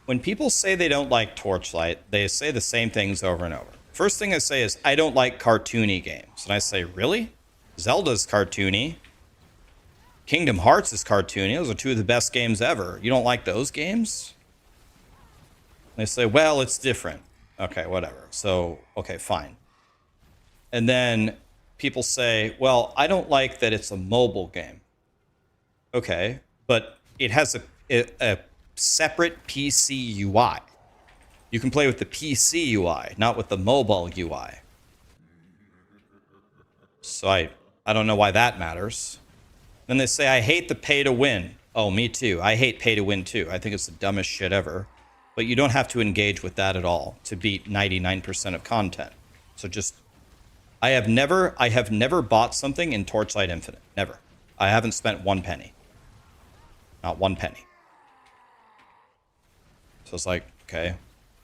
When people say they don't like Torchlight, they say the same things over and over. First thing I say is, I don't like cartoony games. And I say, really? Zelda's cartoony. Kingdom Hearts is cartoony. Those are two of the best games ever. You don't like those games? They say, well, it's different. Okay, whatever. So, okay, fine. And then people say, well, I don't like that it's a mobile game. Okay, but it has a separate PC UI. You can play with the PC UI, not with the mobile UI. So I don't know why that matters. Then they say, I hate the pay to win. Oh, me too. I hate pay to win too. I think it's the dumbest shit ever. But you don't have to engage with that at all to beat 99% of content. So just, I have never bought something in Torchlight Infinite. Never. I haven't spent 1 penny. Not 1 penny. So it's like, okay,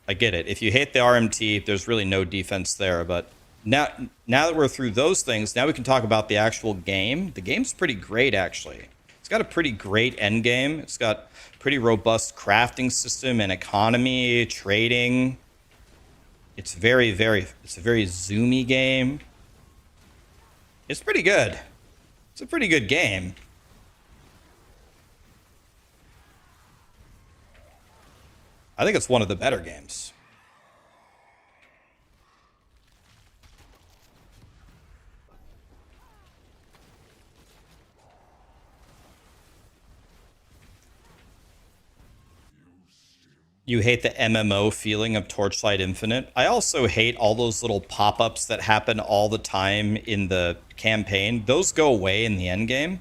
I get it. If you hate the RMT, there's really no defense there. But now that we're through those things, now we can talk about the actual game. The game's pretty great, actually. It's got a pretty great end game. It's got pretty robust crafting system and economy, trading. It's a very zoomy game. It's pretty good. It's a pretty good game. I think it's one of the better games. You hate the MMO feeling of Torchlight Infinite. I also hate all those little pop-ups that happen all the time in the campaign. Those go away in the endgame.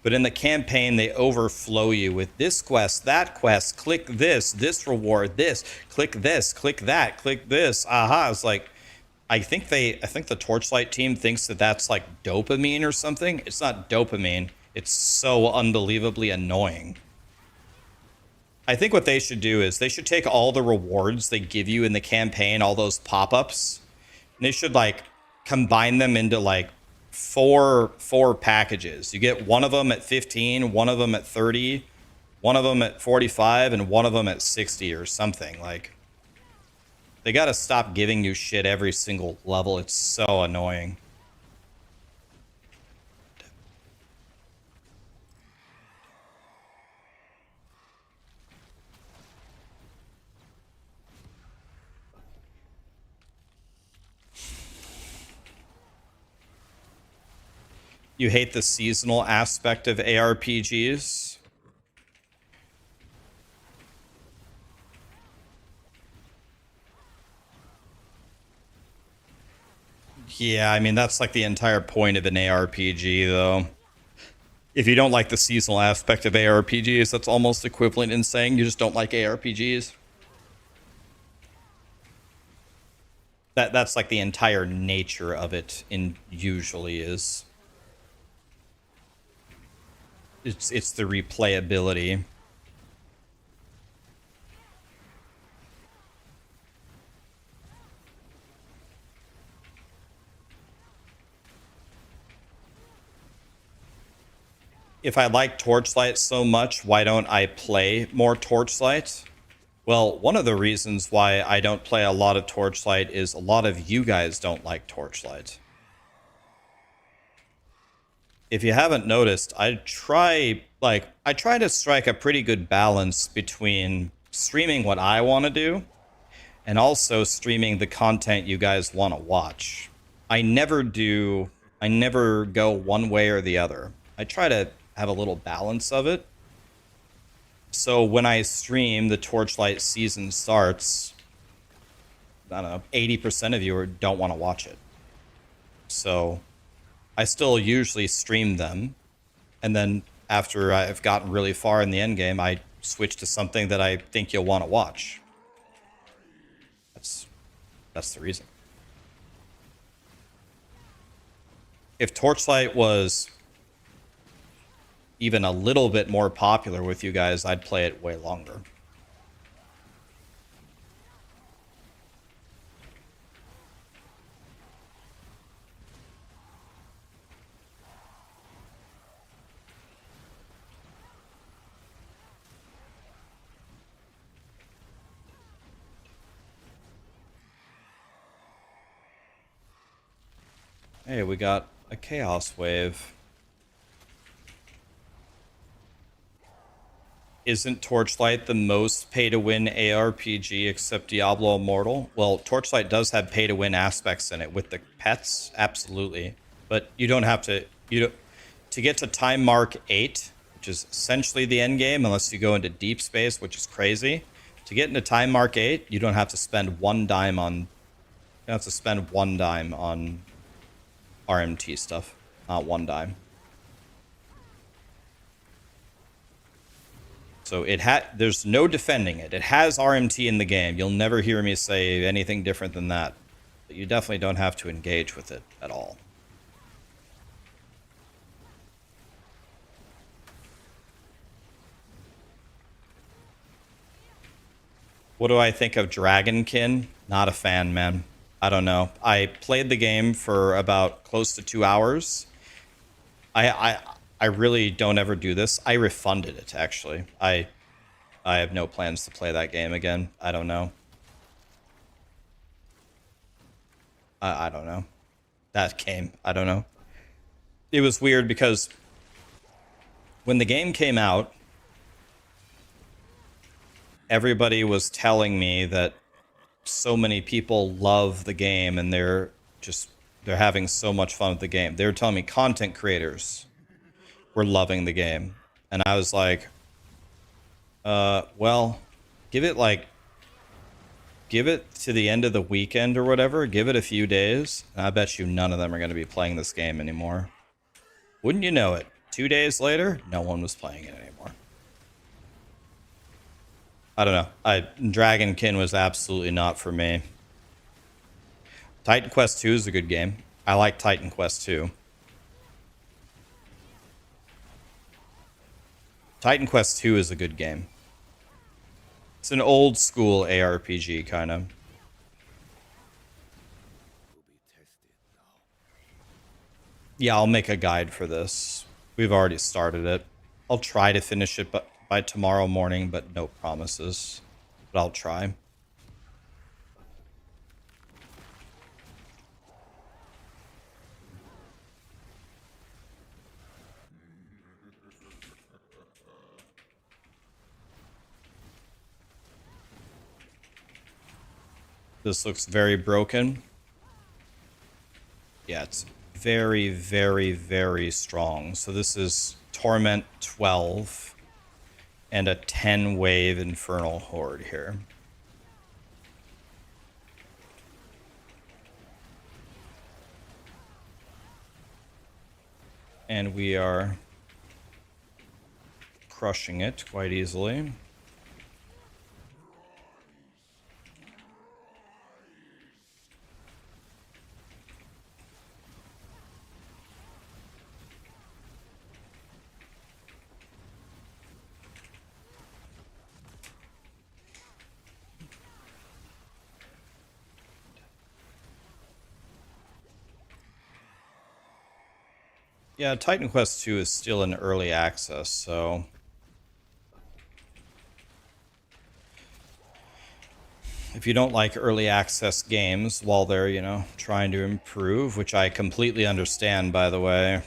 But in the campaign, they overflow you with this quest, that quest, click this reward, this, click that, click this. Aha. It's like, I think the Torchlight team thinks that that's like dopamine or something. It's not dopamine. It's so unbelievably annoying. I think what they should do is they should take all the rewards they give you in the campaign, all those pop-ups, and they should like combine them into like four packages. You get one of them at 15, one of them at 30, one of them at 45, and one of them at 60 or something. Like, they got to stop giving you shit every single level. It's so annoying. You hate the seasonal aspect of ARPGs? Yeah, I mean, that's like the entire point of an ARPG, though. If you don't like the seasonal aspect of ARPGs, that's almost equivalent in saying you just don't like ARPGs. That's like the entire nature of it, in usually is. It's the replayability. If I like Torchlight so much, why don't I play more Torchlight? Well, one of the reasons why I don't play a lot of Torchlight is a lot of you guys don't like Torchlight. If you haven't noticed, I try to strike a pretty good balance between streaming what I want to do and also streaming the content you guys want to watch. I never go one way or the other. I try to have a little balance of it. So when I stream, the Torchlight season starts, I don't know, 80% of you don't want to watch it. So I still usually stream them, and then after I've gotten really far in the end game, I switch to something that I think you'll want to watch. That's the reason. If Torchlight was even a little bit more popular with you guys, I'd play it way longer. Hey, we got a chaos wave. Isn't Torchlight the most pay-to-win ARPG except Diablo Immortal? Well, Torchlight does have pay-to-win aspects in it with the pets, absolutely. But you don't have to. To get to time mark 8, which is essentially the end game, unless you go into deep space, which is crazy. To get into time mark 8, you don't have to spend one dime on. You don't have to spend one dime on RMT stuff, not one dime. So there's no defending it. It has RMT in the game. You'll never hear me say anything different than that. But you definitely don't have to engage with it at all. What do I think of Dragonkin? Not a fan, man. I don't know. I played the game for about close to 2 hours. I really don't ever do this. I refunded it, actually. I have no plans to play that game again. I don't know. I don't know. That game, I don't know. It was weird because when the game came out, everybody was telling me that so many people love the game and they're having so much fun with the game. They were telling me content creators were loving the game. And I was like, well, give it to the end of the weekend or whatever. Give it a few days. And I bet you none of them are going to be playing this game anymore. Wouldn't you know it? 2 days later, no one was playing it anymore. I don't know. Dragonkin was absolutely not for me. Titan Quest 2 is a good game. I like Titan Quest 2. Titan Quest 2 is a good game. It's an old school ARPG, kind of. Yeah, I'll make a guide for this. We've already started it. I'll try to finish it by tomorrow morning, but no promises. But I'll try. This looks very broken. Yeah, it's very, very, very strong. So this is Torment 12 and a 10 wave Infernal Horde here. And we are crushing it quite easily. Yeah, Titan Quest 2 is still in early access, so if you don't like early access games while they're, trying to improve, which I completely understand, by the way.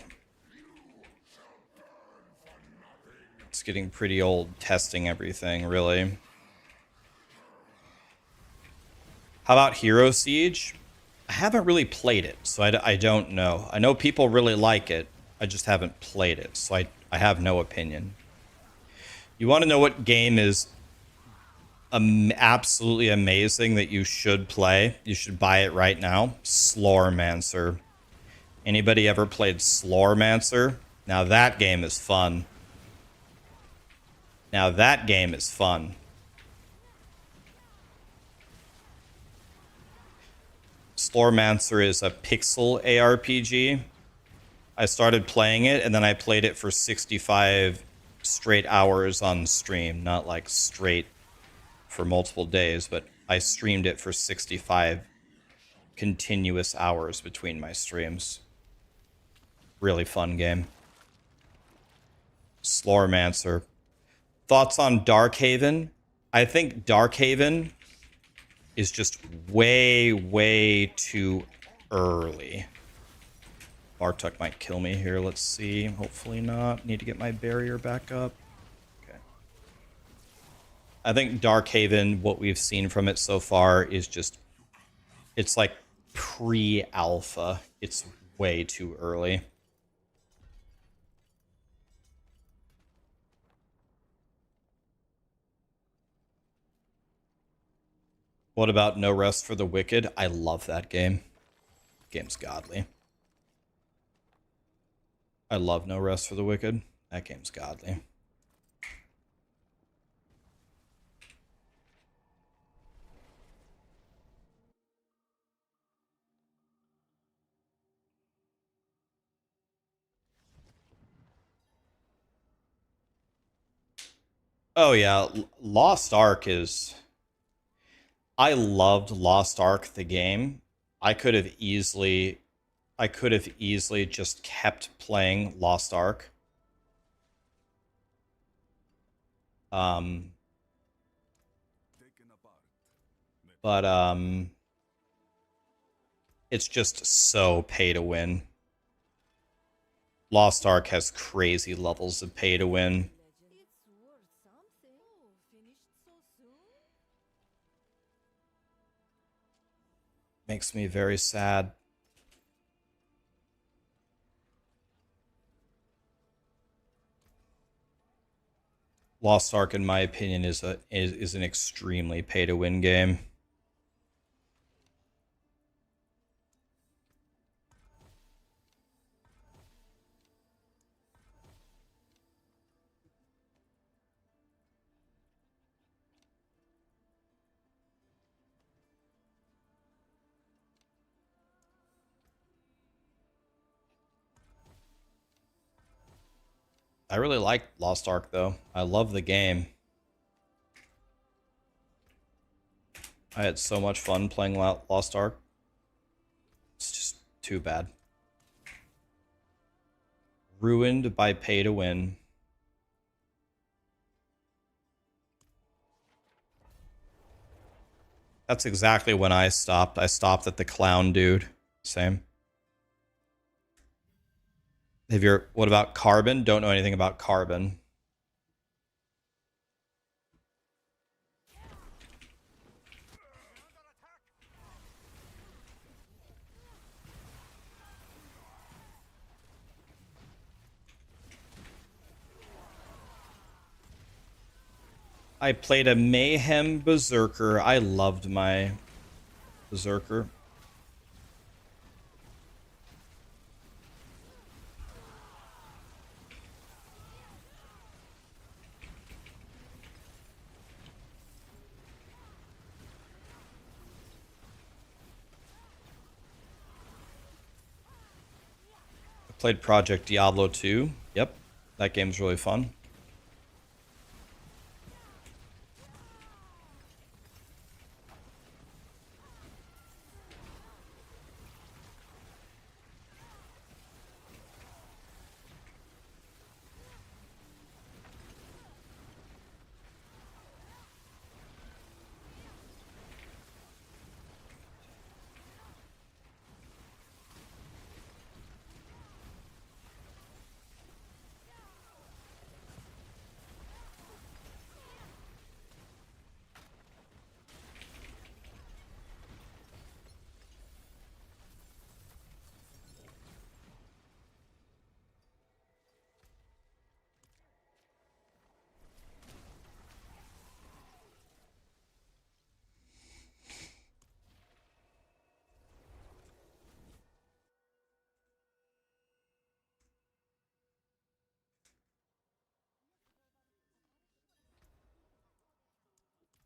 It's getting pretty old testing everything, really. How about Hero Siege? I haven't really played it, so I don't know. I know people really like it. I just haven't played it, so I have no opinion. You want to know what game is absolutely amazing that you should play? You should buy it right now. Slormancer. Anybody ever played Slormancer? Now that game is fun. Now that game is fun. Slormancer is a pixel ARPG. I started playing it, and then I played it for 65 straight hours on stream. Not like straight for multiple days, but I streamed it for 65 continuous hours between my streams. Really fun game. Slormancer. Thoughts on Darkhaven? I think Darkhaven is just way, way too early. Bartuk might kill me here. Let's see. Hopefully not. Need to get my barrier back up. Okay. I think Darkhaven, what we've seen from it so far is just... It's like pre-alpha. It's way too early. What about No Rest for the Wicked? I love that game. Game's godly. I love No Rest for the Wicked. That game's godly. Oh yeah, Lost Ark is... I loved Lost Ark, the game. I could have easily just kept playing Lost Ark. But it's just so pay to win. Lost Ark has crazy levels of pay to win. It's worth something. Oh, finished so soon? Makes me very sad. Lost Ark, in my opinion, is an extremely pay to win game. I really like Lost Ark, though. I love the game. I had so much fun playing Lost Ark. It's just too bad. Ruined by pay to win. That's exactly when I stopped. I stopped at the clown dude. Same. What about Carbon? Don't know anything about Carbon. I played a Mayhem Berserker. I loved my Berserker. I played Project Diablo 2. Yep, that game's really fun.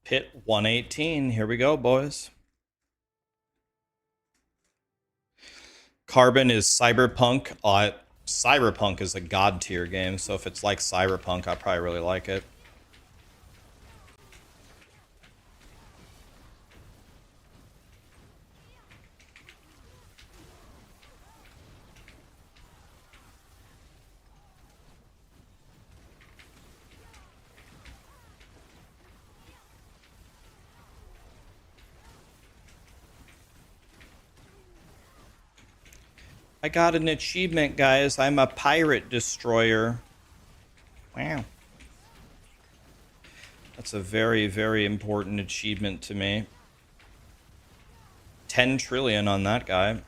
Pit 118. Here we go, boys. Carbon is cyberpunk. Cyberpunk is a god tier game, so if it's like Cyberpunk, I probably really like it. I got an achievement, guys. I'm a pirate destroyer. Wow. That's a very, very important achievement to me. 10 trillion on that guy.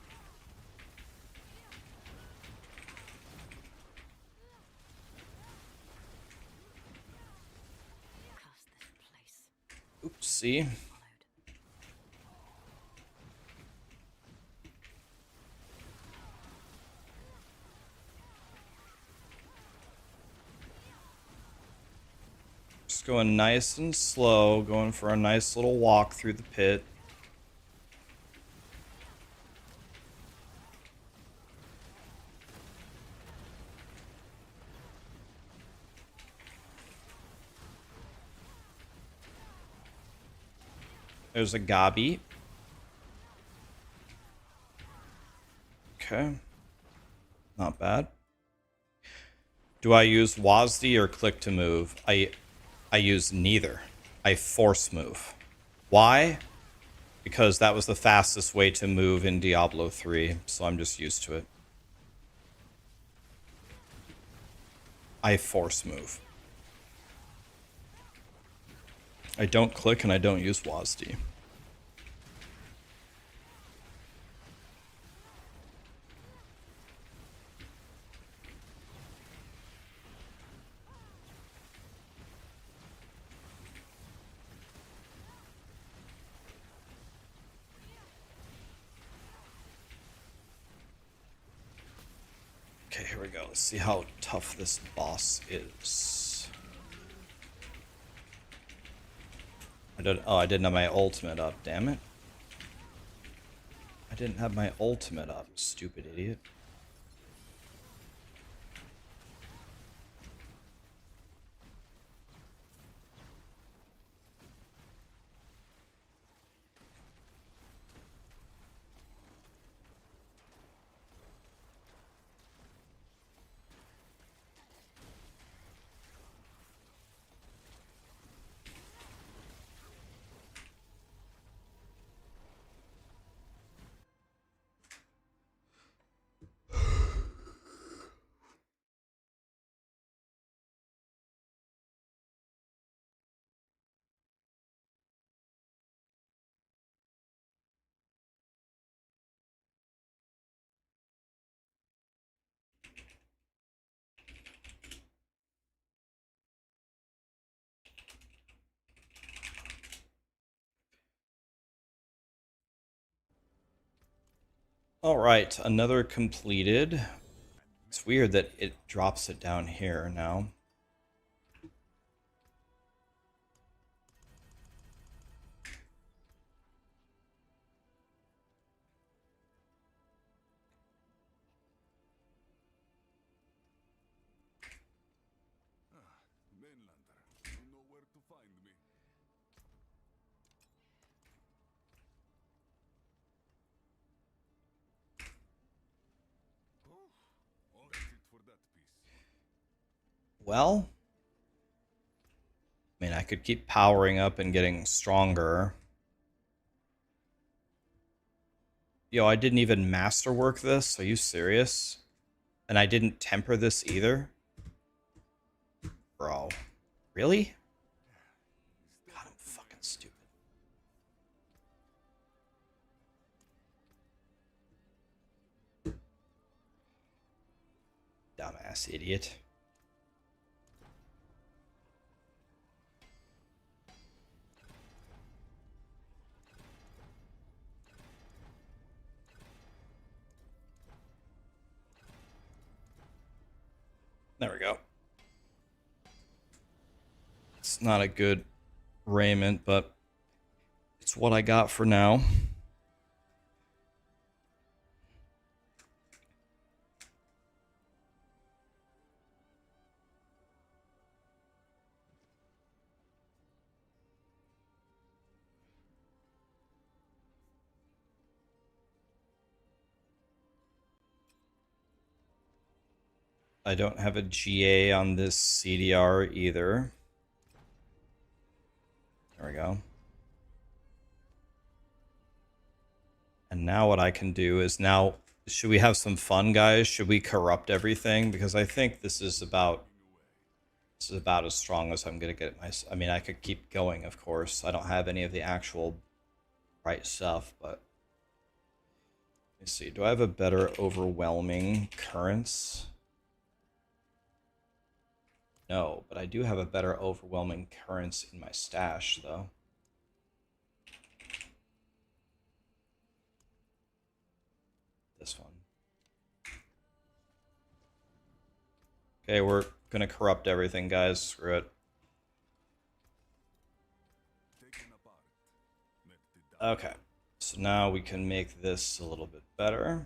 Curse this place. Oopsie. Followed. Just going nice and slow, going for a nice little walk through the pit. There's a Gabi. Okay. Not bad. Do I use WASD or click to move? I use neither. I force move. Why? Because that was the fastest way to move in Diablo 3, so I'm just used to it. I force move. I don't click and I don't use WASD. Okay, here we go. Let's see how tough this boss is. I didn't have my ultimate up, damn it. I didn't have my ultimate up, stupid idiot. All right, another completed. It's weird that it drops it down here now. Mainlander, you know where to find me. That's it for that piece. Well, I mean, I could keep powering up and getting stronger. Yo, I didn't even masterwork this. Are you serious? And I didn't temper this either? Bro. Really? God, I'm fucking stupid. Dumbass idiot. There we go. It's not a good raiment, but it's what I got for now. I don't have a GA on this CDR either. There we go. And now what I can do is now, should we have some fun, guys? Should we corrupt everything? Because I think this is about as strong as I'm gonna get my. I mean, I could keep going, of course. I don't have any of the actual right stuff, but let me see. Do I have a better overwhelming currents? No, but I do have a better overwhelming currents in my stash, though. This one. Okay, we're gonna corrupt everything, guys. Screw it. Okay, so now we can make this a little bit better.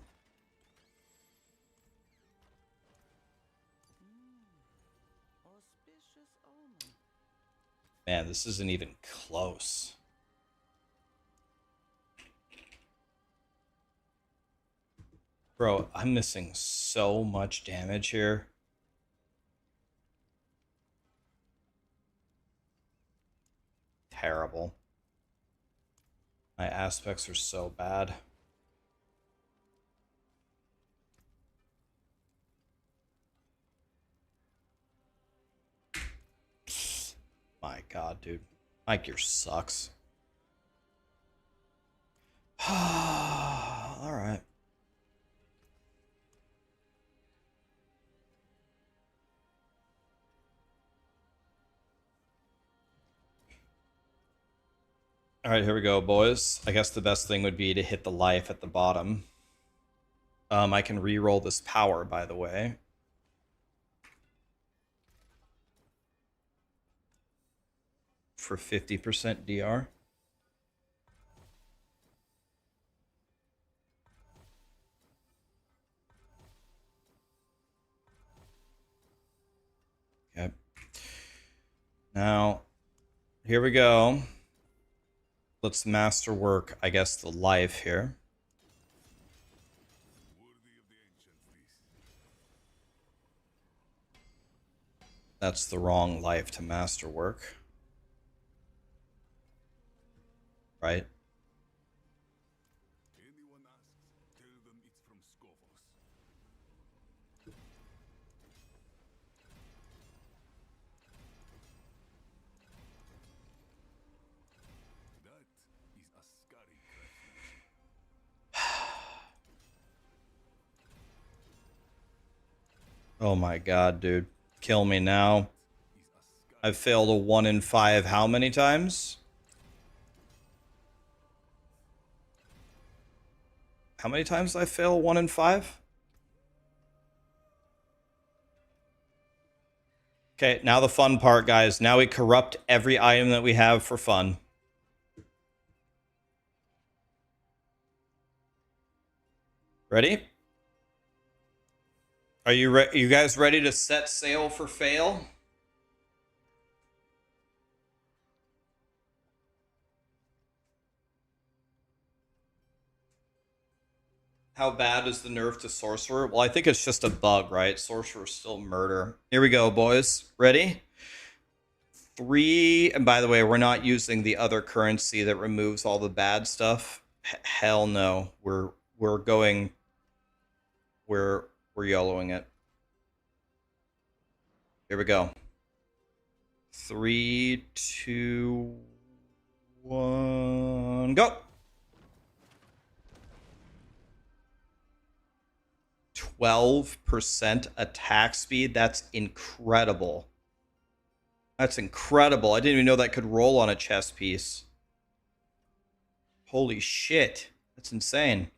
Man, this isn't even close. Bro, I'm missing so much damage here. Terrible. My aspects are so bad. My god, dude. My gear sucks. Alright. Alright, here we go, boys. I guess the best thing would be to hit the life at the bottom. I can re-roll this power, by the way. For 50% DR. Okay. Now, here we go. Let's masterwork, I guess, the life here. That's the wrong life to masterwork. Right? Anyone asks, tell them it's from Skovos. That is a scary craftsman. Oh my god, dude. Kill me now. I've failed a 1 in 5 how many times? How many times did I fail 1 in 5? Okay, now the fun part, guys. Now we corrupt every item that we have for fun. Ready? Are you guys ready to set sail for fail? How bad is the nerf to Sorcerer? Well, I think it's just a bug, right? Sorcerer's still murder. Here we go, boys. Ready? 3, and by the way, we're not using the other currency that removes all the bad stuff. Hell no. We're YOLOing it. Here we go. 3, 2, 1, go! 12% attack speed. That's incredible. That's incredible. I didn't even know that could roll on a chess piece. Holy shit. That's insane.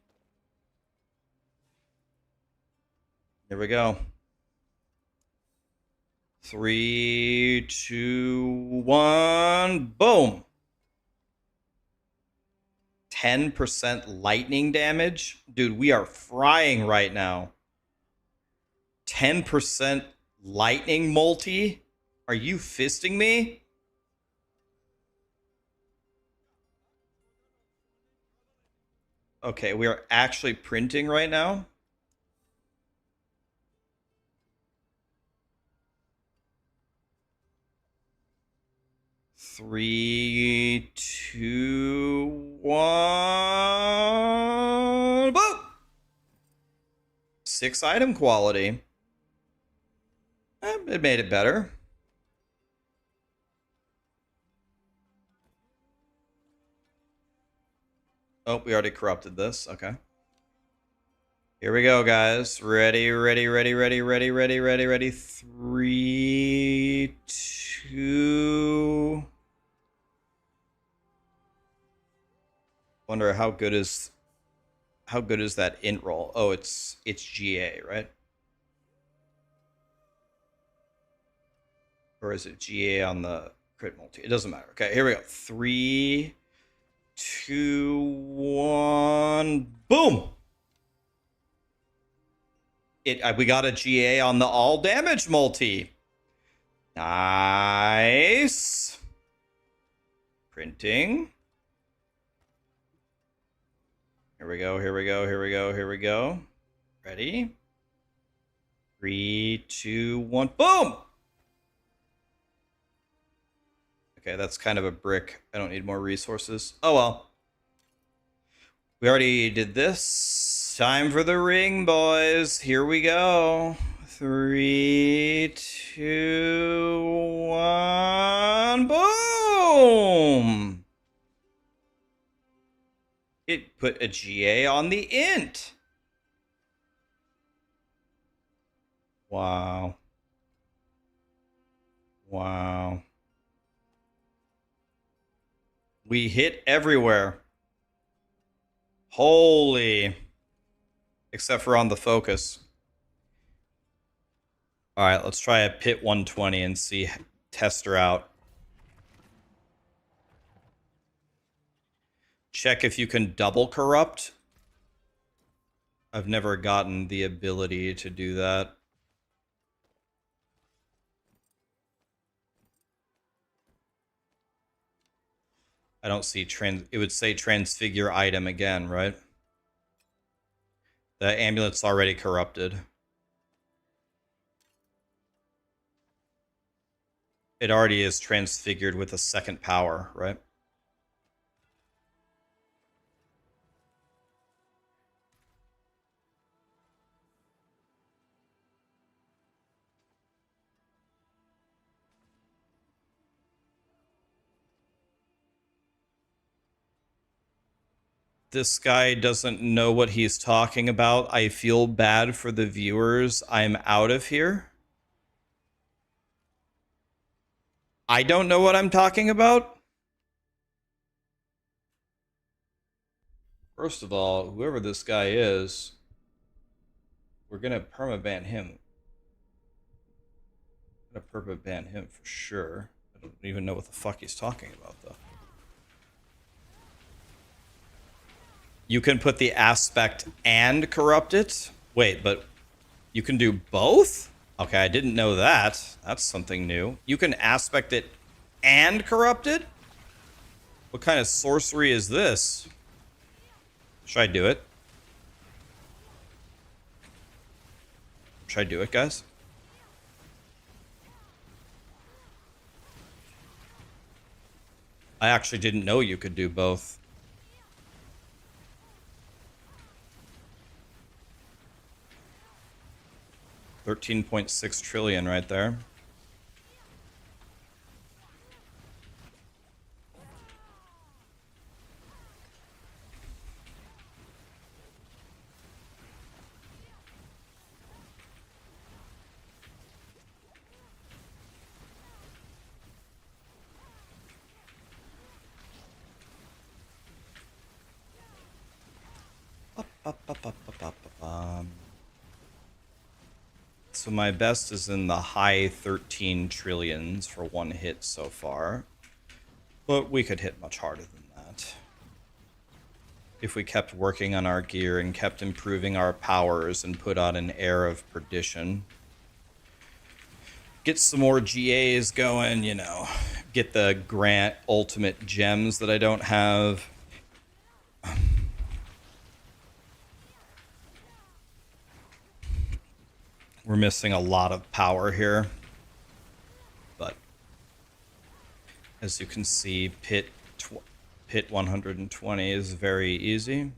Here we go. 3, 2, 1, boom. 10% lightning damage. Dude, we are frying right now. 10% lightning multi? Are you fisting me? Okay, we are actually printing right now. 3, 2, 1. Boom! 6 item quality. It made it better. Oh, we already corrupted this. Okay. Here we go, guys. Ready, ready, ready, ready, ready, ready, ready, ready. 3, 2. Wonder how good is that int roll? Oh, it's GA, right? Or is it GA on the crit multi? It doesn't matter. Okay, here we go. 3, 2, 1. Boom! We got a GA on the all damage multi. Nice. Printing. Here we go, here we go, here we go, here we go. Ready? 3, 2, 1. Boom! Okay, that's kind of a brick. I don't need more resources. Oh well. We already did this. Time for the ring, boys. Here we go. 3, 2, 1. Boom! It put a GA on the int. Wow. Wow. We hit everywhere. Holy. Except for on the focus. All right, let's try a pit 120 and see. Test her out. Check if you can double corrupt. I've never gotten the ability to do that. I don't see it would say transfigure item again, right? The amulet's already corrupted. It already is transfigured with a second power, right? This guy doesn't know what he's talking about. I feel bad for the viewers. I'm out of here. I don't know what I'm talking about. First of all, whoever this guy is, we're gonna permaban him. I'm gonna permaban him for sure. I don't even know what the fuck he's talking about though. You can put the aspect and corrupt it? Wait, but you can do both? Okay, I didn't know that. That's something new. You can aspect it and corrupt it? What kind of sorcery is this? Should I do it? Should I do it, guys? I actually didn't know you could do both. $13.6 trillion right there. So my best is in the high 13 trillions for one hit so far. But we could hit much harder than that. If we kept working on our gear and kept improving our powers and put on an air of perdition. Get some more GAs going, you know. Get the Grant ultimate gems that I don't have. We're missing a lot of power here. But As you can see, pit 120 is very easy.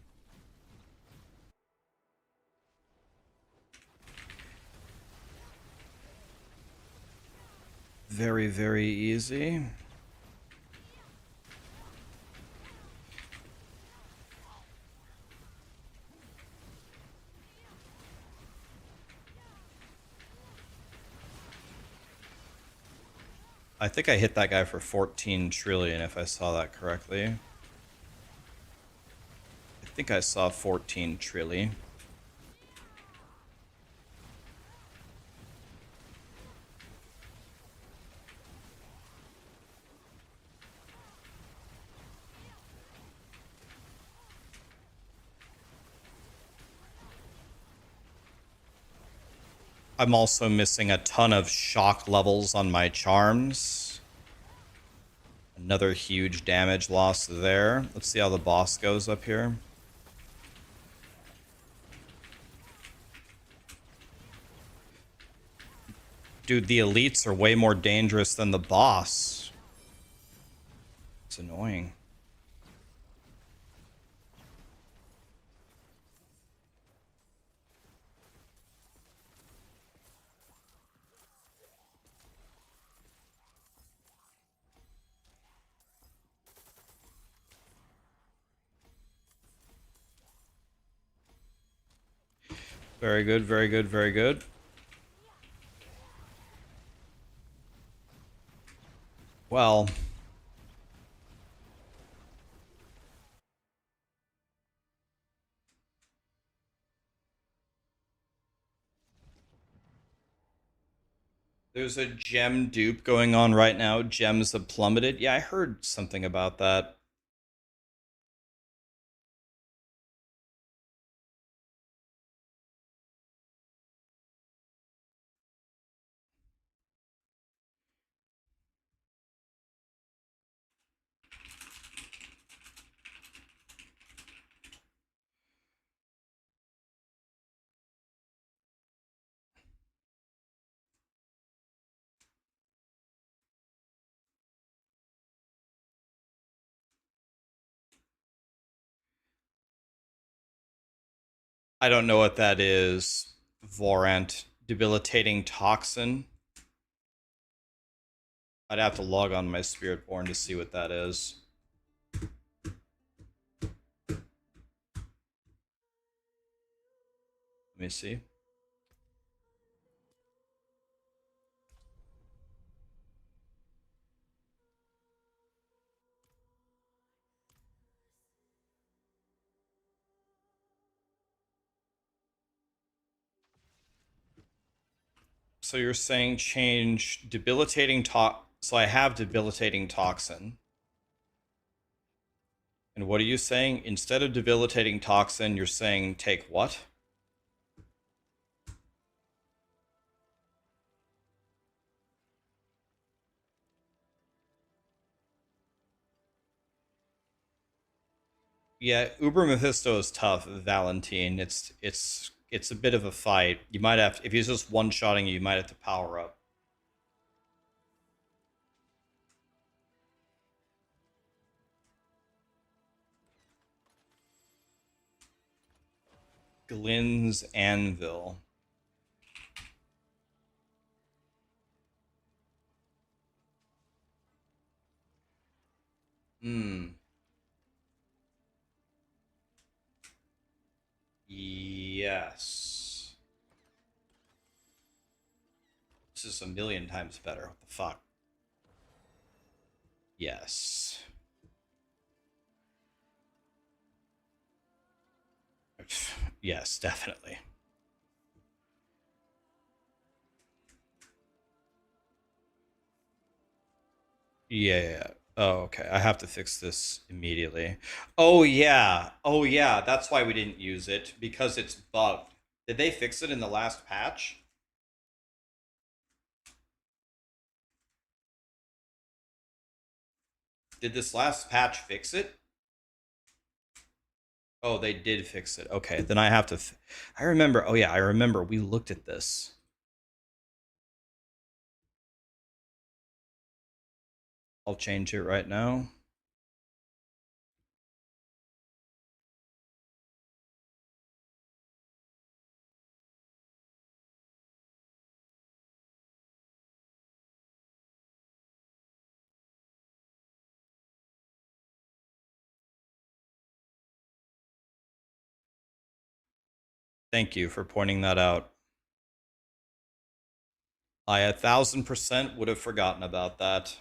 Very, very easy. I think I hit that guy for 14 trillion if I saw that correctly. I think I saw 14 trillion. I'm also missing a ton of shock levels on my charms. Another huge damage loss there. Let's see how the boss goes up here. Dude, the elites are way more dangerous than the boss. It's annoying. Very good, very good, very good. Well, there's a gem dupe going on right now. Gems have plummeted. Yeah, I heard something about that. I don't know what that is. Vorant. Debilitating toxin. I'd have to log on my Spiritborn to see what that is. Let me see. So you're saying change debilitating so I have debilitating toxin. And what are you saying? Instead of debilitating toxin, you're saying take what? Yeah, Uber Mephisto is tough, Valentine. It's a bit of a fight. You might have to, if he's just one-shotting you might have to power up. Glynn's Anvil. Hmm. Yes. This is a million times better. What the fuck? Yes. Yes, definitely. Yeah. Oh, okay. I have to fix this immediately. Oh, yeah. Oh, yeah. That's why we didn't use it, because it's bugged. Did they fix it in the last patch? Did this last patch fix it? Oh, they did fix it. Okay, then I have to. I remember. Oh, yeah. I remember we looked at this. I'll change it right now. Thank you for pointing that out. I 1000% would have forgotten about that.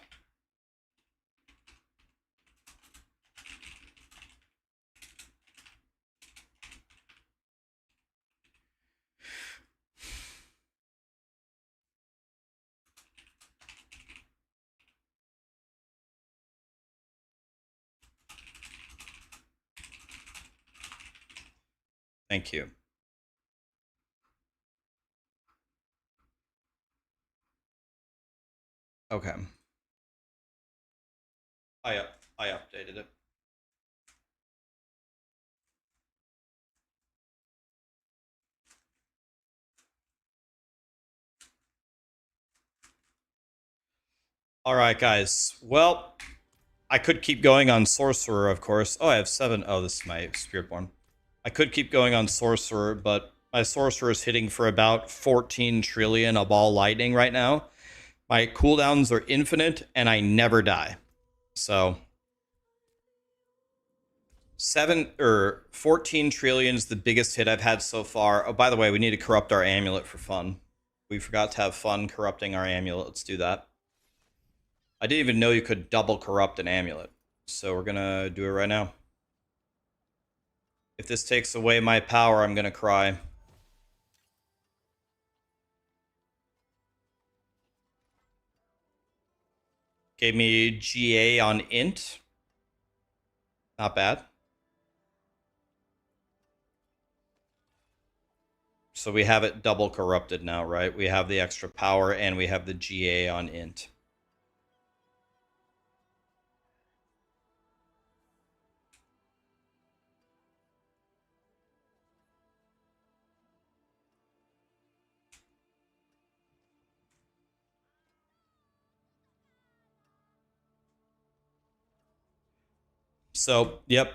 Thank you. Okay. I updated it. All right, guys. Well, I could keep going on Sorcerer, of course. Oh, I have 7. Oh, this is my Spiritborn. I could keep going on Sorcerer, but my Sorcerer is hitting for about 14 trillion of all lightning right now. My cooldowns are infinite, and I never die. So 14 trillion is the biggest hit I've had so far. Oh, by the way, we need to corrupt our amulet for fun. We forgot to have fun corrupting our amulet. Let's do that. I didn't even know you could double corrupt an amulet. So we're gonna do it right now. If this takes away my power, I'm gonna cry. Gave me GA on int. Not bad. So we have it double corrupted now, right? We have the extra power and we have the GA on int. So, yep.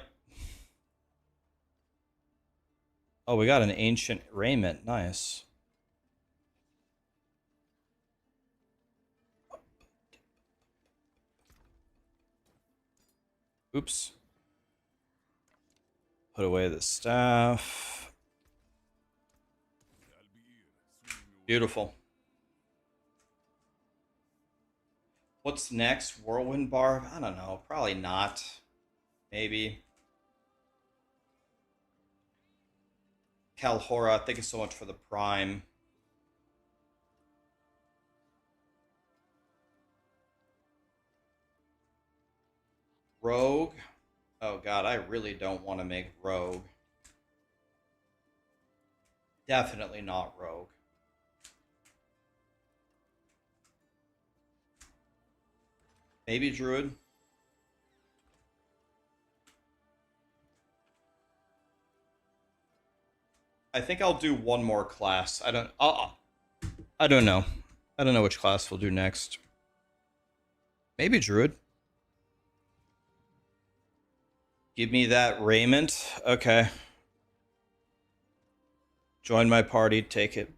Oh, we got an ancient raiment. Nice. Oops. Put away the staff. Beautiful. What's next? Whirlwind bar? I don't know. Probably not. Maybe. Calhora, thank you so much for the prime. Rogue? Oh god, I really don't want to make Rogue. Definitely not Rogue. Maybe Druid. I think I'll do one more class. I don't know. I don't know which class we'll do next. Maybe Druid. Give me that raiment. Okay. Join my party. Take it.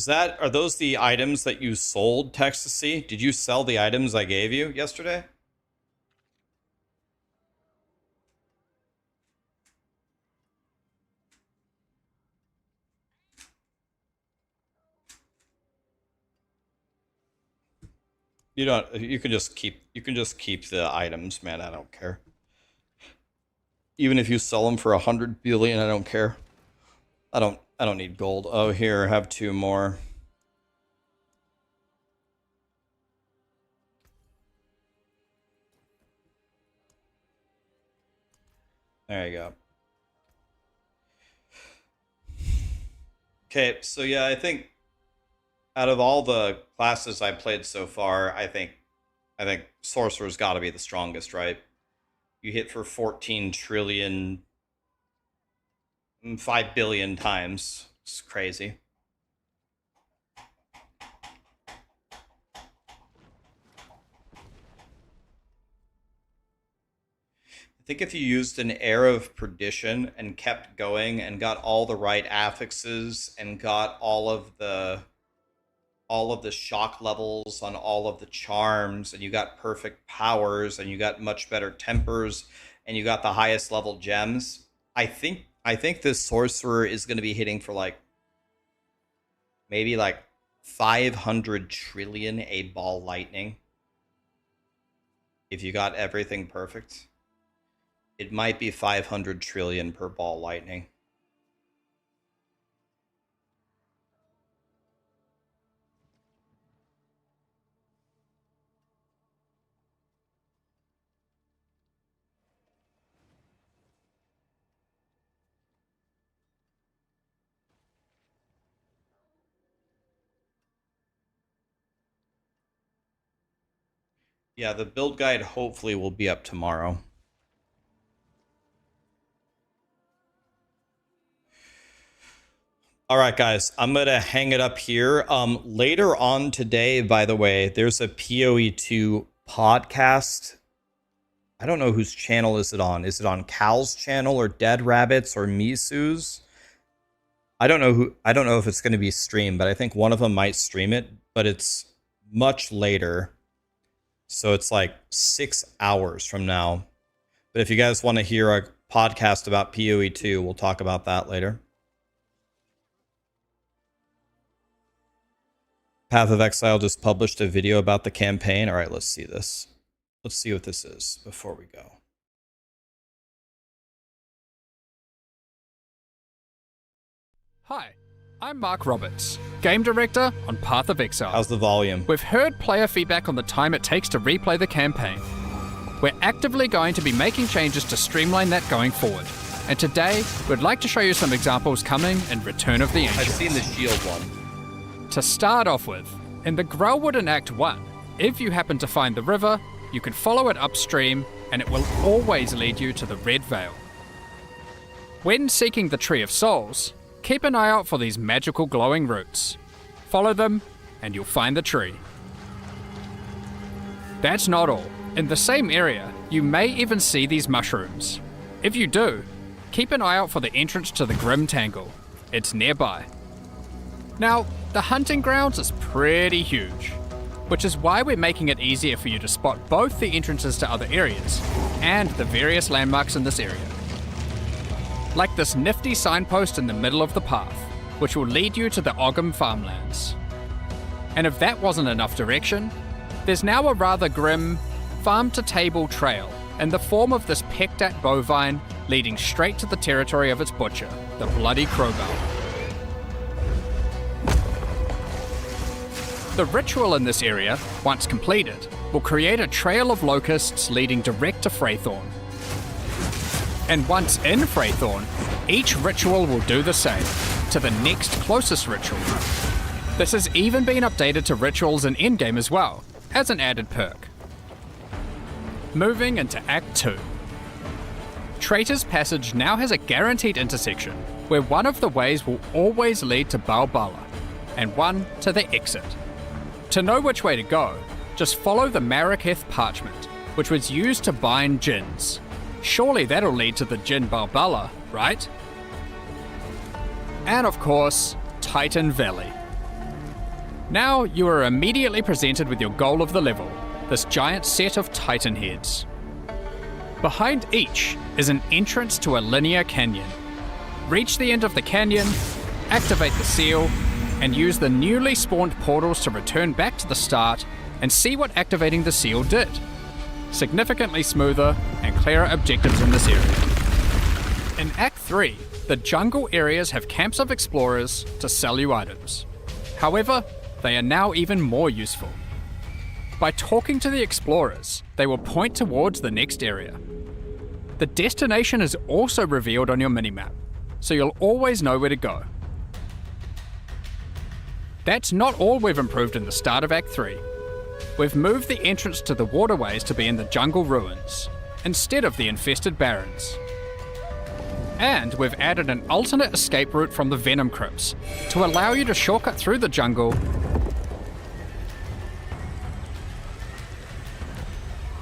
are those the items that you sold, Texasy? Did you sell the items I gave you yesterday? You don't. You can just keep. You can just keep the items, man. I don't care. Even if you sell them for 100 billion, I don't care. I don't need gold. Oh, here, have 2 more. There you go. Okay, so yeah, I think out of all the classes I played so far, I think Sorcerer's got to be the strongest, right? You hit for 14 trillion, 5 billion times. It's crazy. I think if you used an Air of Perdition and kept going and got all the right affixes and got all of the shock levels on all of the charms, and you got perfect powers, and you got much better tempers, and you got the highest level gems, I think this Sorcerer is going to be hitting for like maybe like 500 trillion a ball lightning. If you got everything perfect, it might be 500 trillion per ball lightning. Yeah, the build guide hopefully will be up tomorrow. All right, guys, I'm going to hang it up here. Later on today, by the way, there's a PoE2 podcast. I don't know whose channel is it on. Is it on Cal's channel or Dead Rabbits or Misu's? I don't know if it's going to be streamed, but I think one of them might stream it, but it's much later. So it's like 6 hours from now. But if you guys want to hear a podcast about PoE2, we'll talk about that later. Path of Exile just published a video about the campaign. All right, let's see this. Let's see what this is before we go. Hi, I'm Mark Roberts, Game Director on Path of Exile. How's the volume? We've heard player feedback on the time it takes to replay the campaign. We're actively going to be making changes to streamline that going forward. And today, we'd like to show you some examples coming in Return of the Ancients. I've seen the shield one. To start off with, in the Grellwood in Act 1, if you happen to find the river, you can follow it upstream and it will always lead you to the Red Veil. When seeking the Tree of Souls, keep an eye out for these magical glowing roots. Follow them and you'll find the tree. That's not all. In the same area, you may even see these mushrooms. If you do, keep an eye out for the entrance to the Grim Tangle. It's nearby. Now, the hunting grounds is pretty huge, which is why we're making it easier for you to spot both the entrances to other areas and the various landmarks in this area. Like this nifty signpost in the middle of the path, which will lead you to the Ogham farmlands. And if that wasn't enough direction, there's now a rather grim farm-to-table trail in the form of this pecked-at bovine leading straight to the territory of its butcher, the Bloody Crowbar. The ritual in this area, once completed, will create a trail of locusts leading direct to Freythorn. And once in Freythorn, each ritual will do the same, to the next closest ritual. This has even been updated to rituals in Endgame as well, as an added perk. Moving into Act 2. Traitor's Passage now has a guaranteed intersection, where one of the ways will always lead to Balbala, and one to the exit. To know which way to go, just follow the Maraketh parchment, which was used to bind djinns. Surely that'll lead to the Djinn Balbala, right? And of course, Titan Valley. Now you are immediately presented with your goal of the level, this giant set of Titan heads. Behind each is an entrance to a linear canyon. Reach the end of the canyon, activate the seal, and use the newly spawned portals to return back to the start and see what activating the seal did. Significantly smoother and clearer objectives in this area. In Act 3, the jungle areas have camps of explorers to sell you items. However, they are now even more useful. By talking to the explorers, they will point towards the next area. The destination is also revealed on your minimap, so you'll always know where to go. That's not all we've improved in the start of Act 3. We've moved the entrance to the waterways to be in the jungle ruins, instead of the infested barrens. And we've added an alternate escape route from the Venom Crypts to allow you to shortcut through the jungle.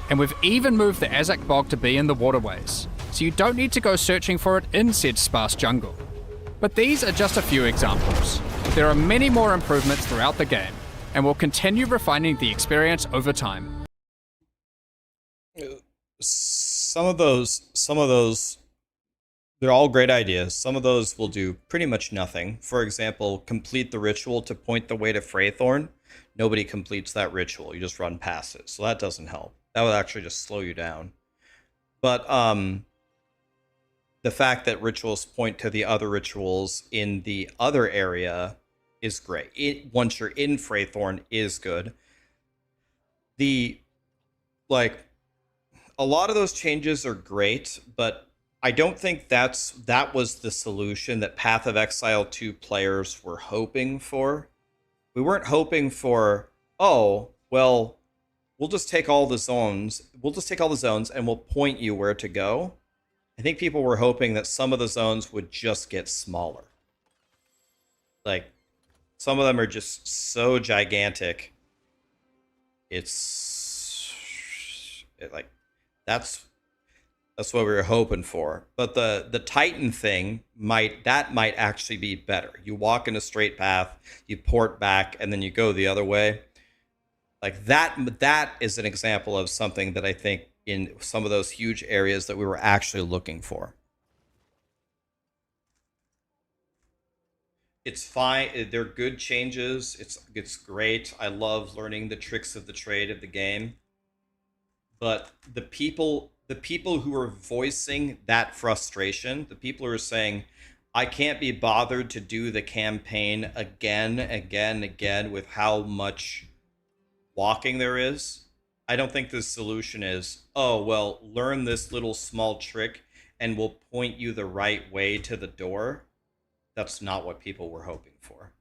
And we've even moved the Azak Bog to be in the waterways, so you don't need to go searching for it in said sparse jungle. But these are just a few examples. There are many more improvements throughout the game, and we'll continue refining the experience over time. Some of those, they're all great ideas. Some of those will do pretty much nothing. For example, complete the ritual to point the way to Freythorn. Nobody completes that ritual. You just run past it, so that doesn't help. That would actually just slow you down. But the fact that rituals point to the other rituals in the other area is great. Once you're in Freythorn is good. A lot of those changes are great, but I don't think that was the solution that Path of Exile 2 players were hoping for. We weren't hoping for, oh, well, we'll just take all the zones and we'll point you where to go. I think people were hoping that some of the zones would just get smaller. Like, some of them are just so gigantic. That's what we were hoping for. But the Titan thing might actually be better. You walk in a straight path, you port back, and then you go the other way. Like that is an example of something that I think in some of those huge areas that we were actually looking for. It's fine. They're good changes. It's great. I love learning the tricks of the trade of the game. But the people who are voicing that frustration, the people who are saying, I can't be bothered to do the campaign again with how much walking there is. I don't think the solution is, oh, well, learn this little small trick and we'll point you the right way to the door. That's not what people were hoping for.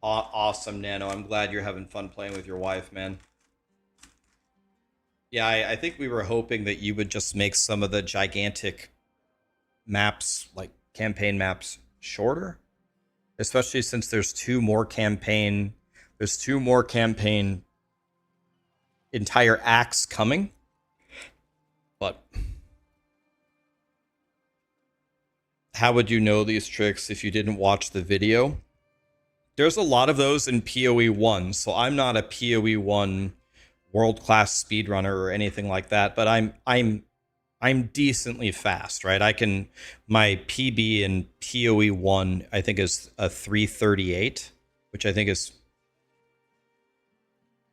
Awesome, Nano. I'm glad you're having fun playing with your wife, man. Yeah, I think we were hoping that you would just make some of the gigantic maps, like campaign maps, shorter. Especially since there's two more campaign entire acts coming. But how would you know these tricks if you didn't watch the video? There's a lot of those in PoE 1, so I'm not a PoE 1 world-class speedrunner or anything like that, but I'm decently fast, right? My PB in PoE 1 I think is a 338, which I think is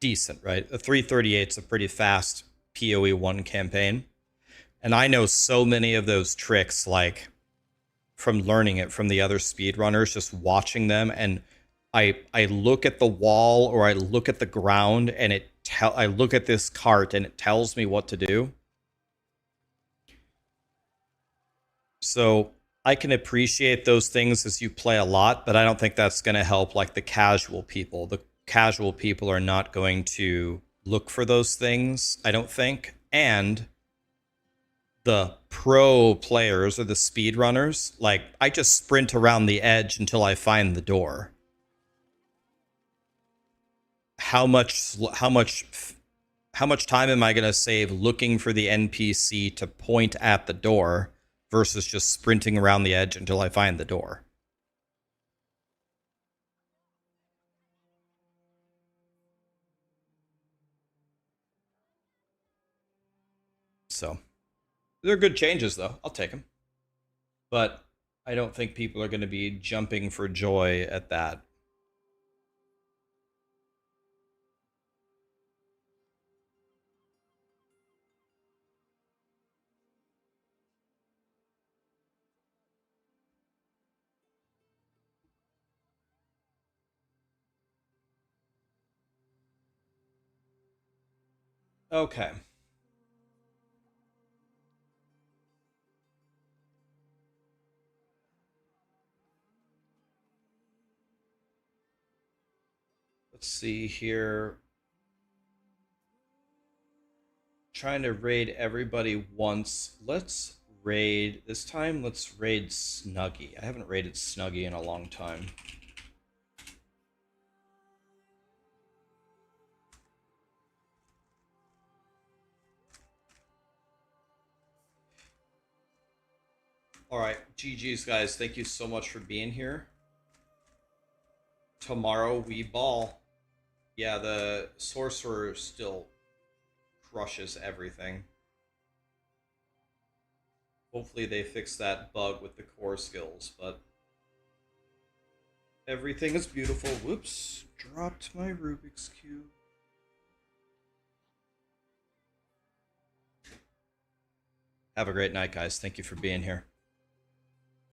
decent, right? A 338 is a pretty fast PoE 1 campaign. And I know so many of those tricks, like from learning it from the other speedrunners, just watching them, and I look at the wall or I look at the ground and I look at this cart and it tells me what to do. So I can appreciate those things as you play a lot, but I don't think that's going to help like the casual people. The casual people are not going to look for those things, I don't think. And the pro players or the speedrunners, like I just sprint around the edge until I find the door. how much time am I going to save looking for the NPC to point at the door versus just sprinting around the edge until I find the door? So, they're good changes, though. I'll take them. But I don't think people are going to be jumping for joy at that. Okay. Let's see here. Trying to raid everybody once. Let's raid this time. Let's raid Snuggy. I haven't raided Snuggy in a long time. All right, GG's guys. Thank you so much for being here. Tomorrow we ball. Yeah, the Sorcerer still crushes everything. Hopefully they fix that bug with the core skills, but everything is beautiful. Whoops, dropped my Rubik's Cube. Have a great night, guys. Thank you for being here.